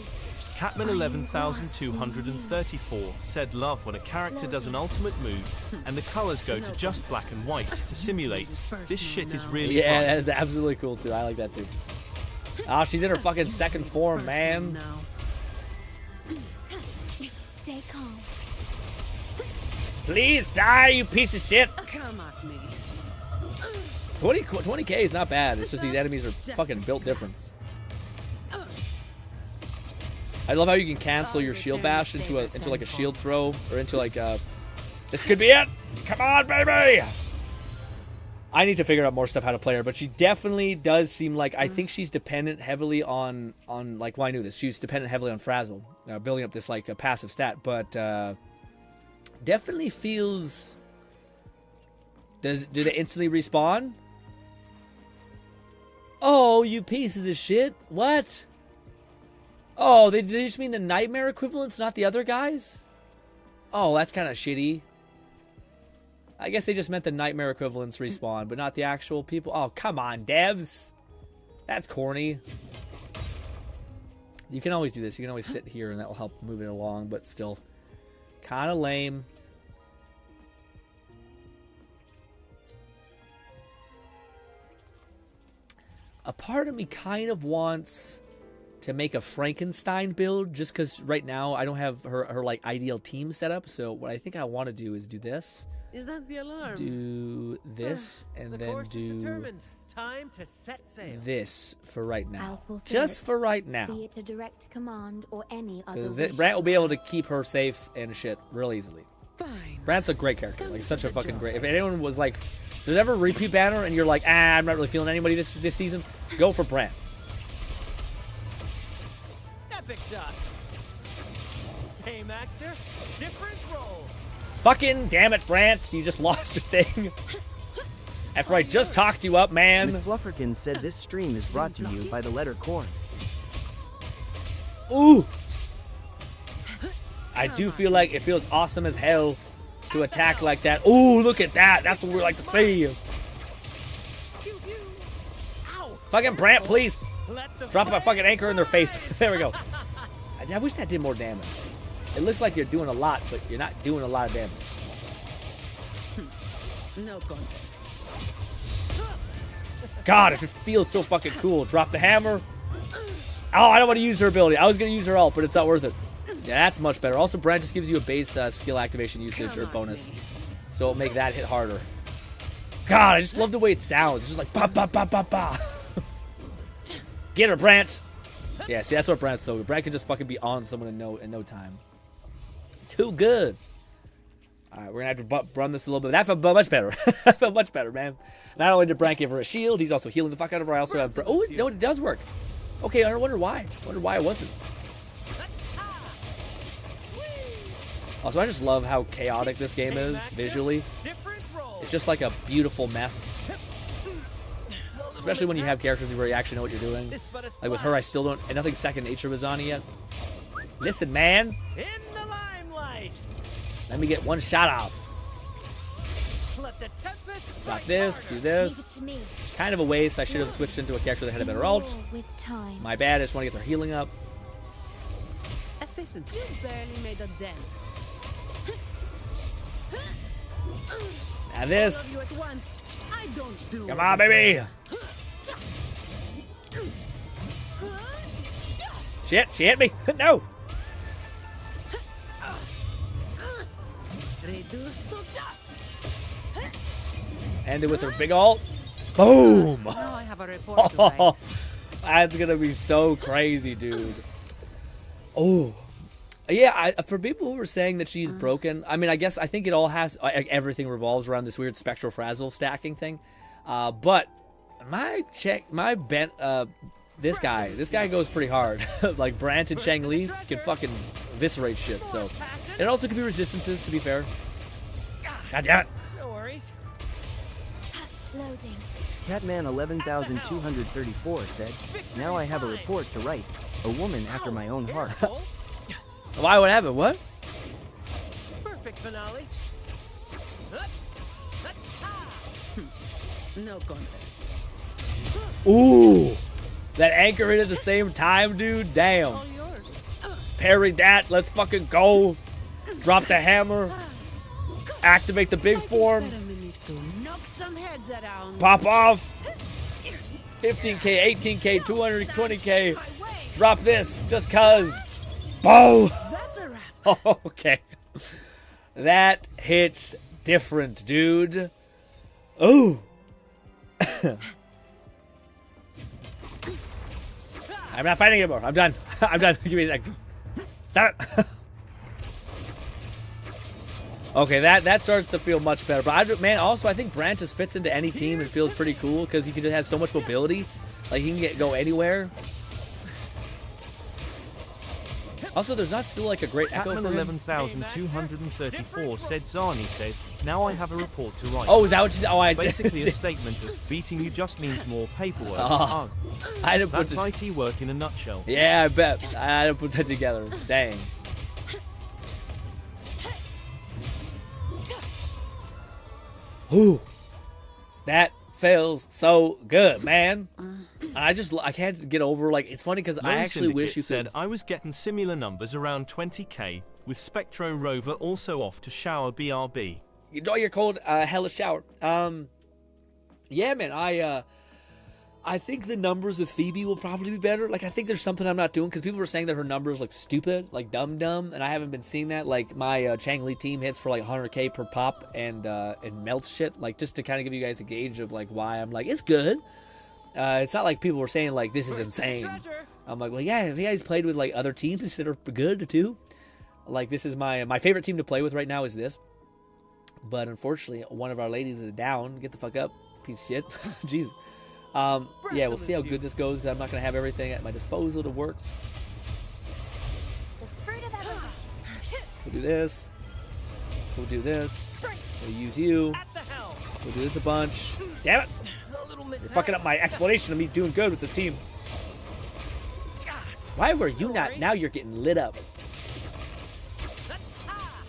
Catman 11234 said love when a character does an ultimate move and the colors go to just black and white to simulate. This shit is really Yeah, fun. that is absolutely cool too. I like that too. Oh, she's in her fucking second form, man. Stay calm. Please die, you piece of shit. Come at me. 20k is not bad. It's just these enemies are fucking built different. I love how you can cancel your shield bash into like a shield throw, or into like this could be it. Come on, baby. I need to figure out more stuff how to play her, but she definitely does seem like, I think she's dependent heavily on like, well, I knew this. She's dependent heavily on Frazzle, building up this like a passive stat, but definitely feels. Did it instantly respawn? Oh, you pieces of shit! What? Oh, they just mean the nightmare equivalents, not the other guys? Oh, that's kind of shitty. I guess they just meant the nightmare equivalents respawn, but not the actual people. Oh, come on, devs. That's corny. You can always do this. You can always sit here, and that will help move it along, but still kind of lame. A part of me kind of wants to make a Frankenstein build, just because right now I don't have her like ideal team set up. So what I think I want to do is do this. Is that the alarm? Do this and the then course is do determined. Time to set sail. this for right now. I'll fulfill Just it, for right now. Be it a direct command or any other Because wish. Brant will be able to keep her safe and shit real easily. Fine. Brant's a great character. Like, such a fucking great. If anyone was like, there's ever a repeat banner and you're like, I'm not really feeling anybody this season, go for Brant. Epic shot. Same actor, different role. Fucking damn it, Brant. You just lost your thing. After I just talked you up, man. McFlufferkin said this stream is brought to you by the letter corn. Ooh. I do feel like it feels awesome as hell to attack like that. Ooh, look at that. That's what we like to see. Fucking Brant, please. Drop my fucking anchor in their face. There we go. I wish that did more damage. It looks like you're doing a lot, but you're not doing a lot of damage. No contest. God, it just feels so fucking cool. Drop the hammer. Oh, I don't want to use her ability. I was going to use her ult, but it's not worth it. Yeah, that's much better. Also, Brand just gives you a base skill activation usage or bonus. So it'll make that hit harder. God, I just love the way it sounds. It's just like ba ba ba ba ba. Get her, Brant. Yeah, see, that's what Brant's so good. Brant can just fucking be on someone in no time. Too good. All right, we're going to have to run this a little bit. That felt much better. That felt much better, man. Not only did Brant give her a shield, he's also healing the fuck out of her. I also have... Oh, no, it does work. Okay, I wonder why. I wonder why it wasn't. Also, I just love how chaotic this game is, visually. It's just like a beautiful mess. Especially when you have characters where you actually know what you're doing. Like with her, I still don't... And nothing's second nature with Zani yet. Listen, man. In the limelight. Let me get one shot off. Let the tempest Got this, do this. Kind of a waste. I should have switched into a character that had a better ult. My bad, I just want to get their healing up. Efficient. You barely made a dent. Now this. All of you at once. I don't do Come on, baby. Shit, she hit me. No. Reduced to dust. Ended with her big ult. Boom. Now I have a report to write. That's gonna be so crazy, dude. Oh, yeah. For people who were saying that she's broken, I mean, I think it all has everything revolves around this weird spectral frazzle stacking thing. But this guy goes pretty hard. Like Brant and Chang Li can fucking eviscerate shit. So it also could be resistances, to be fair. God damn it. No worries. Loading. Catman 11,234 said, "Now I have a report to write. A woman after my own heart." Why would happen? What? Perfect finale. No contest. Ooh, that anchor hit at the same time, dude. Damn. Parry that. Let's fucking go. Drop the hammer. Activate the big form. Pop off. 15k, 18k, 220k. Drop this just cuz. Boom. Okay. That hits different, dude. Ooh. I'm not fighting anymore. I'm done. I'm done. Give me a sec. Stop it. Okay, that starts to feel much better. But man, also I think Brant just fits into any team and feels pretty cool because he just has so much mobility. Like he can go anywhere. Also, there's not still like a great echo Catman for him. 11,234 said Zani says, "Now I have a report to write." Oh, is that what she said? Oh, I basically a statement of beating you just means more paperwork. Oh, I didn't put That's IT work in a nutshell. Yeah, I bet. I didn't put that together. Dang. Ooh, that feels so good, man. I can't get over, like, it's funny because I actually wish you said could. I was getting similar numbers around 20k with Spectro Rover also off to shower BRB. You draw your cold hellish shower. Yeah, man, I think the numbers of Phoebe will probably be better. Like, I think there's something I'm not doing because people were saying that her numbers look stupid, like dumb, and I haven't been seeing that. Like, my Chang Li team hits for like 100k per pop and melts shit. Like, just to kind of give you guys a gauge of like why I'm like, it's good. It's not like people were saying like this is insane. I'm like, well, yeah, if you guys played with like other teams that are good too. Like, this is my favorite team to play with right now is this. But unfortunately, one of our ladies is down. Get the fuck up, piece of shit. Jeez. Yeah, we'll see how good this goes because I'm not going to have everything at my disposal to work. We'll do this. We'll do this. We'll use you. We'll do this a bunch. Damn it! You're fucking up my explanation of me doing good with this team. Why were you not? Now you're getting lit up.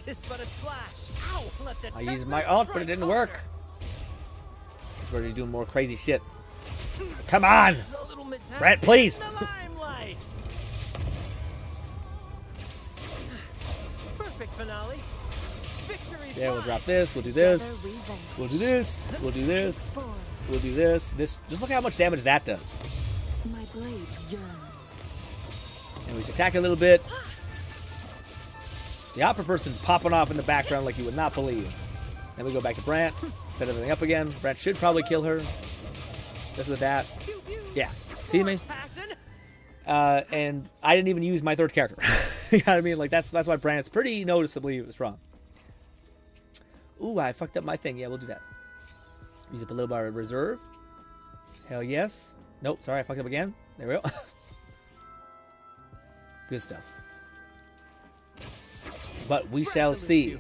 'Tis but a splash. Ow! Let the I used tempest my ult, but it strike didn't harder. work. That's where he's doing more crazy shit. Come on! A little mishap Brent, please! in the limelight. Perfect finale. Victory's Yeah, we'll mine. drop this. We'll do this. We'll do this. We'll do this. We'll do this. This. Just look at how much damage that does. My blade yearns. And we just attack a little bit. The opera person's popping off in the background like you would not believe. Then we go back to Brant, set everything up again. Brant should probably kill her. Just with that. Yeah. See me? And I didn't even use my third character. You know what I mean? Like that's why Brant's pretty noticeably strong. Ooh, I fucked up my thing. Yeah, we'll do that. Use up a little bar of reserve. Hell yes. Nope, sorry, I fucked up again. There we go. Good stuff. But we shall see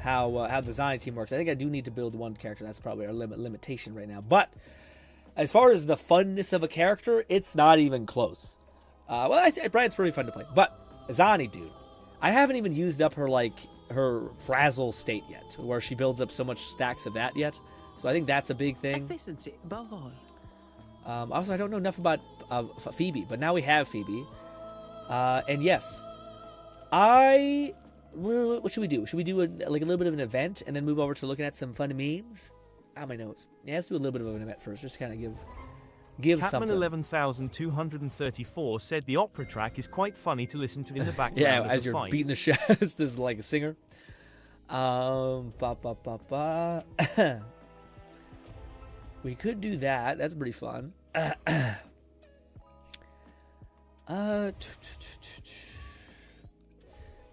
how the Zani team works. I think I do need to build one character. That's probably our limitation right now. But as far as the funness of a character, it's not even close. Well, I say Brian's pretty fun to play. But Zani, dude, I haven't even used up her frazzle state yet, where she builds up so much stacks of that yet. So I think that's a big thing. Efficiency above all. Also, I don't know enough about Phoebe, but now we have Phoebe. And yes, what should we do? Should we do a little bit of an event and then move over to looking at some fun memes? My notes. Yeah, let's do a little bit of an event first. Just kind of give Catman something. 11,234 said the opera track is quite funny to listen to in the background. Yeah, of as the you're fight. beating the shit. This is like a singer. We could do that. That's pretty fun.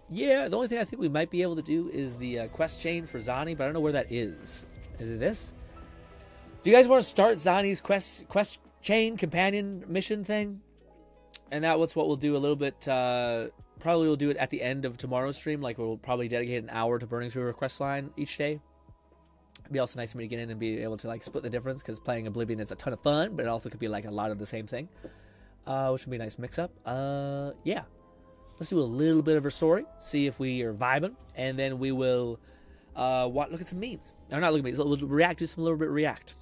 Yeah, the only thing I think we might be able to do is the quest chain for Zani, but I don't know where that is. Is it this? Do you guys want to start Zani's quest chain companion mission thing? And that's what we'll do a little bit. Probably we'll do it at the end of tomorrow's stream. Like we'll probably dedicate an hour to burning through a quest line each day. It'd be also nice for me to get in and be able to like split the difference, because playing Oblivion is a ton of fun, but it also could be like a lot of the same thing, which would be a nice mix up. Yeah, let's do a little bit of her story, see if we are vibing, and then we will look at some memes. Or not look at memes. We'll react to some little bit react.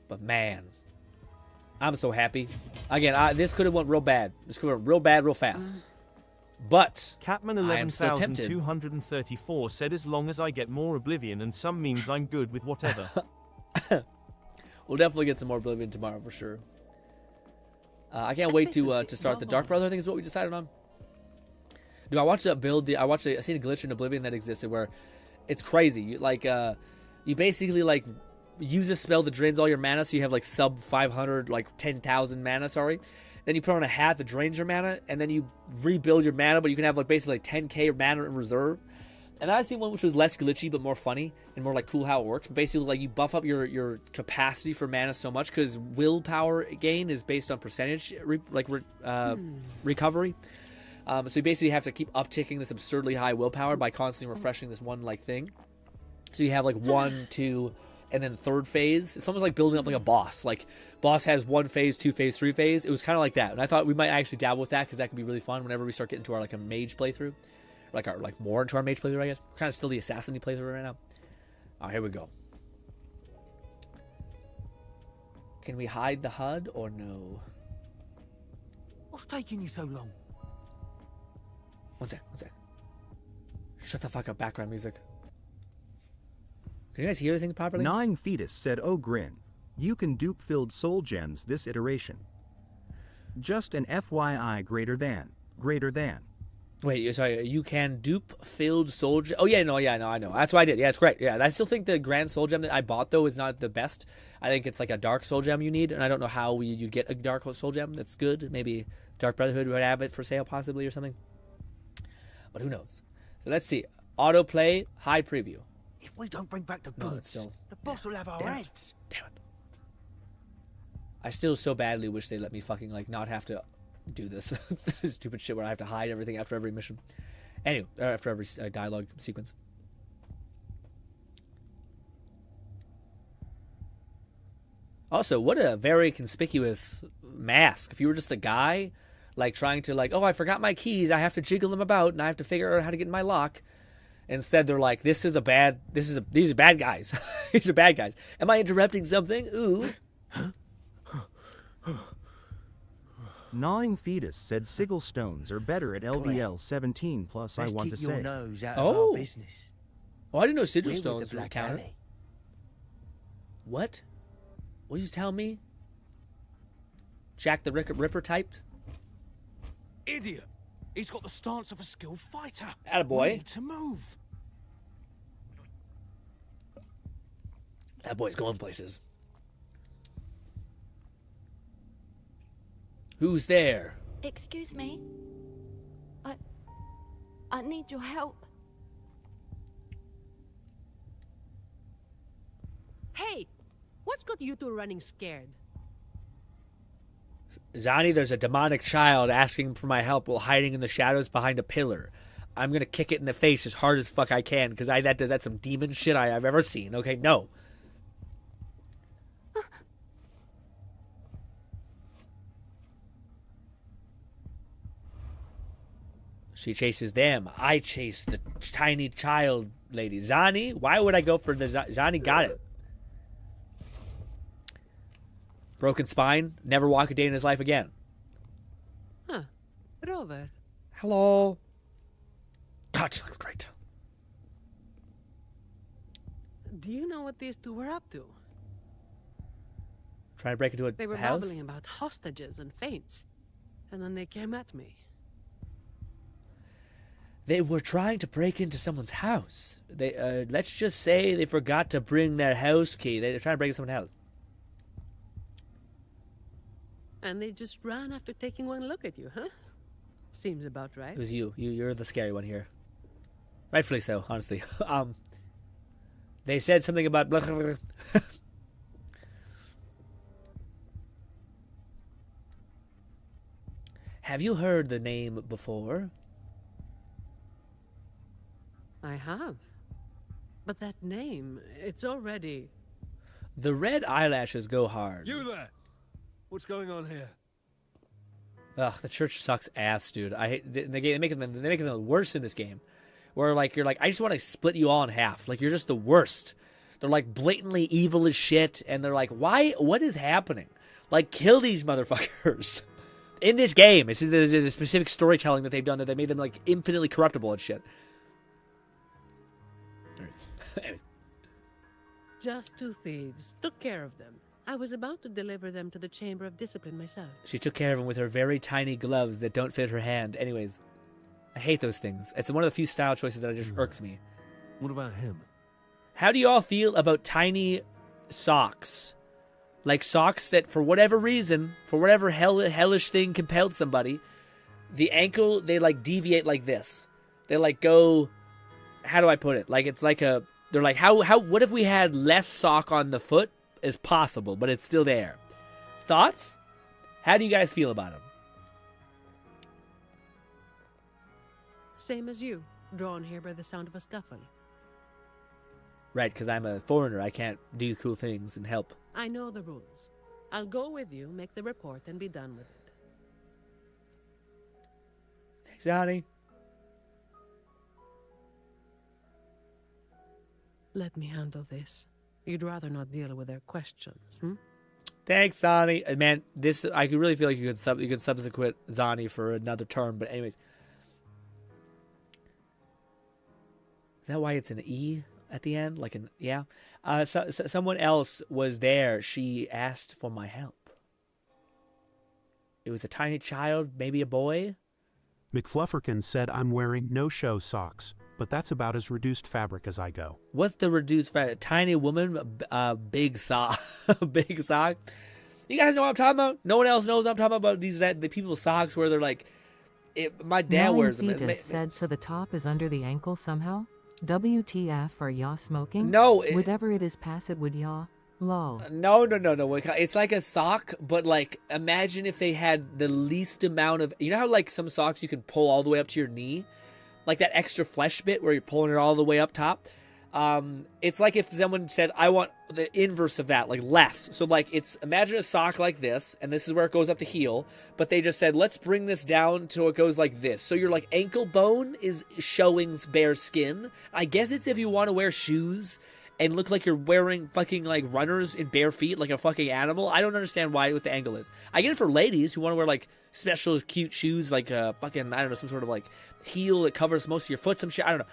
But man, I'm so happy. Again, this could have went real bad. This could have went real bad real fast. But Catman I am still tempted. 11,234 said as long as I get more Oblivion and some memes, I'm good with whatever. We'll definitely get some more Oblivion tomorrow for sure. I can't wait to start the Dark Brother thing is what we decided on. Dude, I watched that build. I seen a glitch in Oblivion that existed where it's crazy. You basically like use a spell that drains all your mana, so you have like sub 500, like 10,000 mana. Sorry. Then you put on a hat that drains your mana, and then you rebuild your mana, but you can have like basically like 10k mana in reserve. And I seen one which was less glitchy but more funny and more like cool how it works. But basically, like you buff up your capacity for mana so much, because willpower gain is based on percentage recovery. So you basically have to keep upticking this absurdly high willpower by constantly refreshing this one like thing. So you have like 1, 2, and then third phase. It's almost like building up like a boss. Like boss has 1 phase, 2 phase, 3 phase. It was kind of like that, and I thought we might actually dabble with that, because that could be really fun whenever we start getting to our like a mage playthrough, like more into our mage playthrough. I guess we're kind of still the assassin-y playthrough right now. Oh, here we go. Can we hide the HUD or no? What's taking you so long? One sec. Shut the fuck up, background music. Can you guys hear this thing properly? Nine Fetus said, "Oh Grin, you can dupe filled soul gems this iteration. Just an FYI, greater than. Wait, sorry, you can dupe filled soul gem. Oh yeah, I know. That's what I did. Yeah, it's great. Yeah, I still think the grand soul gem that I bought though is not the best. I think it's like a dark soul gem you need, and I don't know how you'd get a dark soul gem that's good. Maybe Dark Brotherhood would have it for sale possibly or something. But who knows? So let's see. Autoplay, high preview. If we don't bring back the No, goods, it's still- the boss will have our Damn it. heads. Damn it. I still so badly wish they let me fucking like not have to do this stupid shit where I have to hide everything after every mission. Anyway, after every dialogue sequence. Also, what a very conspicuous mask. If you were just a guy, like trying to like, oh, I forgot my keys. I have to jiggle them about, and I have to figure out how to get in my lock. Instead, they're like, these are bad guys. These are bad guys. Am I interrupting something? Ooh. Gnawing Fetus said sigil stones are better at LVL 17 plus. I want to say. Nose out of our business. Oh, I didn't know sigil We're stones with the were Black counted. Alley. What? What are you telling me? Jack the Ripper type? Idiot! He's got the stance of a skilled fighter. Attaboy. We need to move. That boy's going places. Who's there? Excuse me. I need your help. Hey, what's got you two running scared? Zani, there's a demonic child asking for my help while hiding in the shadows behind a pillar. I'm gonna kick it in the face as hard as fuck I can, because that's some demon shit I've ever seen. Okay, no. She chases them. I chase the tiny child lady. Zani? Why would I go for the Zani? Got it. Broken spine. Never walk a day in his life again. Huh. Rover. Hello. God, she looks great. Do you know what these two were up to? Trying to break into a They were house? babbling about hostages and feints. And then they came at me. They were trying to break into someone's house. They let's just say they forgot to bring their house key. They're trying to break into someone's house. And they just ran after taking one look at you, huh? Seems about right. It was you. You're the scary one here. Rightfully so, honestly. They said something about blah, blah, blah. Have you heard the name before? I have. But that name, it's already... The red eyelashes go hard. You there? What's going on here? Ugh, the church sucks ass, dude. I hate they make them worse in this game. Where like you're like, I just want to split you all in half. Like you're just the worst. They're like blatantly evil as shit, and they're like, why? What is happening? Like, kill these motherfuckers. In this game, it's a specific storytelling that they've done that they made them like infinitely corruptible and shit. Anyways. Just two thieves. Took care of them. I was about to deliver them to the Chamber of Discipline myself. She took care of him with her very tiny gloves that don't fit her hand. Anyways, I hate those things. It's one of the few style choices that just irks me. What about him? How do you all feel about tiny socks? Like socks that, for whatever reason, for whatever hellish thing compelled somebody, the ankle, they like deviate like this. They like go, how do I put it? Like it's like a, they're like, what if we had less sock on the foot as possible, but it's still there? Thoughts? How do you guys feel about them? Same as you, drawn here by the sound of a scuffle. Right, because I'm a foreigner. I can't do cool things and help. I know the rules. I'll go with you, make the report, and be done with it. Thanks, Zani. Let me handle this. You'd rather not deal with their questions, hmm? Thanks, Zani. Man, this, I could really feel like you could subsequent Zani for another turn, but anyways. Is that why it's an E at the end? Like an, yeah. Someone else was there. She asked for my help. It was a tiny child, maybe a boy. McFlufferkin said I'm wearing no-show socks, but that's about as reduced fabric as I go. What's the reduced fabric? Tiny woman, big sock. Big sock. You guys know what I'm talking about? No one else knows what I'm talking about. The people's socks where they're like, my dad wears them. Fetus said, so the top is under the ankle somehow? WTF, are y'all smoking? No. Whatever it is, pass it, would y'all? Lol. No. It's like a sock, but like, imagine if they had the least amount of, you know how like some socks you can pull all the way up to your knee? Like that extra flesh bit where you're pulling it all the way up top? It's like if someone said, I want the inverse of that, like less. So like imagine a sock like this, and this is where it goes up to heel, but they just said, let's bring this down till it goes like this. So your like ankle bone is showing bare skin. I guess it's if you want to wear shoes and look like you're wearing fucking like runners in bare feet like a fucking animal. I don't understand what the angle is. I get it for ladies who want to wear like special cute shoes, like fucking, I don't know, some sort of like heel that covers most of your foot, some shit, I don't know.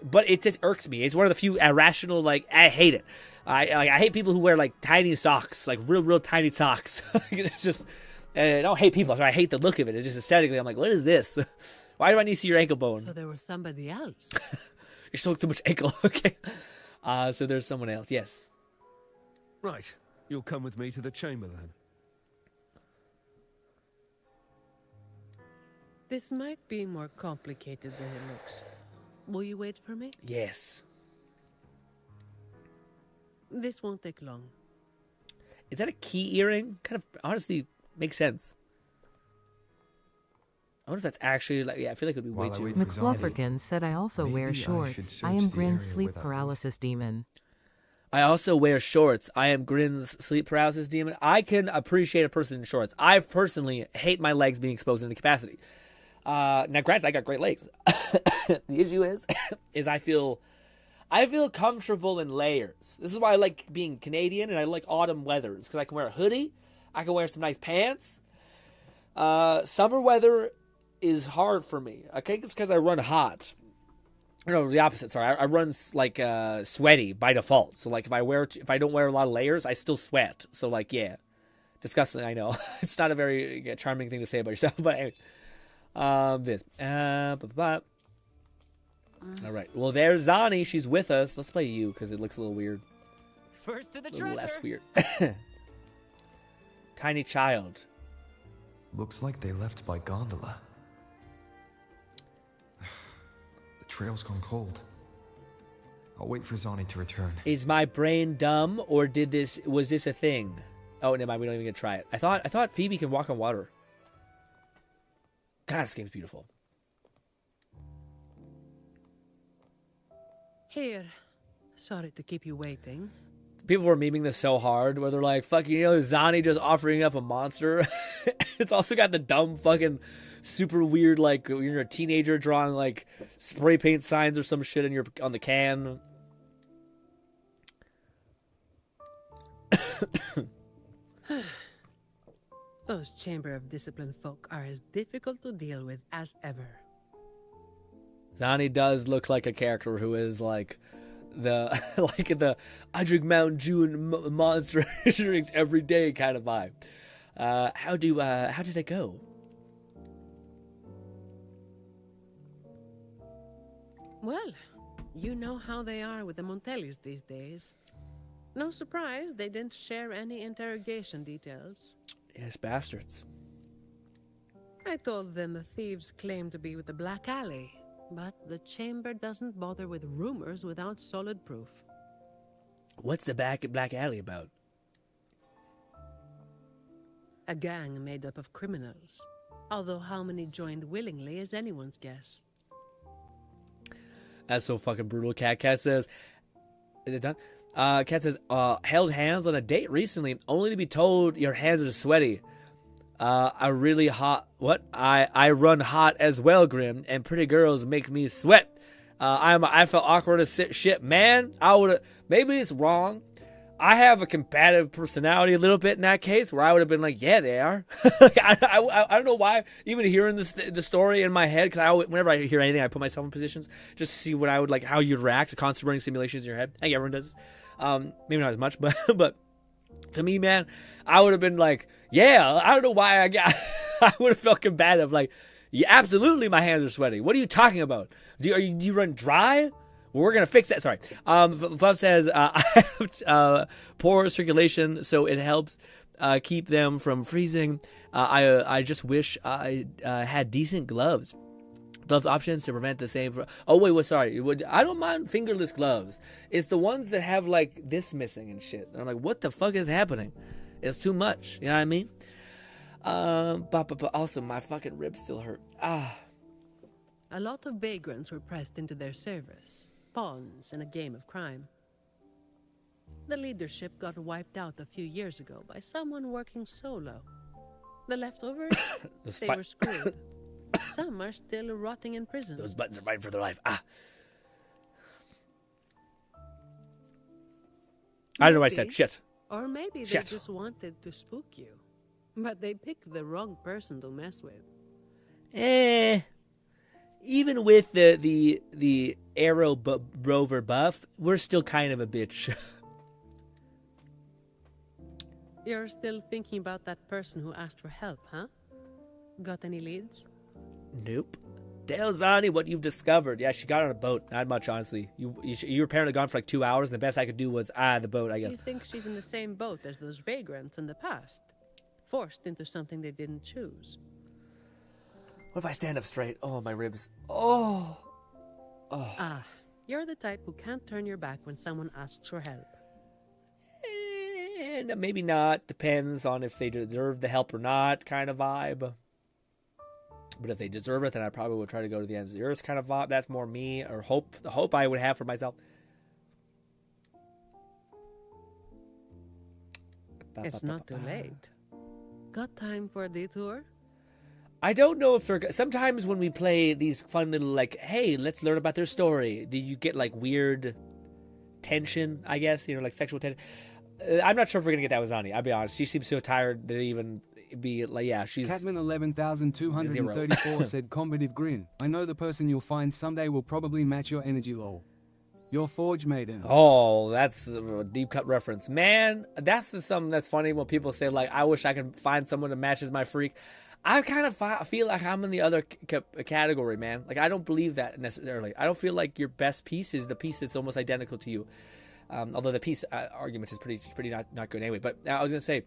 But it just irks me. It's one of the few irrational, like, I hate it. I hate people who wear, like, tiny socks, like, real tiny socks. It's just, I don't hate people. So I hate the look of it. It's just aesthetically, I'm like, what is this? Why do I need to see your ankle bone? So there was somebody else. You still look too much ankle. Okay. So there's someone else. Yes. Right. You'll come with me to the chamber, then. This might be more complicated than it looks. Will you wait for me? Yes. This won't take long. Is that a key earring? Kind of, honestly, makes sense. I wonder if that's actually, like, yeah, I feel like it would be way too... McFlufferkin said, I also wear shorts. I am Grinn's sleep paralysis demon. I also wear shorts. I am Grinn's sleep paralysis demon. I can appreciate a person in shorts. I personally hate my legs being exposed into capacity. Now, granted, I got great legs. The issue is I feel comfortable in layers. This is why I like being Canadian and I like autumn weathers, because I can wear a hoodie, I can wear some nice pants. Summer weather is hard for me. I think it's because I run hot. No, the opposite. Sorry, I run like sweaty by default. So like if I don't wear a lot of layers, I still sweat. So like yeah, disgusting. I know it's not a very charming thing to say about yourself, but anyway. This. All right. Well, there's Zani. She's with us. Let's play you because it looks a little weird. First to the a little treasure. less weird. Tiny child. Looks like they left by gondola. The trail's gone cold. I'll wait for Zani to return. Is my brain dumb, or was this a thing? Oh, never mind. We don't even get to try it. I thought Phoebe can walk on water. God, this game's beautiful. Here. Sorry to keep you waiting. People were memeing this so hard, where they're like, fucking, Zani just offering up a monster. It's also got the dumb fucking super weird, like, when you're a teenager drawing, like, spray paint signs or some shit on the can. Those Chamber of Discipline folk are as difficult to deal with as ever. Zani does look like a character who is like the I drink Mountain Dew and Monster drinks every day kind of vibe. How did it go? Well, you know how they are with the Montellis these days. No surprise they didn't share any interrogation details. Yes, bastards. I told them the thieves claimed to be with the Black Alley, but the chamber doesn't bother with rumors without solid proof. What's the Black Alley about? A gang made up of criminals. Although how many joined willingly is anyone's guess. That's so fucking brutal. Cat says, is it done? Cat says, held hands on a date recently, only to be told your hands are sweaty. I run hot as well, Grim, and pretty girls make me sweat. I felt awkward as shit, man. Maybe it's wrong. I have a combative personality a little bit in that case, where I would have been like, yeah, they are. I don't know why, even hearing the story in my head, because whenever I hear anything, I put myself in positions just to see what I would like, how you'd react to constant running simulations in your head. I think everyone does. Maybe not as much, but to me, man, I would have been like, yeah, I don't know why I would have felt combative. Like, yeah, absolutely, my hands are sweaty. What are you talking about? Do you run dry? Well, we're gonna fix that. Sorry. Fluff says I have poor circulation, so it helps keep them from freezing. I just wish I had decent gloves. Gloves options to prevent the same. Oh wait, well sorry. I don't mind fingerless gloves. It's the ones that have like this missing and shit. And I'm like, what the fuck is happening? It's too much. You know what I mean? But also my fucking ribs still hurt. A lot of vagrants were pressed into their service. pawns in a game of crime. The leadership got wiped out a few years ago by someone working solo. The leftovers, they were screwed. Some are still rotting in prison. Those buttons are fighting for their life. I don't know what I said. Shit. Or maybe they just wanted to spook you. But they picked the wrong person to mess with. Even with the Arrow Rover buff, we're still kind of a bitch. You're still thinking about that person who asked for help, huh? Got any leads? Nope. Tell Zani what you've discovered. Yeah, she got on a boat. Not much, honestly. You were apparently gone for like 2 hours, and the best I could do was, the boat, I guess. You think she's in the same boat as those vagrants in the past? Forced into something they didn't choose. What if I stand up straight? Oh, my ribs. Oh. You're the type who can't turn your back when someone asks for help. And maybe not. Depends on if they deserve the help or not, kind of vibe. But if they deserve it, then I probably would try to go to the ends of the earth kind of vibe. That's more me, or hope. The hope I would have for myself. It's not too late. Got time for a detour? I don't know if they're... Sometimes when we play these fun little, like, hey, let's learn about their story, do you get, like, weird tension, I guess? You know, like sexual tension. I'm not sure if we're going to get that with Zani. I'll be honest. She seems so tired to even be, like, yeah, she's... Catman 11,234 said, combative grin. I know the person you'll find someday will probably match your energy lol. Your Forge Maiden. Oh, that's a deep cut reference. Man, that's something that's funny when people say, like, I wish I could find someone that matches my freak. I kind of feel like I'm in the other category, man. Like, I don't believe that necessarily. I don't feel like your best piece is the piece that's almost identical to you. Although the piece argument is pretty not good anyway. But I was going to say,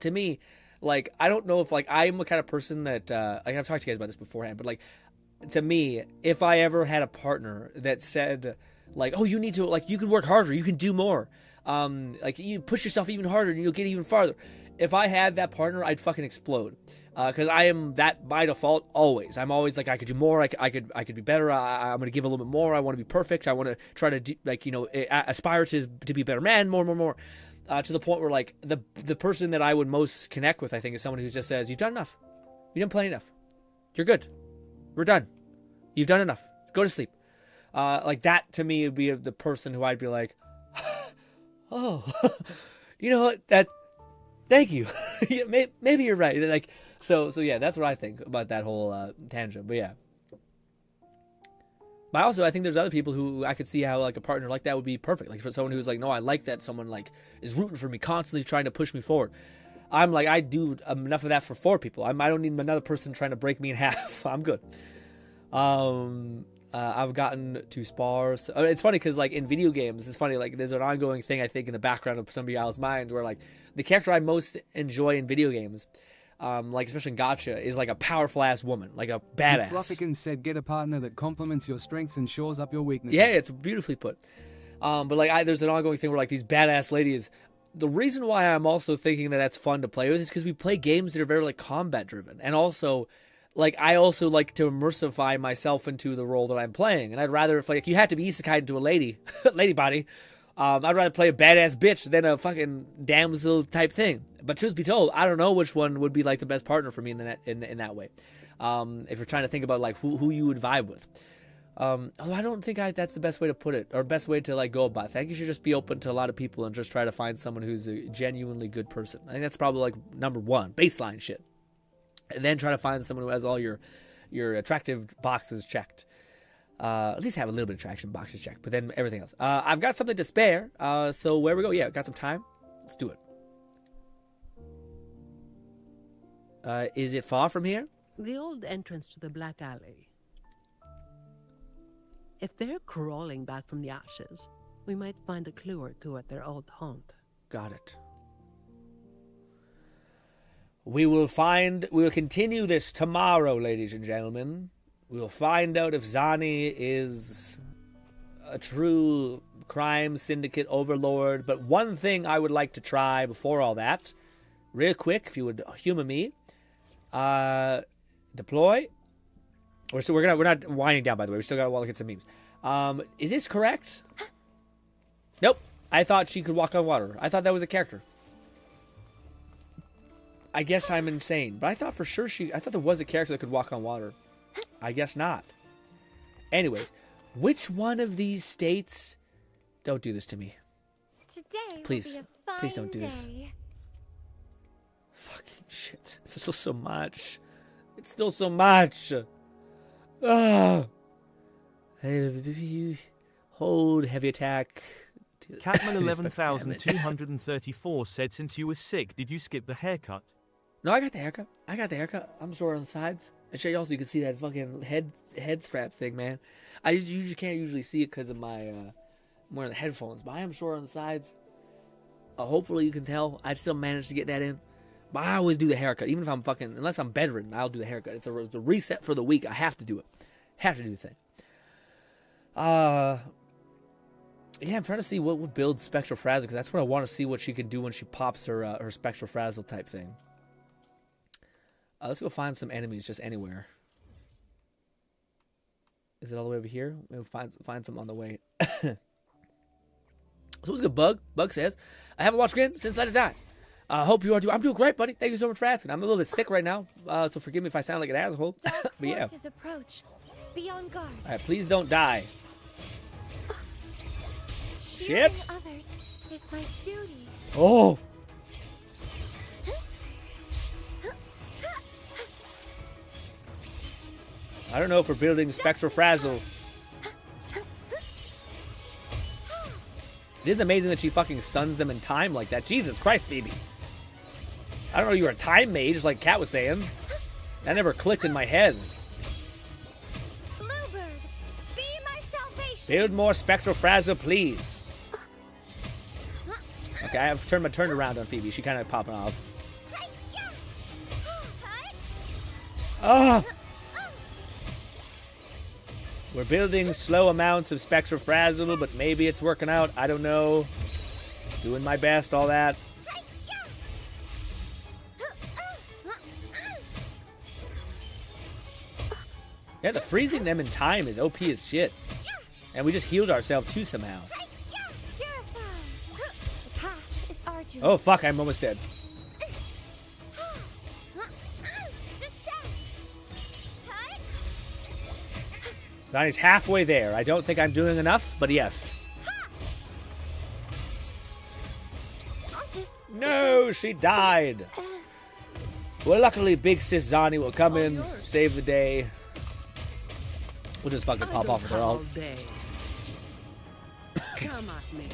to me, like, I don't know if, like, I'm the kind of person that, like, I've talked to you guys about this beforehand, but, like, to me, if I ever had a partner that said, like, oh, you need to, like, you can work harder, you can do more, like, you push yourself even harder and you'll get even farther. If I had that partner, I'd fucking explode. Because I am that by default always. I'm always like, I could do more. I could be better. I'm going to give a little bit more. I want to be perfect. I want to try to do, like, you know, aspire to be a better man. More. To the point where, like, the person that I would most connect with, I think, is someone who just says, you've done enough. You didn't play enough. You're good. We're done. You've done enough. Go to sleep. Like, that to me would be the person who I'd be like, oh, you know what? Thank you. Maybe you're right. Like, so yeah, that's what I think about that whole tangent. But yeah. But also, I think there's other people who I could see how, like, a partner like that would be perfect. Like, for someone who's like, no, I like that someone, like, is rooting for me, constantly trying to push me forward. I'm like, I do enough of that for 4 people. I don't need another person trying to break me in half. I'm good. I've gotten to spars. It's funny because, like, in video games, it's funny, like, there's an ongoing thing, I think, in the background of somebody else's mind where, like, the character I most enjoy in video games, like, especially in gacha, is, like, a powerful-ass woman, like a badass. Fluffican said, get a partner that complements your strengths and shores up your weaknesses. Yeah, it's beautifully put. But, like, there's an ongoing thing where, like, these badass ladies... The reason why I'm also thinking that that's fun to play with is because we play games that are very, like, combat-driven. And also... Like, I also like to immersify myself into the role that I'm playing. And I'd rather, if, like, you had to be isekai into a lady body, I'd rather play a badass bitch than a fucking damsel type thing. But truth be told, I don't know which one would be, like, the best partner for me in that way. If you're trying to think about, like, who you would vibe with. Although I don't think that's the best way to put it, or best way to, like, go about it. I think you should just be open to a lot of people and just try to find someone who's a genuinely good person. I think that's probably, like, number one, baseline shit. And then try to find someone who has all your attractive boxes checked. At least have a little bit of attraction boxes checked, but then everything else. I've got something to spare, so where we go? Yeah, got some time. Let's do it. Is it far from here? The old entrance to the Black Alley. If they're crawling back from the ashes, we might find a clue or two at their old haunt. Got it. We will continue this tomorrow, ladies and gentlemen. We will find out if Zani is a true crime syndicate overlord. But one thing I would like to try before all that, real quick, if you would humor me, deploy. We're not winding down, by the way. We still got to look at some memes. Is this correct? Nope. I thought she could walk on water. I thought that was a character. I guess I'm insane, but I thought for sure I thought there was a character that could walk on water. I guess not. Anyways, which one of these states... Don't do this to me. Today please. will be a fine Please don't do day. this. Fucking shit. It's still so much. It's still so much. Ah. Hold heavy attack. Catman 11,234 said, since you were sick, did you skip the haircut? No, I got the haircut. I'm short on the sides. And show you also, you can see that fucking head strap thing, man. You just can't usually see it because of my I'm wearing the headphones, but I am short on the sides. Hopefully you can tell. I still managed to get that in. But I always do the haircut, even if I'm fucking, unless I'm bedridden, I'll do the haircut. It's a reset for the week. I have to do it. Have to do the thing. Yeah, I'm trying to see what would build Spectral Frazzle, because that's what I want to see what she can do when she pops her Spectral Frazzle type thing. Let's go find some enemies just anywhere. Is it all the way over here? We'll find some on the way. So what's good, Bug? Bug says, I haven't watched GRINN since Let It Die. Hope you are too. I'm doing great, buddy. Thank you so much for asking. I'm a little bit sick right now, so forgive me if I sound like an asshole. But yeah. Approach. Be on guard. All right, please don't die. Shit. Others is my duty. Oh. I don't know if we're building Spectral Frazzle. It is amazing that she fucking stuns them in time like that. Jesus Christ, Phoebe. I don't know you were a time mage, like Kat was saying. That never clicked in my head. Bluebird, be my salvation. Build more Spectral Frazzle, please. Okay, I've turned around on Phoebe. She kind of popping off. Ah! We're building slow amounts of Spectral Frazzle, but maybe it's working out. I don't know. Doing my best, all that. Yeah, the freezing them in time is OP as shit. And we just healed ourselves too somehow. Oh fuck, I'm almost dead. Zani's halfway there. I don't think I'm doing enough, but yes. No, she died. Well, luckily, big sis Zani will come in, save the day. We'll just fucking pop off with her all. Come at me.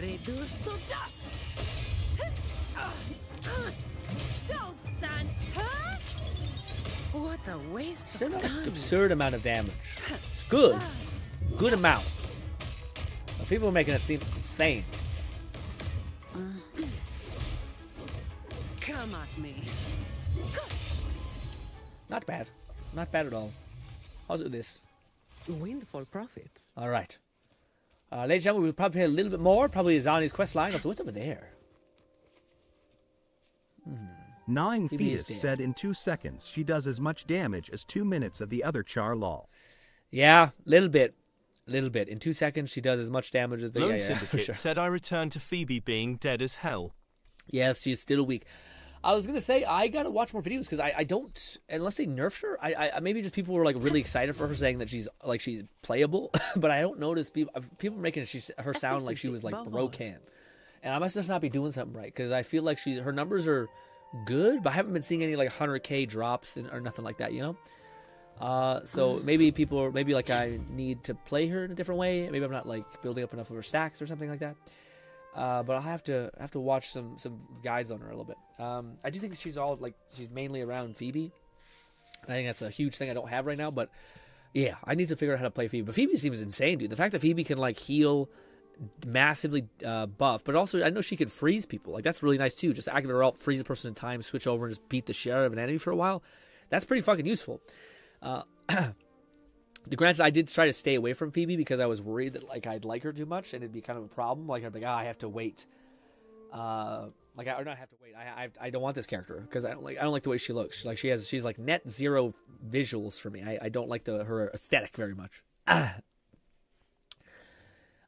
Reduce to dust. Don't stand. What a waste Still of not an time. absurd amount of damage. It's good. Good amount. But people are making it seem insane. Come at me. Not bad. Not bad at all. How's it with this? Windfall profits. All right. Ladies and gentlemen, we'll probably play a little bit more. Probably Zani's quest line. Also, what's over there? Gnawing Phoebe is Fetus dead. said in 2 seconds she does as much damage as 2 minutes of the other Char lol. Yeah, little bit. Little bit. In 2 seconds, she does as much damage as the... Lone Yeah, Syndicate for sure. said I returned to Phoebe being dead as hell. Yes, she's still weak. I was going to say, I got to watch more videos because I don't... Unless they nerfed her, I maybe just people were like really excited for her saying that she's playable. But I don't notice people making her sound like she was like broken. And I must just not be doing something right because I feel like her numbers are good, but I haven't been seeing any like 100k drops or nothing like that, you know? So maybe I need to play her in a different way. Maybe I'm not like building up enough of her stacks or something like that. But I'll have to watch some guides on her a little bit. I do think she's mainly around Phoebe. I think that's a huge thing I don't have right now, but yeah, I need to figure out how to play Phoebe. But Phoebe seems insane, dude. The fact that Phoebe can like heal, massively buff, but also I know she can freeze people. Like that's really nice too. Just activate her ult, freeze a person in time, switch over, and just beat the shit out of an enemy for a while. That's pretty fucking useful. Granted, I did try to stay away from Phoebe because I was worried that like I'd like her too much and it'd be kind of a problem. Like I'd be like, I have to wait Like I don't have to wait. I don't want this character because I don't like the way she looks. She's like net zero visuals for me. I don't like her aesthetic very much.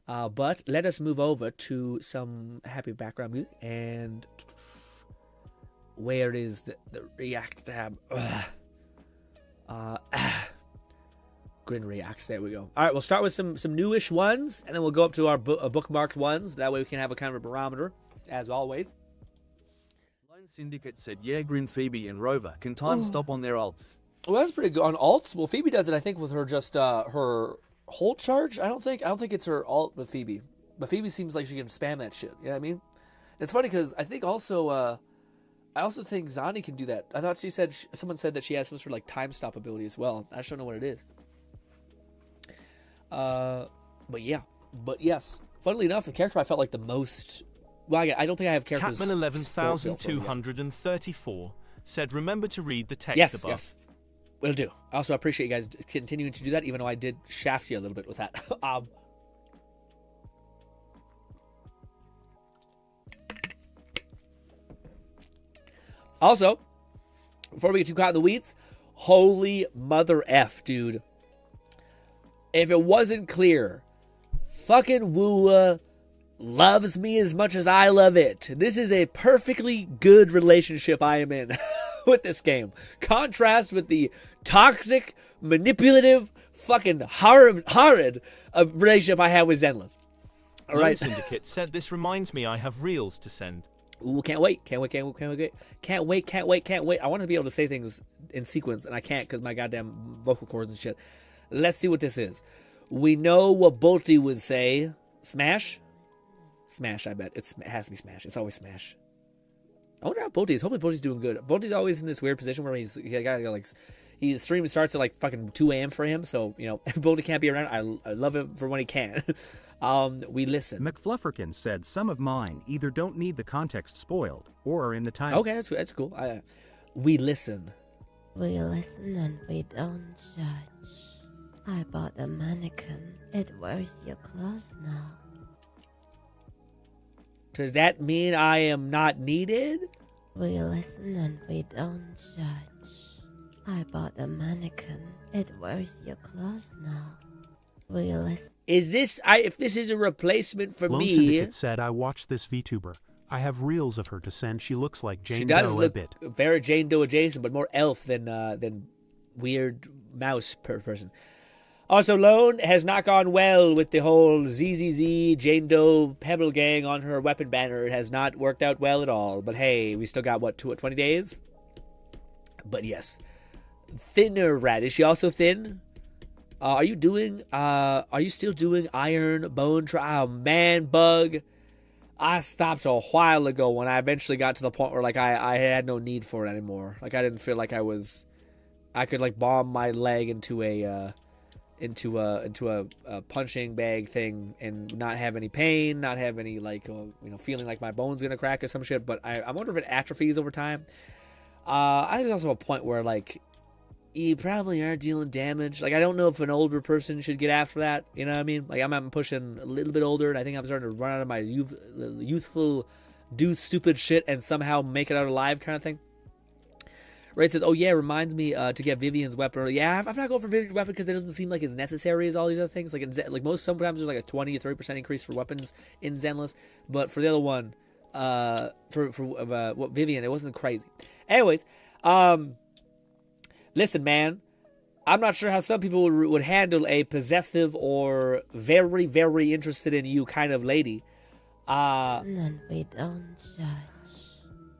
But let us move over to some happy background music. And where is the react tab? GRINN reacts. There we go. All right, we'll start with some newish ones, and then we'll go up to our bookmarked ones. That way we can have a kind of a barometer, as always. Lone Syndicate said, yeah, GRINN, Phoebe, and Rover can time stop on their ults. Well, that's pretty good. On ults? Well, Phoebe does it, I think, with her just her hold charge. I don't think it's her ult with Phoebe. But Phoebe seems like she can spam that shit. You know what I mean? It's funny because I think also... I also think Zani can do that. I thought someone said that she has some sort of like time stop ability as well. I just don't know what it is. But yes. Funnily enough, the character I felt like the most. Well, I don't think I have characters. Catman 11,234 said, "Remember to read the text above." Yes, will do. I also appreciate you guys continuing to do that, even though I did shaft you a little bit with that. Also, before we get too caught in the weeds, holy mother F, dude. If it wasn't clear, fucking Wooa loves me as much as I love it. This is a perfectly good relationship I am in with this game. Contrast with the toxic, manipulative, fucking horrid relationship I have with Zenless. All right. Syndicate said, "This reminds me I have reels to send." Ooh, can't wait. I want to be able to say things in sequence, and I can't because my goddamn vocal cords and shit. Let's see what this is. We know what Bolty would say. Smash? Smash, I bet. It has to be Smash. It's always Smash. I wonder how Bolty is. Hopefully Bolty's doing good. Bolty's always in this weird position where his stream starts at like fucking 2 a.m. for him, so, you know, if Bolty can't be around, I love him for when he can. We listen. McFlufferkin said some of mine either don't need the context spoiled or are in the time. Okay, that's cool. We listen. We listen and we don't judge. I bought a mannequin. It wears your clothes now. Does that mean I am not needed? We listen and we don't judge. I bought a mannequin. It wears your clothes now. We listen. Is this if this is a replacement for Lone me? Syndicate said, I watched this VTuber. I have reels of her to send. She looks like Jane Doe a bit. Very Jane Doe adjacent, but more elf than weird mouse person. Also, Lone has not gone well with the whole ZZZ Jane Doe Pebble Gang on her weapon banner. It has not worked out well at all. But hey, we still got 20 days? But yes. Thinner Rat. Is she also thin? Are you still doing Iron Bone Trial? Man Bug. I stopped a while ago when I eventually got to the point where like I had no need for it anymore. Like I didn't feel like I could like bomb my leg into a punching bag thing and not have any pain, not have any like feeling like my bone's gonna crack or some shit. But I wonder if it atrophies over time. I think there's also a point where like you probably are dealing damage. Like I don't know if an older person should get after that. You know what I mean? Like I'm pushing a little bit older, and I think I'm starting to run out of my youthful do stupid shit and somehow make it out alive kind of thing. Ray says, oh yeah, reminds me to get Vivian's weapon. Yeah, I'm not going for Vivian's weapon because it doesn't seem like as necessary as all these other things. Like sometimes there's like a 20 or 30% increase for weapons in Zenless, but for the other one, for Vivian, it wasn't crazy. Anyways, listen, man, I'm not sure how some people would handle a possessive or very, very interested in you kind of lady. And we don't judge.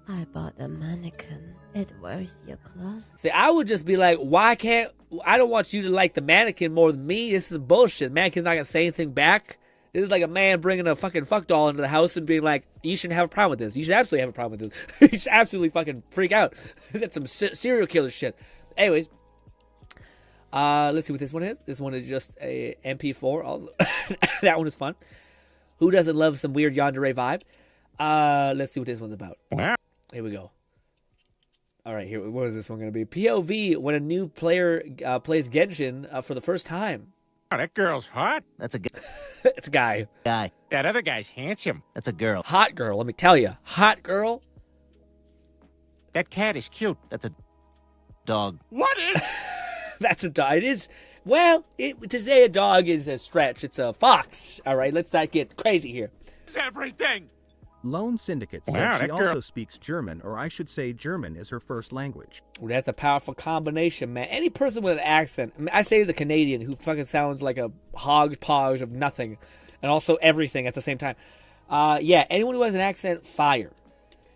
I bought a mannequin. It wears your clothes. See, I would just be like, I don't want you to like the mannequin more than me. This is bullshit. Mannequin's not going to say anything back. This is like a man bringing a fucking fuck doll into the house and being like, you shouldn't have a problem with this. You should absolutely have a problem with this. You should absolutely fucking freak out. That's some serial killer shit. Anyways, let's see what this one is. This one is just a MP4 also. That one is fun. Who doesn't love some weird yandere vibe? Let's see what this one's about. Here we go. All right, here. What is this one going to be? POV when a new player plays Genshin for the first time. Oh, that girl's hot. That's a guy. It's a guy. Guy. That other guy's handsome. That's a girl. Hot girl, let me tell you. Hot girl. That cat is cute. That's a dog. What is? That's a dog. It is. Well, to say a dog is a stretch. It's a fox. All right, let's not get crazy here. It's everything. Lone Syndicate said Wow, she that girl- also speaks German, or I should say German is her first language. Well, that's a powerful combination, man. Any person with an accent, I mean, I say as a Canadian who fucking sounds like a hodgepodge of nothing and also everything at the same time. Yeah, anyone who has an accent, fire.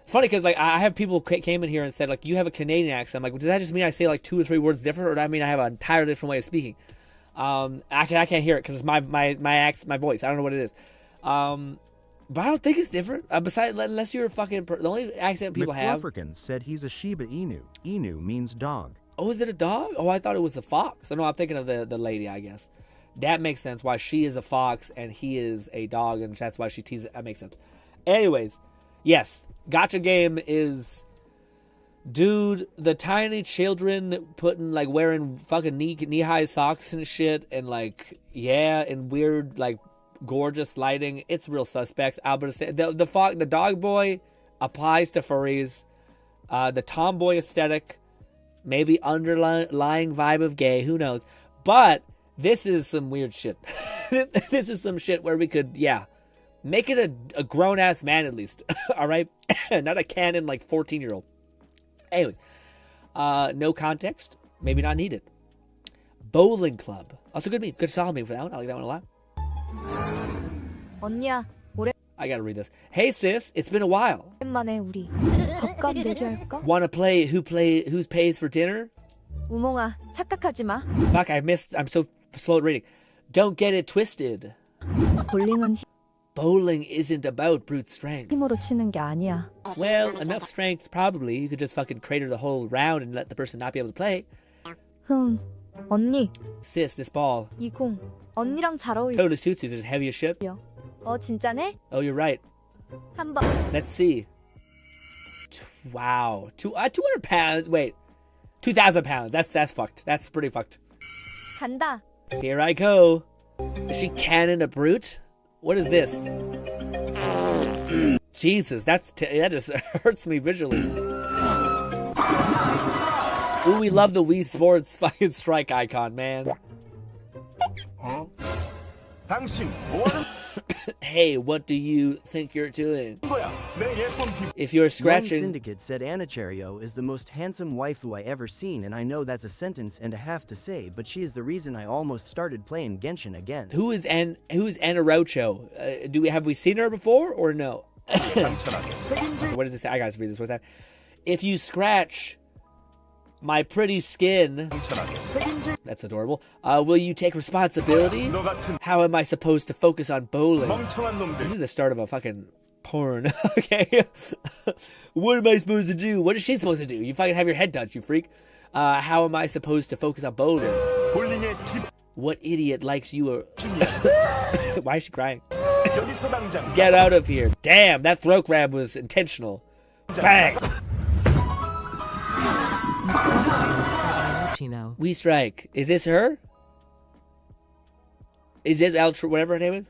It's funny because like I have people came in here and said like you have a Canadian accent. I'm like, does that just mean I say like 2 or 3 words different, or does that mean I have an entirely different way of speaking? I can't hear it because it's my voice. I don't know what it is. But I don't think it's different. Besides, unless you're a fucking the only accent people have. McFlufferkin said he's a Shiba Inu. Inu means dog. Oh, is it a dog? Oh, I thought it was a fox. No, I'm thinking of the lady, I guess. That makes sense. Why she is a fox and he is a dog, and that's why she teases. That makes sense. Anyways, yes, gotcha game is, dude. The tiny children wearing fucking knee high socks and shit, and like and weird like gorgeous lighting. It's real suspect. Albert say the dog boy applies to furries. The tomboy aesthetic, maybe underlying vibe of gay. Who knows? But this is some weird shit. This is some shit where we could, make it a grown ass man at least. All right, not a canon like 14-year-old. Anyways, no context, maybe not needed. Bowling club, also good meme, good solid meme for that one. I like that one a lot. 언니야, I gotta read this. Hey sis, it's been a while. 오랜만에 우리 밥값 내기할까? Wanna play who's pays for dinner? 우몽아, 착각하지 마. Fuck, I'm so slow at reading. Don't get it twisted. Bowling isn't about brute strength. 힘으로 치는 게 아니야. Well, enough strength probably. You could just fucking crater the whole round and let the person not be able to play. 언니. Sis, this ball. 이 공, 언니랑 잘 어울려. Totally suits you. Is it heavy as shit? 진짜네? Oh, you're right. 한 번. Let's see. Wow. 200 pounds. Wait. 2,000 pounds. That's fucked. That's pretty fucked. 간다. Here I go. Is she cannon a brute? What is this? Jesus, that just hurts me visually. Ooh, we love the Wii Sports fucking strike icon, man. Hey, what do you think you're doing? If you're scratching... Lone Syndicate said Anachario is the most handsome waifu I ever seen, and I know that's a sentence and a half to say, but she is the reason I almost started playing Genshin again. Who's Anarocho? Have we seen her before or no? So what does it say? I gotta read this. What's that? If you scratch my pretty skin, that's adorable. Will you take responsibility? How am I supposed to focus on bowling? This is the start of a fucking porn. Okay. What am I supposed to do? What is she supposed to do? You fucking have your head touched, you freak. How am I supposed to focus on bowling? What idiot likes you? Why is she crying? Get out of here. Damn, that throat grab was intentional. Bang. We strike. Is this her? Is this Ultra, whatever her name is?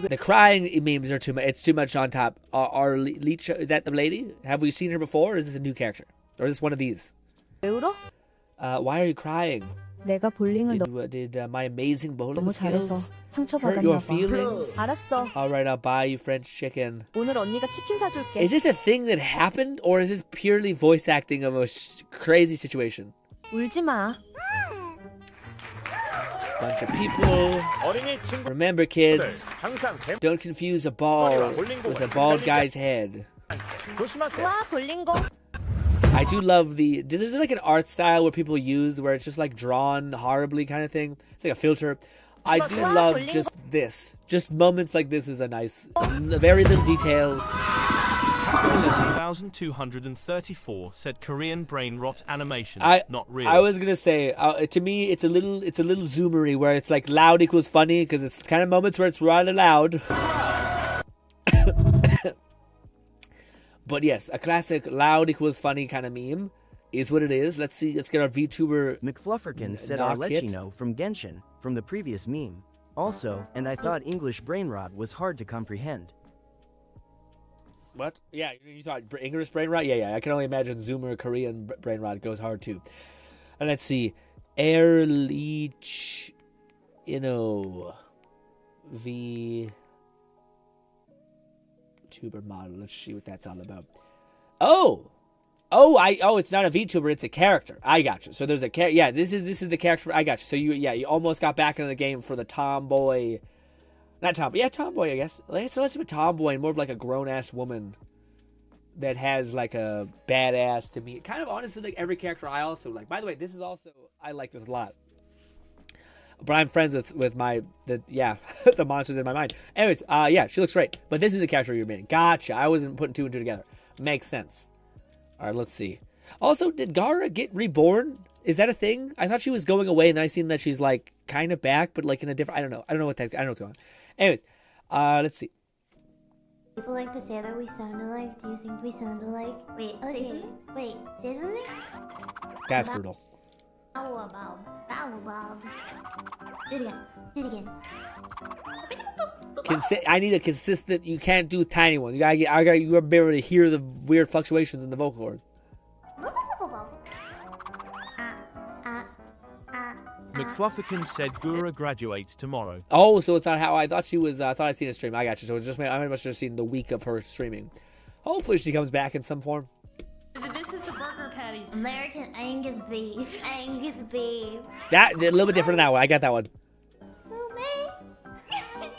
The crying memes are too much. It's too much on top. Are Licha, is that the lady? Have we seen her before? Or is this a new character? Or is this one of these? Why are you crying? 내가 볼링을 Did my amazing bowling 너무 잘해서 skills 상처받았나 hurt your 봐. feelings? 알았어. Alright, I'll buy you French chicken. 오늘 언니가 치킨 사줄게. Is this a thing that happened, or is this purely voice acting of a crazy situation? 울지 마. Bunch of people. Remember, kids, don't confuse a ball with a bald guy's head. 와, 볼링고. I do love there's like an art style where people use where it's just like drawn horribly kind of thing. It's like a filter. I do love just this. Just moments like this is a nice, very little detail. 1234 said Korean brain rot animations, not real. I was gonna say, to me, it's a little zoomery where it's like loud equals funny because it's kind of moments where it's rather loud. But yes, a classic loud equals funny kind of meme. is what it is. Let's see. Let's get our VTuber. McFlufferkin said Arlecchino from Genshin, from the previous meme. Also, and I thought English brainrot was hard to comprehend. What? Yeah, you thought English brain rot? Yeah. I can only imagine Zoomer Korean brain rot goes hard too. And let's see. Erlich, V tuber model. Let's see what that's all about. Oh, it's not a VTuber, it's a character. I got you. So there's a character. Yeah, this is the character. I got you. So you almost got back into the game for the tomboy. Not tomboy. Yeah, tomboy, I guess. So let's have a tomboy and more of like a grown-ass woman that has like a badass to me. Kind of honestly like every character I also like. By the way, this is also, I like this a lot. But I'm friends with the monsters in my mind. Anyways, yeah, she looks great. But this is the character you're making. Gotcha. I wasn't putting two and two together. Makes sense. All right, let's see. Also, did Gara get reborn? Is that a thing? I thought she was going away, and then I seen that she's like kind of back, but like in a different. I don't know what's going on. Anyways, let's see. People like to say that we sound alike. Do you think we sound alike? Wait, say something? Wait, say something? That's brutal. Bow Bob. Do it again. I need a consistent. You can't do tiny ones. You gotta be able to hear the weird fluctuations in the vocal cords. McFlufferkin said Gura graduates tomorrow. Oh, so it's not how I thought she was. I thought I'd seen a stream. I got you. So it's just I must have seen the week of her streaming. Hopefully she comes back in some form. This is the burger patty. American Angus beef. Angus beef. That a little bit different than that one. I got that one.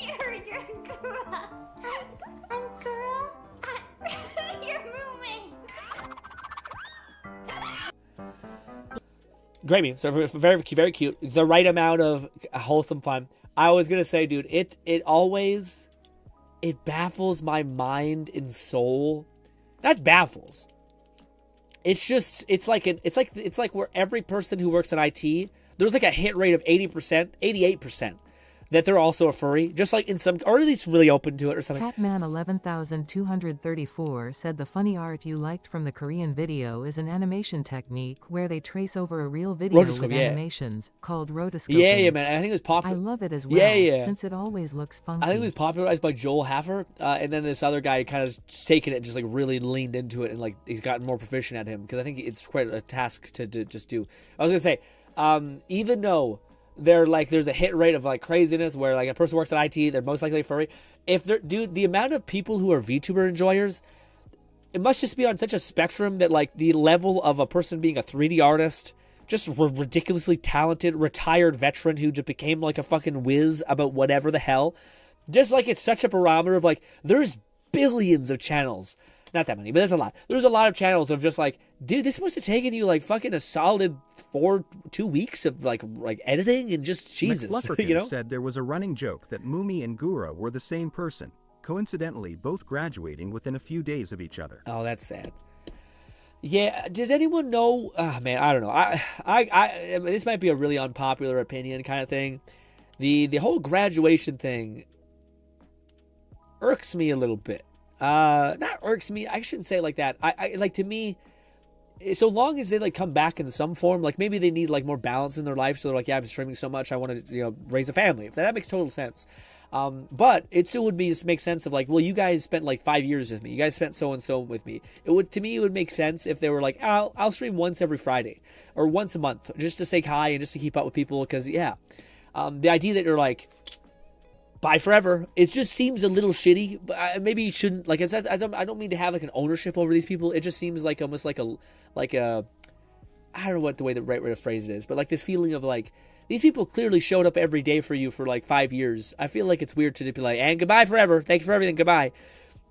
You're Gura. I'm Gura. You're roommate. Great meme. So very, very cute. The right amount of wholesome fun. I was gonna say, dude, it always baffles my mind and soul. Not baffles. It's like where every person who works in IT, there's like a hit rate of 80%, 88%. That they're also a furry, just like in some, or at least really open to it or something. Catman 11234 said the funny art you liked from the Korean video is an animation technique where they trace over a real video with animations called rotoscoping. Yeah, man. I think it was popular. I love it as well, since it always looks funky. I think it was popularized by Joel Haffer, and then this other guy kind of taken it and just like really leaned into it, and like he's gotten more proficient at him because I think it's quite a task to just do. I was gonna say, even though there's a hit rate of like craziness where like a person works at IT, they're most likely furry. The amount of people who are VTuber enjoyers, it must just be on such a spectrum that like the level of a person being a 3D artist, just ridiculously talented, retired veteran who just became like a fucking whiz about whatever the hell. Just like it's such a barometer of like, there's billions of channels. Not that many, but there's a lot. There's a lot of channels of just like, dude, this must have taken you like fucking a solid 2 weeks of like editing and just Jesus. McFlufferkin said there was a running joke that Mumi and Gura were the same person, coincidentally both graduating within a few days of each other. Oh, that's sad. Yeah, does anyone know? Man, I don't know. I this might be a really unpopular opinion kind of thing. The whole graduation thing irks me a little bit. Not irks me. I shouldn't say it like that. I like, to me, so long as they like come back in some form, like maybe they need like more balance in their life. So they're like, yeah, I'm streaming so much, I want to raise a family. If that makes total sense. But it still would just make sense of like, well, you guys spent like 5 years with me. You guys spent so and so with me. It would make sense if they were like, I'll stream once every Friday or once a month just to say hi and just to keep up with people. Because the idea that you're like, bye forever. It just seems a little shitty. But maybe you shouldn't like. I don't mean to have like an ownership over these people. It just seems like almost like a I don't know what the right way to phrase it is, but like this feeling of like these people clearly showed up every day for you for like 5 years. I feel like it's weird to be like, and goodbye forever. Thank you for everything. Goodbye.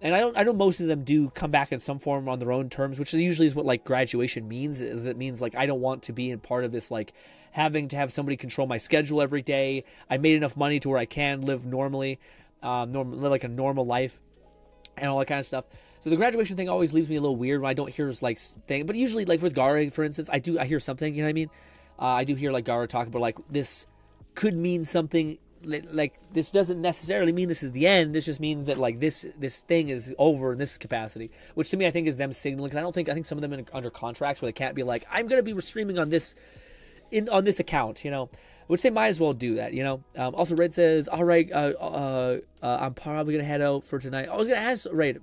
And I know most of them do come back in some form on their own terms, which usually is what like graduation means. Is it means like I don't want to be in part of this like having to have somebody control my schedule every day. I made enough money to where I can live normally, live like a normal life, and all that kind of stuff. So the graduation thing always leaves me a little weird when I don't hear like thing. But usually, like with Gara, for instance, I hear something. You know what I mean? I do hear like Gara talk about like this could mean something like this doesn't necessarily mean this is the end. This just means that like this thing is over in this capacity, which to me I think is them signaling. Because I think some of them are under contracts where they can't be like, I'm gonna be streaming on this on this account, which they might as well do that, Also, Red says, all right, I'm probably gonna head out for tonight. I was gonna ask Red.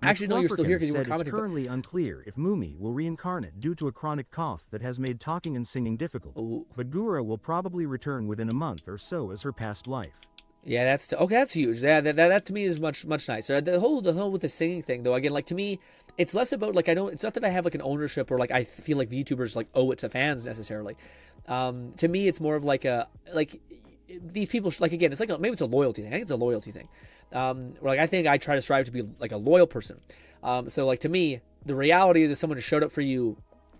Actually, no, you're still here because you were commenting. It's currently unclear if Mumi will reincarnate due to a chronic cough that has made talking and singing difficult. Ooh. But Gura will probably return within a month or so as her past life. Yeah, that's okay. That's huge. Yeah, that to me is much nicer. The whole with the singing thing, though, again, like to me, it's less about like it's not that I have like an ownership or like I feel like the YouTubers like owe it to fans necessarily. To me, it's more of like these people like again, it's like maybe it's a loyalty thing. I think it's a loyalty thing. Like I think I try to strive to be like a loyal person. So like to me, the reality is if someone has showed up for you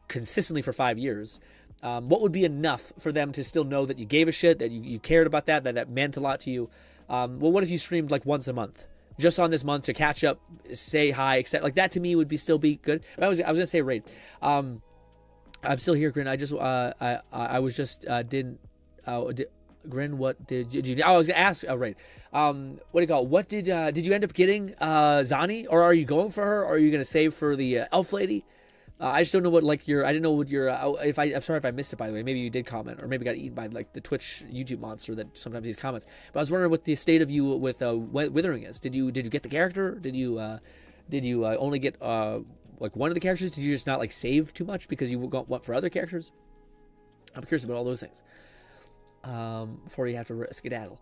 consistently for 5 years, what would be enough for them to still know that you gave a shit, that you cared about that meant a lot to you? Well, what if you streamed like once a month, just on this month to catch up, say hi, etc. Like that to me would still be good. But I was gonna say Raid. I'm still here, Grin. I just I was just didn't. Grin, what did you? I was gonna ask. Right. What do you call? What did you end up getting? Zani, or are you going for her? Or are you gonna save for the elf lady? I just don't know what like your. I didn't know what your. I'm sorry if I missed it, by the way. Maybe you did comment, or maybe got eaten by like the Twitch YouTube monster that sometimes these comments. But I was wondering what the state of you with Wuthering is. Did you get the character? Did you only get like one of the characters? Did you just not like save too much because you went for other characters? I'm curious about all those things. Before you have to skedaddle.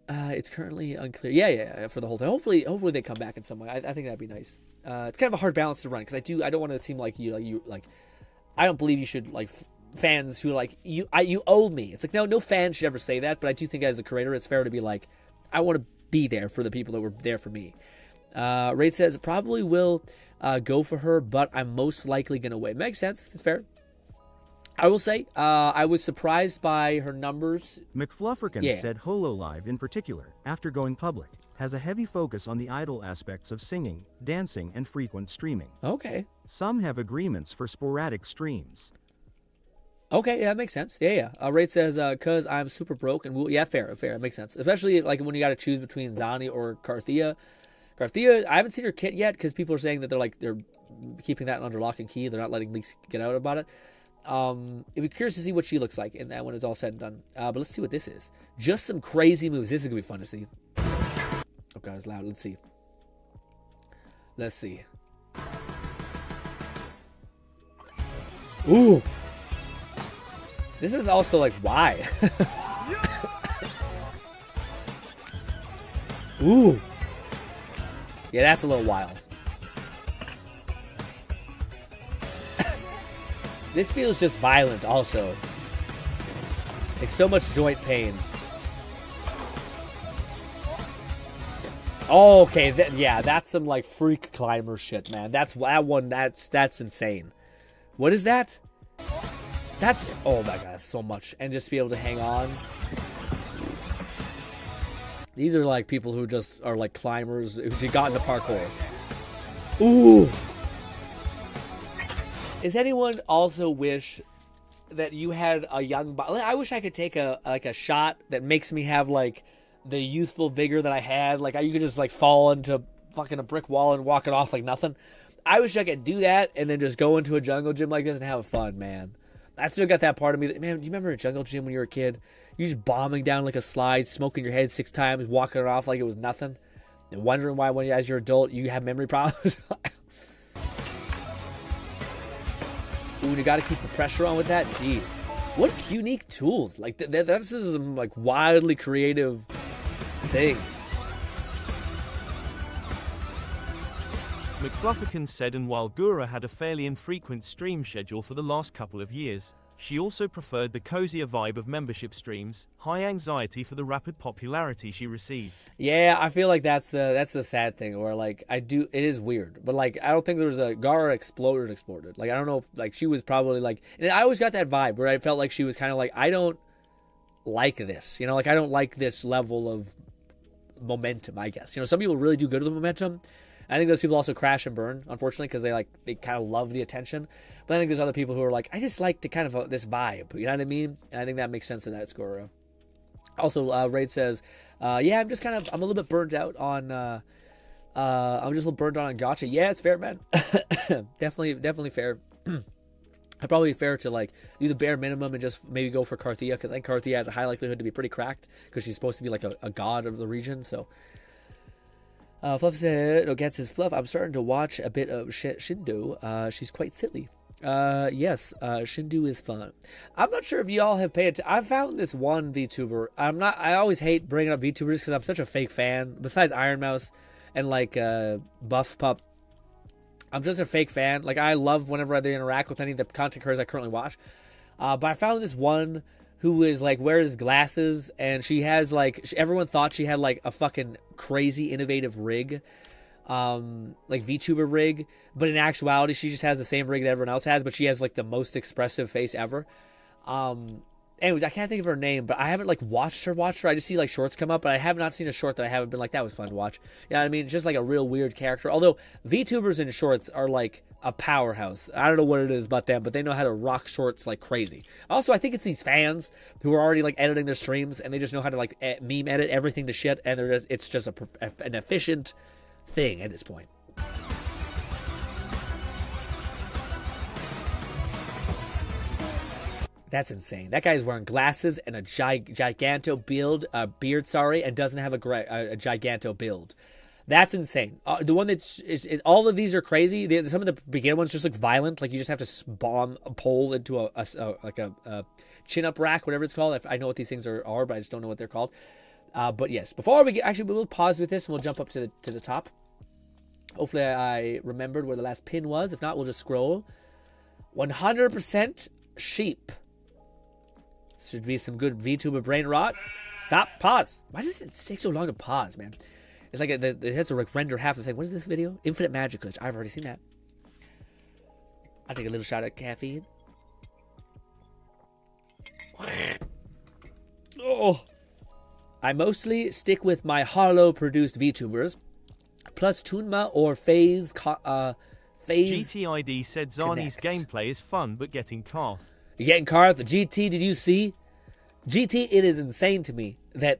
It's currently unclear. Yeah, for the whole thing. Hopefully they come back in some way. I think that'd be nice. It's kind of a hard balance to run because I don't want to seem like you I don't believe you should like fans who like you owe me. It's like no fan should ever say that, but I do think as a creator it's fair to be like I want to be there for the people that were there for me. Raid says probably will go for her, but I'm most likely gonna wait. Makes sense. It's fair. I will say, I was surprised by her numbers. McFlufferkin said HoloLive in particular, after going public, has a heavy focus on the idol aspects of singing, dancing, and frequent streaming. Okay. Some have agreements for sporadic streams. Okay, yeah, that makes sense. Yeah. Raid says, cause I'm super broke and yeah, fair. It makes sense. Especially like when you got to choose between Zani or Carthea. Carthea, I haven't seen her kit yet because people are saying that they're keeping that under lock and key. They're not letting leaks get out about it. It'd be curious to see what she looks like in that when it's all said and done. But let's see what this is. Just some crazy moves. This is gonna be fun to see. Oh god, it's loud. Let's see. Ooh. This is also like why. Ooh. Yeah, that's a little wild. This feels just violent also. Like so much joint pain. Oh, okay, that's some like freak climber shit, man. That's insane. What is that? That's, oh my god, that's so much. And just be able to hang on. These are like people who just are like climbers who got into parkour. Ooh. Does anyone also wish that you had a young body? I wish I could take a shot that makes me have like the youthful vigor that I had. Like you could just like fall into fucking a brick wall and walk it off like nothing. I wish I could do that and then just go into a jungle gym like this and have fun, man. I still got that part of me that, man, do you remember a jungle gym when you were a kid? You just bombing down like a slide, smoking your head 6 times, walking it off like it was nothing, and wondering why when as you're an adult you have memory problems. Ooh, you got to keep the pressure on with that. Jeez, what unique tools! Like this is some like wildly creative things. McFlufferkin said, and while Gura had a fairly infrequent stream schedule for the last couple of years, she also preferred the cozier vibe of membership streams, high anxiety for the rapid popularity she received. Yeah, I feel like that's the sad thing, or like it is weird, but like I don't think there was a Gara exploded. Like I don't know, like she was probably like, and I always got that vibe where I felt like she was kind of like, I don't like this, like I don't like this level of momentum. I guess some people really do good with the momentum. I think those people also crash and burn, unfortunately, because they kind of love the attention. But I think there's other people who are like, I just like to kind of this vibe, you know what I mean? And I think that makes sense in that score. Also, Raid says, yeah, I'm a little bit burnt out on, I'm just a little burnt out on gacha. Yeah, it's fair, man. definitely fair. I'd probably be fair to like do the bare minimum and just maybe go for Carthea, because I think Carthea has a high likelihood to be pretty cracked because she's supposed to be like a god of the region. So, Fluff said, Gets his Fluff. I'm starting to watch a bit of Shindu. She's quite silly. Yes, Shindu is fun. I'm not sure if y'all have paid attention. I found this one VTuber. I always hate bringing up VTubers because I'm such a fake fan. Besides Iron Mouse and like Buff Pup, I'm just a fake fan. Like, I love whenever they interact with any of the content creators I currently watch. But I found this one who is like wears glasses, and she has like everyone thought she had like a fucking crazy innovative rig, like VTuber rig, but in actuality she just has the same rig that everyone else has, but she has like the most expressive face ever. Anyways, I can't think of her name, but I haven't like watched her. I just see like shorts come up, but I have not seen a short that I haven't been like, that was fun to watch. You know what I mean? It's just like a real weird character. Although VTubers in shorts are like a powerhouse. I don't know what it is about them, but they know how to rock shorts like crazy. Also, I think it's these fans who are already like editing their streams, and they just know how to like meme edit everything to shit, and it's just an efficient thing at this point. That's insane. That guy's wearing glasses and a giganto beard, and doesn't have a giganto build. That's insane. The one all of these are crazy. Some of the beginner ones just look violent. Like you just have to bomb a pole into a chin-up rack, whatever it's called. I know what these things are, but I just don't know what they're called. But yes, before we we'll pause with this and we'll jump up to the top. Hopefully I remembered where the last pin was. If not, we'll just scroll. 100% sheep. Should be some good VTuber brain rot. Stop. Pause. Why does it take so long to pause, man? It's like it has to render half the thing. What is this video? Infinite Magic Glitch. I've already seen that. I'll take a little shot of caffeine. Oh. I mostly stick with my Harlow-produced VTubers, plus Toonma or FaZe. GTID said Zani's gameplay is fun, but getting Karth. You're getting Karth. GT, did you see? GT, it is insane to me that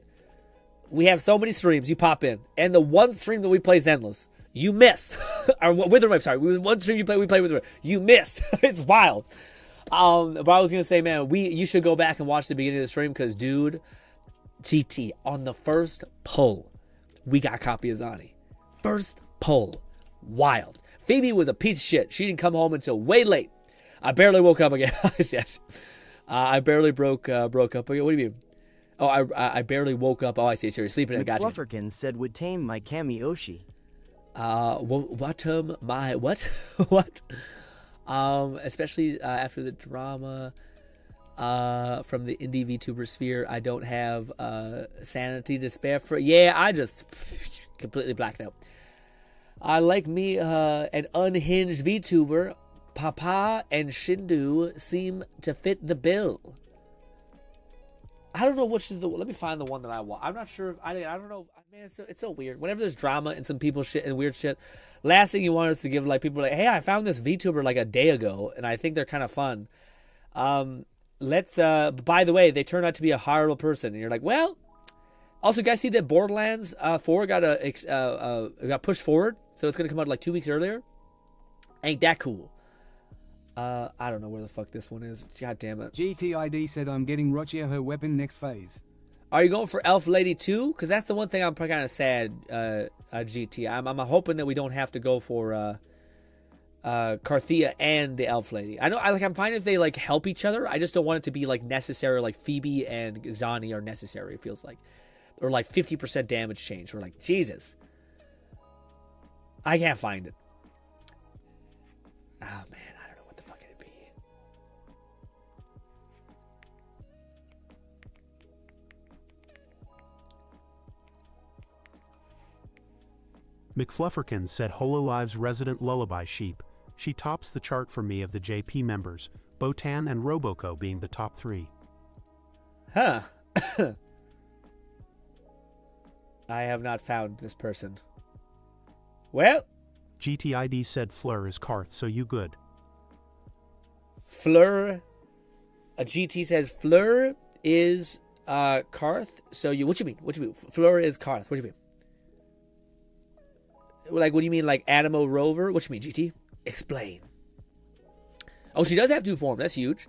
we have so many streams you pop in, and the one stream that we play Zenless, you miss. Or Wuthering, sorry. One stream we play Wuthering, you miss. It's wild. But I was gonna say, man, you should go back and watch the beginning of the stream, because, dude, GT, on the first pull, we got a copy of Zani. First pull. Wild. Phoebe was a piece of shit. She didn't come home until way late. I barely woke up again. Yes. I barely broke up again. What do you mean? Oh, I barely woke up. Oh, I see. You're sleeping. I got you. Flufferkin said would tame my Kami Oshi. My what? What? Especially after the drama from the indie VTuber sphere, I don't have sanity to spare for. Yeah, I just completely blacked out. I like me an unhinged VTuber. Papa and Shindu seem to fit the bill. I don't know which is the. Let me find the one that I want. I'm not sure. I don't know. Man, it's so weird. Whenever there's drama and some people shit and weird shit, last thing you want is to give like people like, hey, I found this VTuber like a day ago, and I think they're kind of fun. Let's. By the way, they turned out to be a horrible person, and you're like, well. Also, guys, see that Borderlands 4 got pushed forward, so it's gonna come out like 2 weeks earlier. Ain't that cool? I don't know where the fuck this one is. God damn it. GTID said I'm getting Rochia her weapon next phase. Are you going for Elf Lady 2? Because that's the one thing I'm kind of sad, GT. I'm hoping that we don't have to go for Carthea and the Elf Lady. I'm fine if they like help each other. I just don't want it to be like necessary, like Phoebe and Zani are necessary, it feels like. Or like 50% damage change. We're like, Jesus. I can't find it. Oh, man. McFlufferkin said Hololive's resident lullaby sheep. She tops the chart for me of the JP members, Botan and Roboco being the top 3. Huh. I have not found this person. Well. GTID said Fleur is Karth, so you good. Fleur. A GT says Fleur is Karth. So what you mean? What you mean? Flora is Karth. What do you mean? Like, what do you mean? Like Animo Rover? What you mean, GT? Explain. Oh, she does have 2 forms. That's huge.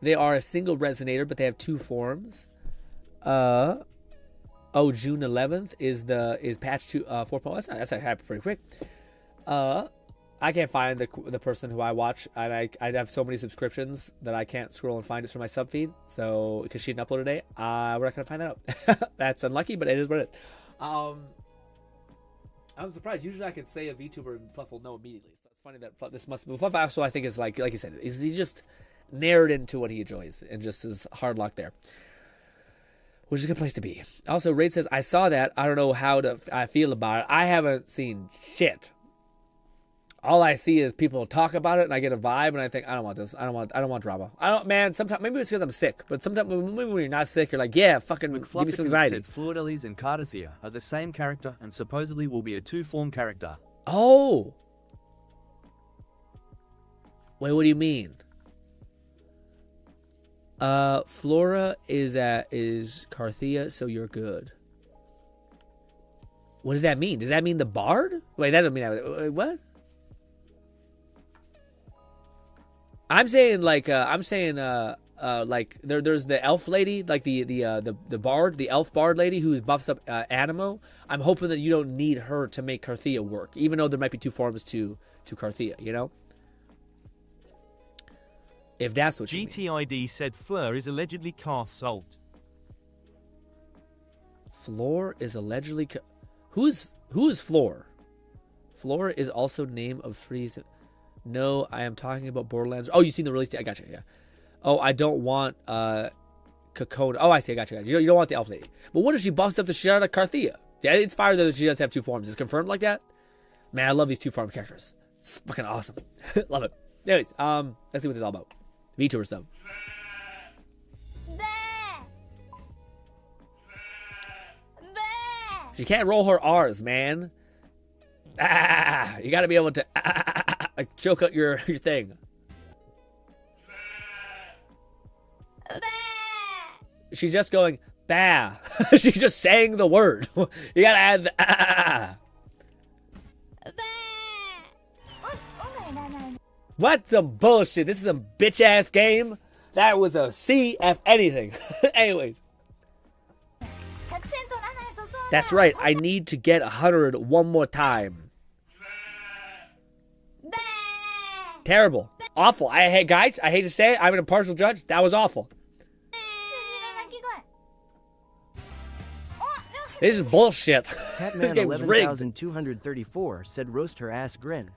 They are a single resonator, but they have 2 forms. June 11th is patch 2 4.0. That's happened pretty quick. I can't find the person who I watch. I have so many subscriptions that I can't scroll and find it through my sub feed. So because she didn't upload today, we're not gonna find that out. That's unlucky, but it is what it is. I'm surprised. Usually I can say a VTuber and Fluff will know immediately. So it's funny that this must be Fluff. Also, I think is like you said, he just narrowed into what he enjoys and just is hard locked there. Which is a good place to be. Also, Raid says, I saw that. I don't know how I feel about it. I haven't seen shit. All I see is people talk about it, and I get a vibe, and I think, I don't want this. I don't want drama. Man, sometimes, maybe it's because I'm sick, but sometimes maybe when you're not sick, you're like, yeah, fucking give me some anxiety. Said Fluideles and Cardathea are the same character, and supposedly will be a 2-form character. Oh! Wait, what do you mean? Flora is Carthea, so you're good. What does that mean? Does that mean the bard? Wait, that doesn't mean that. Wait, what? I'm saying like there's the elf lady, like the bard, the elf bard lady who buffs up Animo. I'm hoping that you don't need her to make Carthea work, even though there might be 2 forms to Carthea, you know? If that's what you mean. GTID said Fleur is allegedly Karth's alt. Floor is allegedly... Who is Floor? Floor is also name of freeze. No, I am talking about Borderlands. Oh, you've seen the release date. I got you, yeah. Oh, I don't want Kakona. Oh, I see, I got you. You don't want the elf lady. But what if she buffs up the shit out of Carthea? Yeah, it's fire that she does have 2 forms. Is it confirmed like that? Man, I love these 2 form characters. It's fucking awesome. Love it. Anyways, let's see what this is all about. VTuber stuff. She can't roll her R's, man. You gotta be able to like choke out your thing. She's just going bah. She's just saying the word. You gotta add the What some bullshit. This is a bitch ass game. That was a CF anything. Anyways. That's right. I need to get 100 one more time. Terrible. Awful. Guys, I hate to say it. I'm an impartial judge. That was awful. This is bullshit. This game's rigged. 11,234 said roast her ass grin.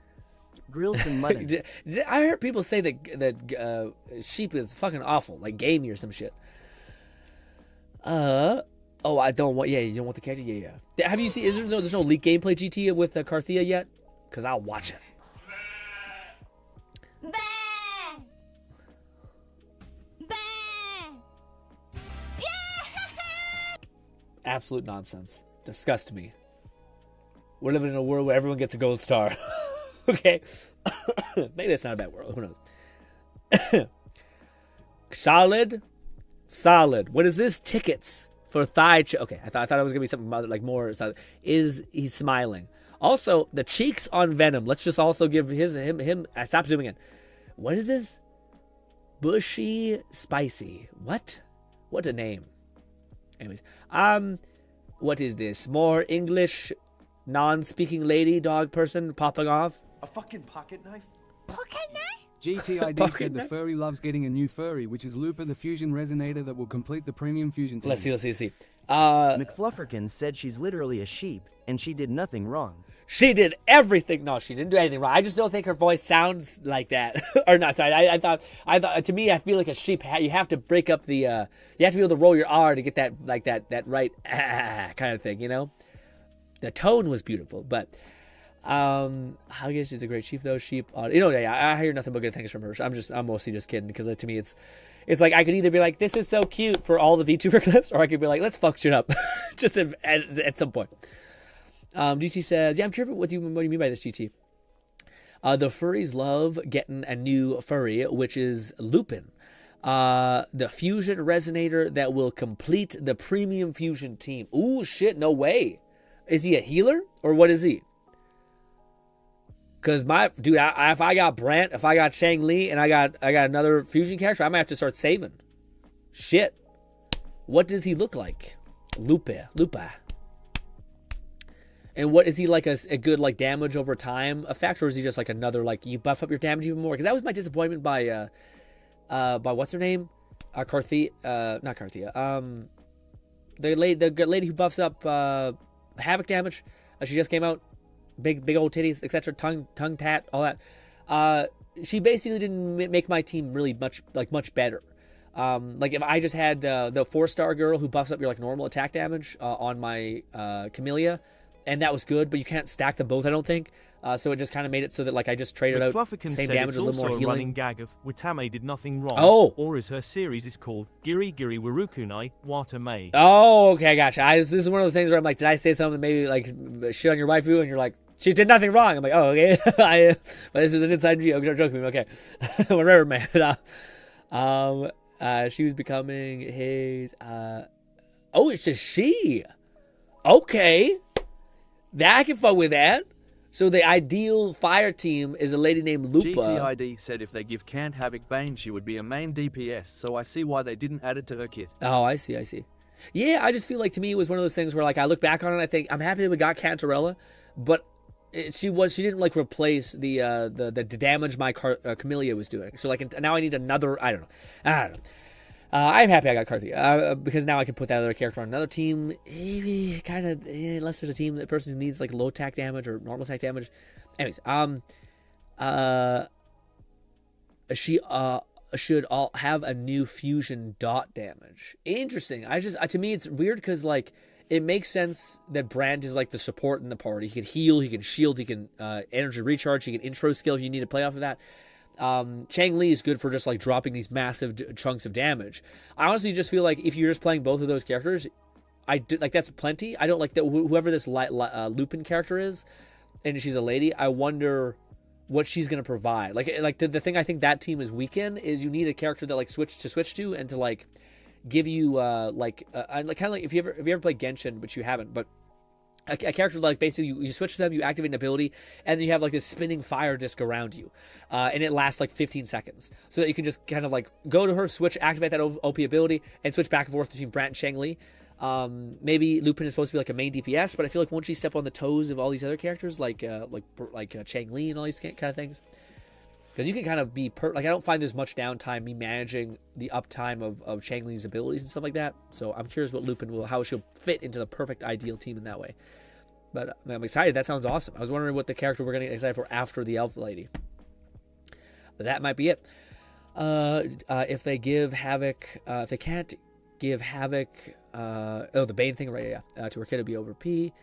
Grill some mutton. I heard people say that sheep is fucking awful, like gamey or some shit. Oh, I don't want. Yeah, you don't want the character. Yeah. Have you seen? There's no leak gameplay GT with Carthea yet? Cause I'll watch it. Absolute nonsense. Disgust me. We're living in a world where everyone gets a gold star. Okay. Maybe that's not a bad world. Who knows? Solid. What is this? Tickets for thigh. Okay, I thought it was gonna be something like more. Is he smiling? Also, the cheeks on Venom. Let's just also give him. I stopped zooming in. What is this? Bushy spicy. What? What a name. Anyways, what is this? More English, non-speaking lady dog person popping off? A fucking pocket knife? Pocket knife? GTID said the furry loves getting a new furry, which is Looper the fusion resonator that will complete the premium fusion team. Let's see. McFlufferkin said she's literally a sheep, and she did nothing wrong. She did everything. No, she didn't do anything wrong. I just don't think her voice sounds like that. Or not, sorry. I thought, to me, I feel like a sheep. You have to break up the, you have to be able to roll your R to get that, like that right kind of thing, you know? The tone was beautiful, but, I guess she's a great sheep, though. Sheep, I hear nothing but good things from her. I'm mostly just kidding, because to me, it's like I could either be like, this is so cute for all the VTuber clips, or I could be like, let's fuck shit up, just at some point. GT says, yeah, I'm curious what do you mean by this, GT? The furries love getting a new furry, which is Lupin. The fusion resonator that will complete the premium fusion team. Ooh, shit, no way. Is he a healer or what is he? Because if I got Brant, if I got Shang Li, and I got another fusion character, I might have to start saving. Shit. What does he look like? Lupa. And what is he like? A good like damage over time effect, or is he just like another like you buff up your damage even more? Because that was my disappointment by what's her name, not Carthea. The lady who buffs up havoc damage. She just came out, big old titties, etc. Tongue tat, all that. She basically didn't make my team really much better. Like if I just had the 4-star girl who buffs up your like normal attack damage on my Camellia, and that was good, but you can't stack them both, I don't think. So it just kind of made it so that like I just traded out same damage, a little more healing. Running gag of Watame did nothing wrong. Or as her series is called, Giri Giri Warukunai Watame. Oh, okay, I gotcha. This is one of those things where I'm like, did I say something maybe like shit on your waifu, and you're like, she did nothing wrong. I'm like, oh, okay. But this is an inside joke. Okay, whatever, man. She was becoming his. Oh, it's just she. Okay. That I can fuck with that. So the ideal fire team is a lady named Lupa. GTID said if they give Canned Havoc Bane, she would be a main DPS, so I see why they didn't add it to her kit. Oh, I see. Yeah, I just feel like to me it was one of those things where like I look back on it and I think I'm happy that we got Cantarella, but she didn't like replace the damage my Camellia was doing. So like now I need another, I don't know. I'm happy I got Carthea because now I can put that other character on another team. Maybe kind of unless there's a person who needs like low attack damage or normal attack damage. Anyways, she should all have a new fusion dot damage. Interesting. To me it's weird because like it makes sense that Brand is like the support in the party. He can heal, he can shield, he can energy recharge, he can intro skill if you need to play off of that. Chang Li is good for just like dropping these massive chunks of damage. I honestly just feel like if you're just playing both of those characters, that's plenty. I don't like that whoever this Lupin character is, and she's a lady. I wonder what she's gonna provide. The thing I think that team is weak in is you need a character that like switch to and to like give you kind of like if you ever played Genshin, which you haven't, but a character like basically you switch to them, you activate an ability, and then you have like this spinning fire disc around you, and it lasts like 15 seconds, so that you can just kind of like go to her, switch, activate that OP ability, and switch back and forth between Brant and Shang Li. Maybe Lupin is supposed to be like a main DPS, but I feel like once you step on the toes of all these other characters, like Chang Li and all these kind of things, because you can kind of be I don't find there's much downtime me managing the uptime of Chang Li's abilities and stuff like that. So I'm curious what Lupin how she'll fit into the perfect ideal team in that way. But I'm excited. That sounds awesome. I was wondering what the character we're going to get excited for after the elf lady. But that might be it. If they give Havoc, if they can't give Havoc, the Bane thing, right? Yeah, to her kid, it'll be over P.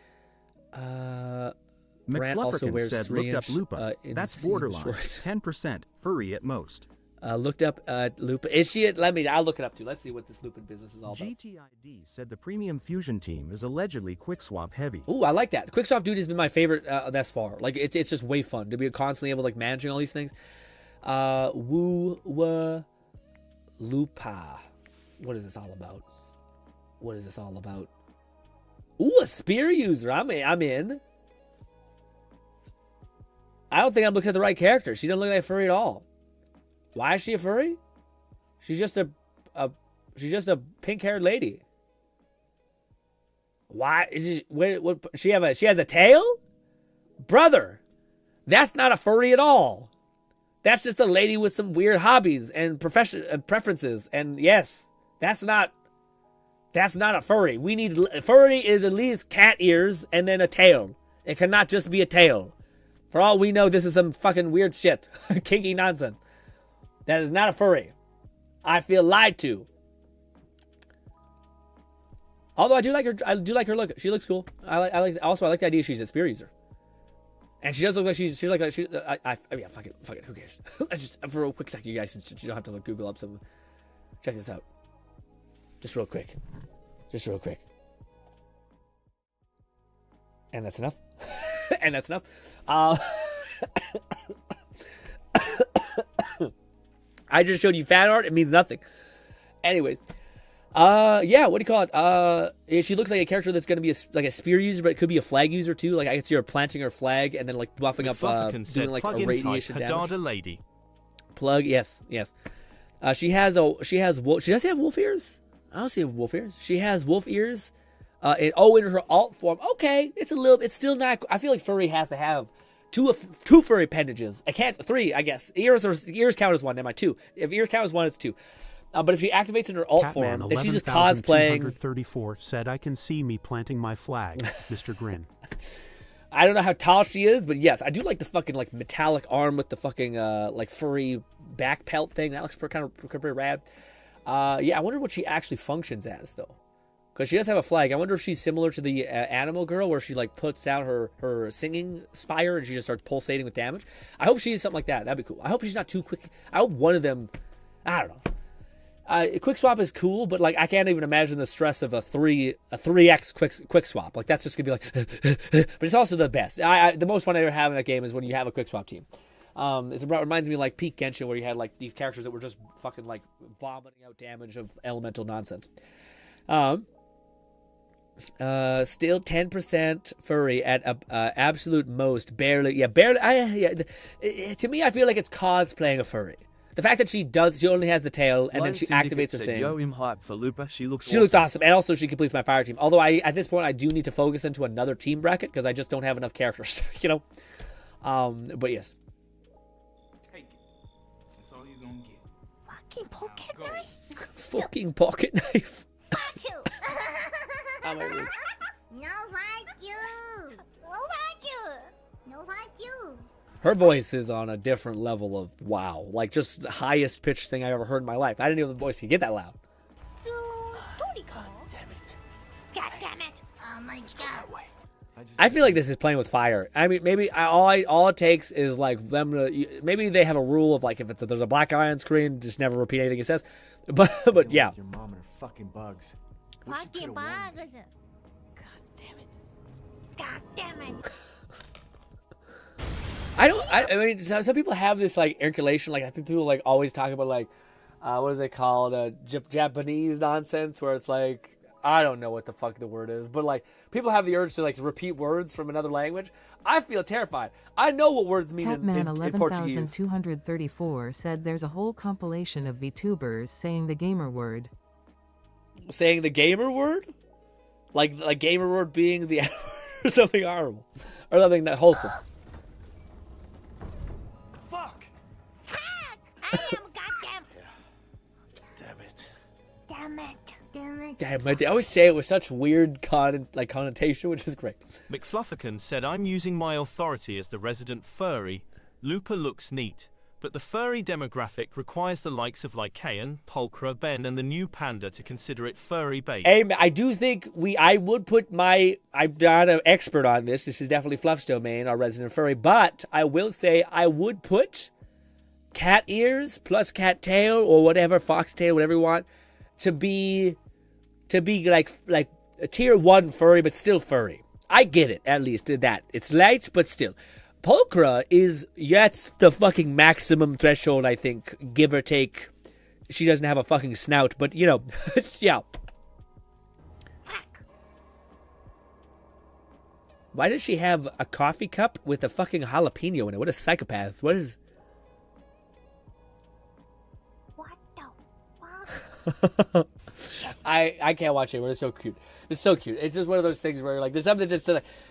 Brant also wears said, 3-inch. Looked up Lupa. That's borderline. 10% furry at most. Looked up Lupa. Is she? I'll look it up too. Let's see what this Lupin business is all about. GTID said the premium fusion team is allegedly quick swap heavy. Ooh, I like that. Quick swap dude has been my favorite thus far. Like it's just way fun to be constantly able to like managing all these things. Lupa. What is this all about? Ooh, a spear user. I'm in. I don't think I'm looking at the right character. She doesn't look like a furry at all. Why is she a furry? She's just a pink-haired lady. Why is she has a tail? Brother, that's not a furry at all. That's just a lady with some weird hobbies and preferences. And yes, that's not a furry. Furry is at least cat ears and then a tail. It cannot just be a tail. For all we know, this is some fucking weird shit. Kinky nonsense. That is not a furry. I feel lied to. Although I do like her look. She looks cool. I like the idea she's a spear user. And she does look like she's like fuck it, who cares? Just for a quick second, you guys, since you don't have to Google up some. Check this out. Just real quick. And that's enough. I just showed you fan art. It means nothing. Anyways. Yeah, what do you call it? She looks like a character that's going to be like a spear user, but it could be a flag user too. Like I could see her planting her flag and then like buffing up, doing like a radiation damage. Lady. Plug, yes. She does have wolf ears? I don't see wolf ears. She has wolf ears. In her alt form. Okay, it's still not. I feel like furry has to have two furry appendages. I can't 3, I guess. Ears count as 1. Never mind, 2. If ears count as 1, it's 2. But if she activates in her alt form, then she's just cosplaying. 34 said, I can see me planting my flag, Mr. Grin. I don't know how tall she is, but yes, I do like the fucking like metallic arm with the fucking like furry back pelt thing. That looks pretty rad. Yeah, I wonder what she actually functions as though, because she does have a flag. I wonder if she's similar to the animal girl, where she like puts down her singing spire and she just starts pulsating with damage. I hope she's something like that. That'd be cool. I hope she's not too quick. I hope one of them. I don't know. Quick swap is cool, but like I can't even imagine the stress of a 3x quick swap. Like that's just gonna be like, but it's also the best. The most fun I ever have in that game is when you have a quick swap team. It reminds me of like Peak Genshin, where you had like these characters that were just fucking like vomiting out damage of elemental nonsense. Still 10% furry at absolute most, barely. Yeah, barely. To me, I feel like it's cosplaying a furry. The fact that she only has the tail, and then she activates her thing. Yo, I'm hyped for Lupa. She looks awesome. And also she completes my fire team. Although at this point I do need to focus into another team bracket because I just don't have enough characters, you know. But yes. Take it. That's all you're gonna get. Fucking pocket knife. Fucking pocket knife. Fuck you. No thank you. No thank you. No thank you. Her voice is on a different level of wow. Like, just the highest pitched thing I've ever heard in my life. I didn't know the voice could get that loud. God damn it. Oh my god. I feel like this is playing with fire. I mean, maybe all it takes is, like, them to... Maybe they have a rule of, like, if there's a black eye on screen, just never repeat anything it says. But yeah. Your mom and her fucking bugs. Fucking bugs. God damn it. God damn it. I mean, some people have this, like, irculation. Like, I think people, like, always talk about, like, what is it called? Japanese nonsense, where it's, like, I don't know what the fuck the word is. But, like, people have the urge to, like, repeat words from another language. I feel terrified. I know what words mean in Portuguese. Catman 11,234 said there's a whole compilation of VTubers saying the gamer word. Saying the gamer word? Like gamer word being the or something horrible. Or something that wholesome. I am goddamn. Damn it. Damn it. They always say it with such weird connotation, which is great. McFlufferkin said, I'm using my authority as the resident furry. Lupa looks neat, but the furry demographic requires the likes of Lycaon, Pulchra, Ben, and the new panda to consider it furry bait. Hey, I do think I would put I'm not an expert on this. This is definitely Fluff's domain, our resident furry, but I will say I would put cat ears plus cat tail or whatever, fox tail, whatever you want, to be like a tier 1 furry, but still furry. I get it, at least that. It's light, but still. Pulchra that's the fucking maximum threshold, I think, give or take. She doesn't have a fucking snout, but you know, yeah. Why does she have a coffee cup with a fucking jalapeno in it? What a psychopath. What is... I can't watch it, but it's so cute. It's so cute. It's just one of those things where like there's something just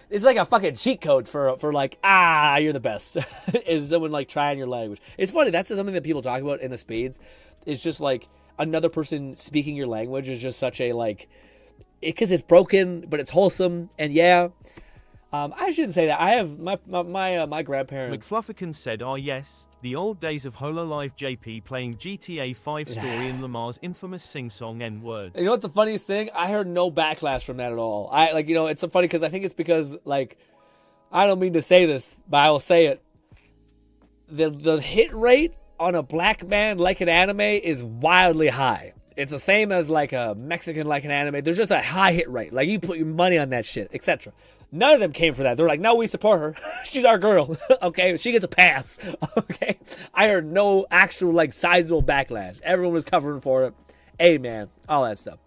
it's like a fucking cheat code for like you're the best. Is someone like trying your language? It's funny. That's something that people talk about in the spades. It's just like another person speaking your language is just such a like because it's broken, but it's wholesome. And yeah, I shouldn't say that. I have my grandparents. McFlufferkin said, yes. The old days of HoloLive JP playing GTA 5 story in Lamar's infamous sing-song N-word. You know what the funniest thing? I heard no backlash from that at all. It's so funny because I think it's because, like, I don't mean to say this, but I will say it. The hit rate on a black man like an anime is wildly high. It's the same as, like, a Mexican like an anime. There's just a high hit rate. Like, you put your money on that shit, etc. None of them came for that. They're like, no, we support her. She's our girl. Okay, she gets a pass. Okay, I heard no actual like sizable backlash. Everyone was covering for it. Amen. All that stuff.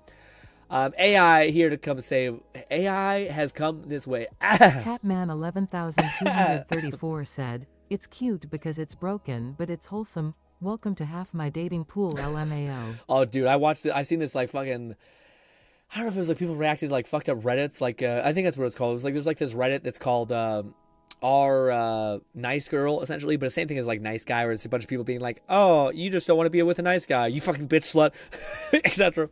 AI here to come save. AI has come this way. Catman 11,234 said, "It's cute because it's broken, but it's wholesome. Welcome to half my dating pool, LMAO." Oh, dude, I watched it. I seen this like fucking. I don't know if it was like people reacted to like fucked up Reddits. Like I think that's what it's called. It was like there's like this Reddit that's called our nice girl essentially, but the same thing as like nice guy, where it's a bunch of people being like, "Oh, you just don't want to be with a nice guy, you fucking bitch slut," etc.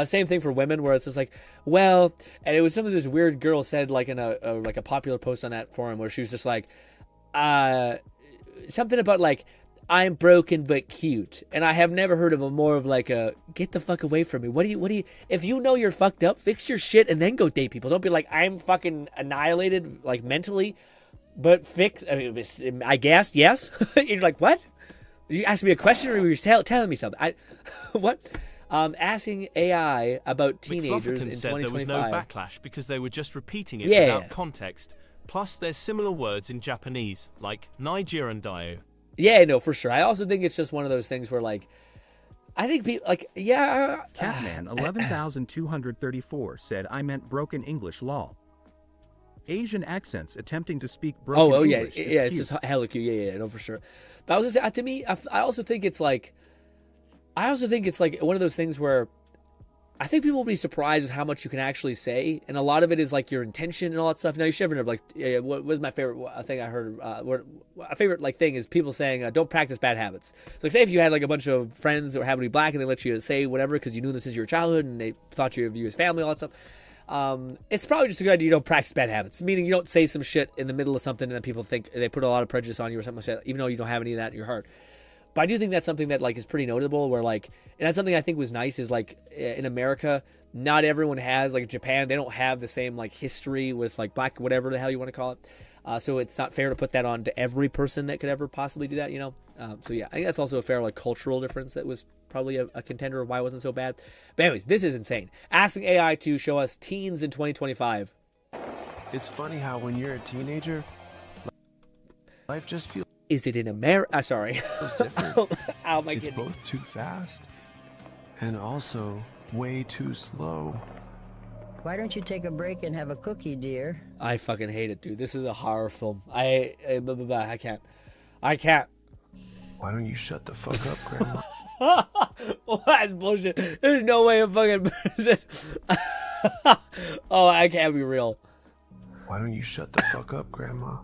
Same thing for women, where it's just like, well, and it was something this weird girl said like in a popular post on that forum, where she was just like, something about like, I'm broken but cute, and I have never heard of a more of like a get the fuck away from me. What do you? If you know you're fucked up, fix your shit and then go date people. Don't be like, I'm fucking annihilated like mentally, but fix. I guess yes. You're like, what? You asked me a question, or were you telling me something? What? Asking AI about teenagers in 2025. There was no backlash because they were just repeating it without context. Plus, there's similar words in Japanese, like Nigerian dio. Yeah, no, for sure. I also think it's just one of those things where, like, I think people, like, yeah. Catman 11,234 said, "I meant broken English, lol." Asian accents attempting to speak broken English. Yeah, it's just hella cute. Yeah, no, for sure. But I was gonna say, to me, I also think it's like one of those things where I think people will be surprised with how much you can actually say, and a lot of it is like your intention and all that stuff. Now you should never know, like, what was my favorite thing I heard? A favorite like thing is people saying, "Don't practice bad habits." So, like, say if you had like a bunch of friends that were happen to be black, and they let you say whatever because you knew this is your childhood, and they thought you of you as family, all that stuff. It's probably just a good idea you don't practice bad habits. Meaning you don't say some shit in the middle of something, and then people think they put a lot of prejudice on you or something like that, even though you don't have any of that in your heart. But I do think that's something that like is pretty notable, where like, and that's something I think was nice is like in America, not everyone has, like Japan, they don't have the same like history with like black, whatever the hell you want to call it. So it's not fair to put that on to every person that could ever possibly do that, you know? So yeah, I think that's also a fair like cultural difference that was probably a contender of why it wasn't so bad. But anyways, this is insane. Asking AI to show us teens in 2025. It's funny how when you're a teenager, life just feels... Is it in America? Sorry. It's different. How am I it's kidding? both too fast and also way too slow. Why don't you take a break and have a cookie, dear? I fucking hate it, dude. This is a horror film. I can't. I can't. Why don't you shut the fuck up, Grandma? Well, that's bullshit. There's no way a fucking person. Oh, I can't be real. Why don't you shut the fuck up, Grandma?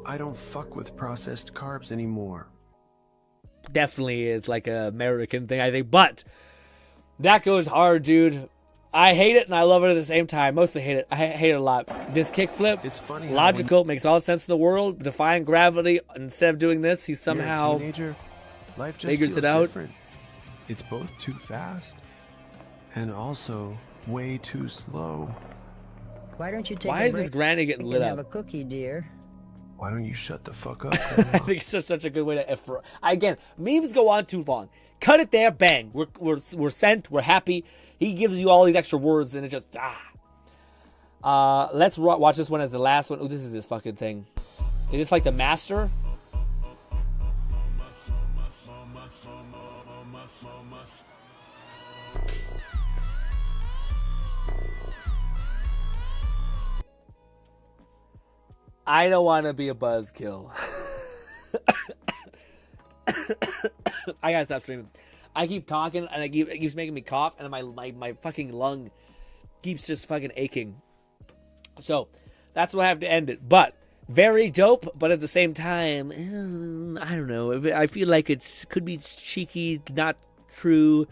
I don't fuck with processed carbs anymore. Definitely is like an American thing, I think. But that goes hard, dude. I hate it and I love it at the same time. Mostly hate it. I hate it a lot. This kickflip, it's funny. Logical, makes all the sense in the world. Defying gravity. Instead of doing this, he somehow you're a teenager, life just figures feels it out. Different. It's both too fast and also way too slow. Why don't you take Why a is break this granny getting lit and up? have a cookie, dear? Why don't you shut the fuck up, I think it's just such a good way to. Again, memes go on too long. Cut it there, bang. We're sent. We're happy. He gives you all these extra words, and it just let's watch this one as the last one. Oh, this is this fucking thing. Is this like the master? I don't want to be a buzzkill. I gotta stop streaming. I keep talking and it keeps making me cough, and my fucking lung keeps just fucking aching. So that's what I have to end it. But very dope. But at the same time, I don't know. I feel like it could be cheeky, not true,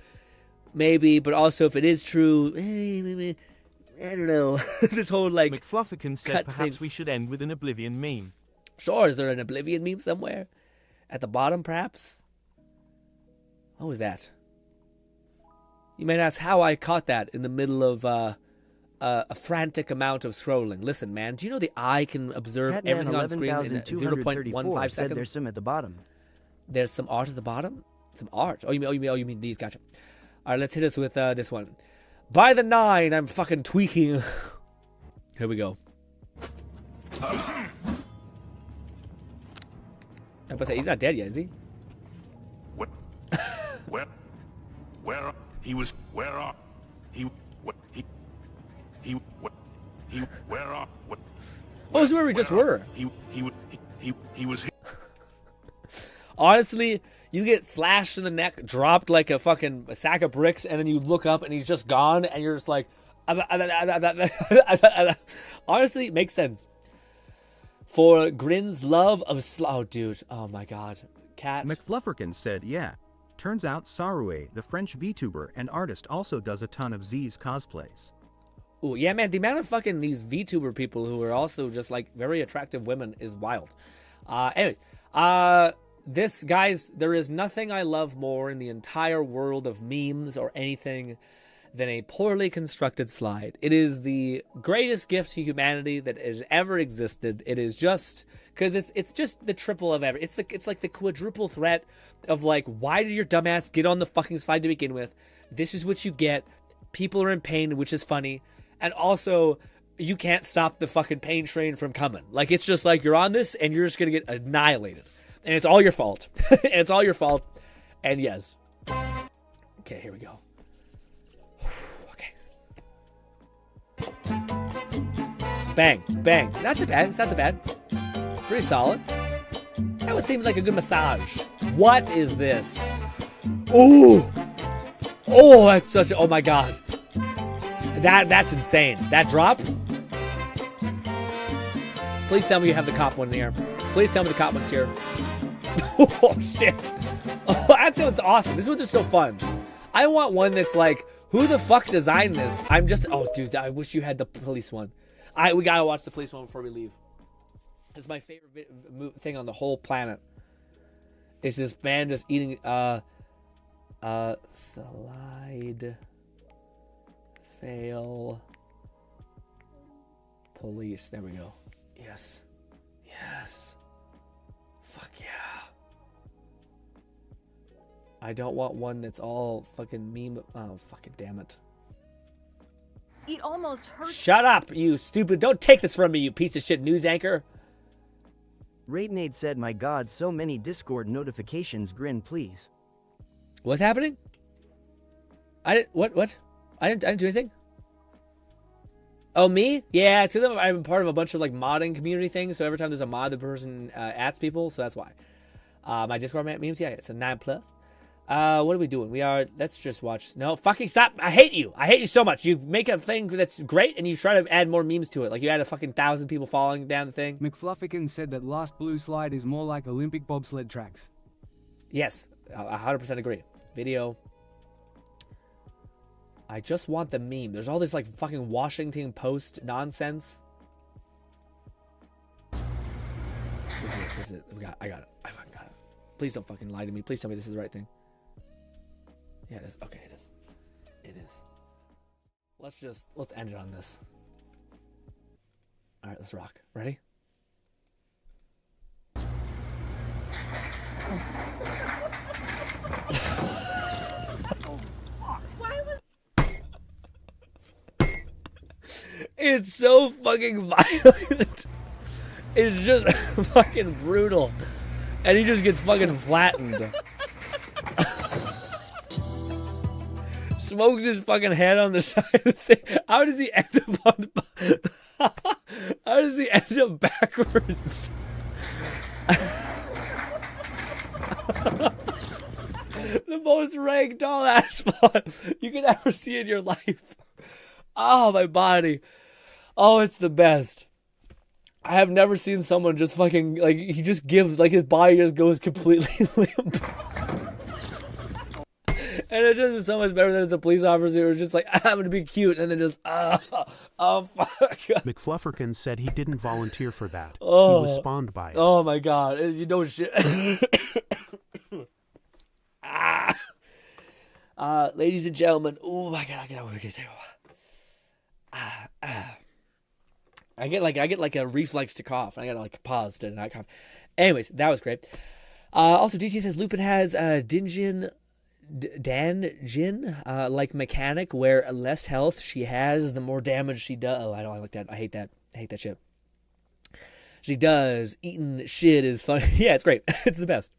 maybe. But also, if it is true, I don't know. This whole like McFlufferkin said perhaps we should end with an Oblivion meme. Sure, is there an Oblivion meme somewhere? At the bottom, perhaps? What was that? You might ask how I caught that in the middle of a frantic amount of scrolling. Listen, man, do you know the eye can observe Catman everything on screen in 0.15 said seconds? there's some at the bottom. There's some art at the bottom? Some art? Oh, you mean these? Gotcha. All right, let's hit us with this one. By the 9, I'm fucking tweaking. Here we go. I say, he's not dead yet, is he? Where he was? Where are he? What he? What he? Where are? What? Oh, it's where we just were. He was. Honestly, you get slashed in the neck, dropped like a fucking sack of bricks, and then you look up and he's just gone, and you're just like, honestly, it makes sense. For Grinn's love of oh, dude, oh my god, cat. McFlufferkin said, yeah. Turns out Sarue, the French VTuber and artist, also does a ton of Z's cosplays. Ooh, yeah, man, the amount of fucking these VTuber people who are also just like very attractive women is wild. Anyways, this, guys, there is nothing I love more in the entire world of memes or anything than a poorly constructed slide. It is the greatest gift to humanity that has ever existed. It is just because it's just the triple of every. It's like the quadruple threat of like, why did your dumbass get on the fucking slide to begin with? This is what you get. People are in pain, which is funny, and also you can't stop the fucking pain train from coming. Like, it's just like you're on this and you're just gonna get annihilated, and it's all your fault. And it's all your fault. And yes. Okay, here we go. Bang, bang. Not too bad. It's not too bad. Pretty solid. That would seem like a good massage. What is this? Ooh. Oh, that's such a... Oh, my God. That's insane. That drop? Please tell me you have the cop one here. Please tell me the cop one's here. Oh, shit. Oh, that sounds awesome. This one's just so fun. I want one that's like, who the fuck designed this? I'm just... Oh, dude, I wish you had the police one. We gotta watch the police one before we leave. It's my favorite thing on the whole planet. It's this man just eating slide fail police. There we go. Yes. Yes. Fuck yeah. I don't want one that's all fucking meme. Oh, fucking damn it. It almost hurts. Shut up, you stupid. Don't take this from me, you piece of shit news anchor. Raidenade said, my god, so many Discord notifications, Grin, please. What's happening? What? I didn't do anything. Oh, me? Yeah, it's because I'm part of a bunch of like modding community things, so every time there's a mod, the person adds people, so that's why. My Discord memes, yeah, it's a 9+. What are we doing? Let's just watch. No, fucking stop. I hate you. I hate you so much. You make a thing that's great and you try to add more memes to it. Like you had a fucking 1,000 people following down the thing. McFlufferkin said that last blue slide is more like Olympic bobsled tracks. Yes, 100% agree. Video. I just want the meme. There's all this like fucking Washington Post nonsense. This is it. I got it. I fucking got it. Please don't fucking lie to me. Please tell me this is the right thing. Yeah, it is. Okay, it is. It is. Let's end it on this. All right, let's rock. Ready? It's so fucking violent. It's just fucking brutal. And he just gets fucking flattened. Smokes his fucking head on the side of the thing. How does he end up on the... How does he end up backwards? The most ragdoll ass spot you could ever see in your life. Oh, my body. Oh, it's the best. I have never seen someone just fucking, like, he just gives, like, his body just goes completely limp. And it just is so much better than as a police officer who's just like, I'm going to be cute, and then just, oh, fuck. McFlufferkin said he didn't volunteer for that. Oh, he was spawned by it. Oh, my God. You know shit. Ladies and gentlemen. Oh, my God. I get like a reflex to cough. I gotta like pause to not cough. Anyways, that was great. Also, DT says Lupin has Danjin like mechanic where less health she has, the more damage she does. Oh, I don't like that. I hate that. I hate that shit. She does. Eating shit is fun. Yeah, it's great. It's the best.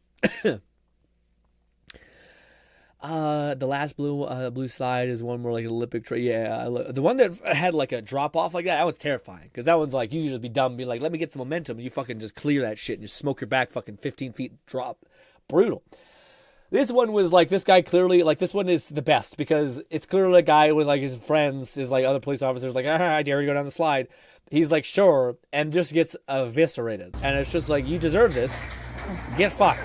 The last blue slide is one more like an Olympic trail. Yeah, the one that had like a drop off like that was terrifying. Because that one's like, you just be dumb and be like, let me get some momentum. And you fucking just clear that shit and you smoke your back fucking 15 feet drop. Brutal. This one was like, this guy clearly, like, this one is the best because it's clearly a guy with, like, his friends, his, like, other police officers, like, I dare you go down the slide. He's like, sure, and just gets eviscerated. And it's just like, you deserve this. Get fucked.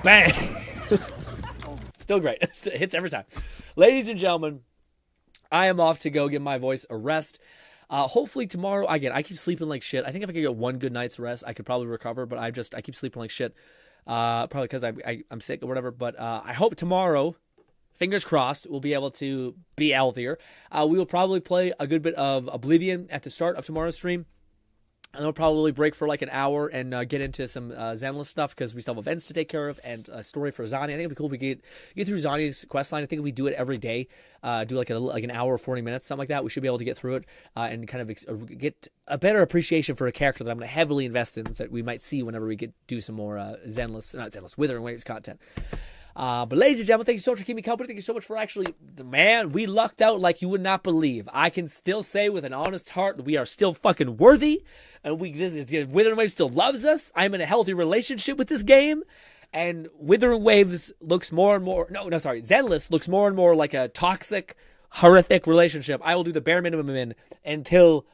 Bang. Still great. It hits every time. Ladies and gentlemen, I am off to go give my voice a rest. Hopefully tomorrow, again, I keep sleeping like shit. I think if I could get one good night's rest, I could probably recover, but I keep sleeping like shit. Probably because I'm sick or whatever, but I hope tomorrow, fingers crossed, we'll be able to be healthier. We will probably play a good bit of Oblivion at the start of tomorrow's stream. And we'll probably break for like an hour and get into some Zenless stuff because we still have events to take care of and a story for Zani. I think it'd be cool if we get through Zani's questline. I think if we do it every day, do like an hour or 40 minutes, something like that, we should be able to get through it and kind of get a better appreciation for a character that I'm going to heavily invest in that we might see whenever we do some more Wuthering Waves content. But ladies and gentlemen, thank you so much for keeping me company. Thank you so much for actually, man, we lucked out like you would not believe. I can still say with an honest heart that we are still fucking worthy. And Wuthering Waves still loves us. I'm in a healthy relationship with this game. And Wuthering Waves looks more and more, Zenless looks more and more like a toxic, horrific relationship. I will do the bare minimum in until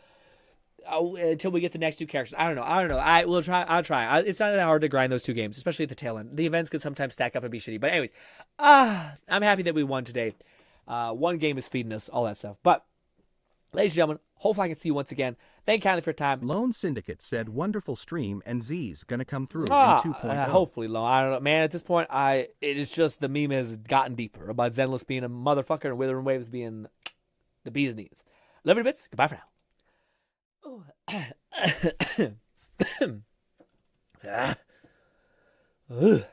we get the next two characters. I don't know. I'll try. It's not that hard to grind those two games, especially at the tail end. The events could sometimes stack up and be shitty. But anyways, I'm happy that we won today. One game is feeding us, all that stuff. But, ladies and gentlemen, hopefully I can see you once again. Thank you kindly for your time. Lone Syndicate said, wonderful stream, and Z's gonna come through in 2.0. Hopefully, Lone. I don't know. Man, at this point, it is just the meme has gotten deeper about Zenless being a motherfucker and Wuthering Waves being the bee's knees. Love you bits. Goodbye for now. Ugh.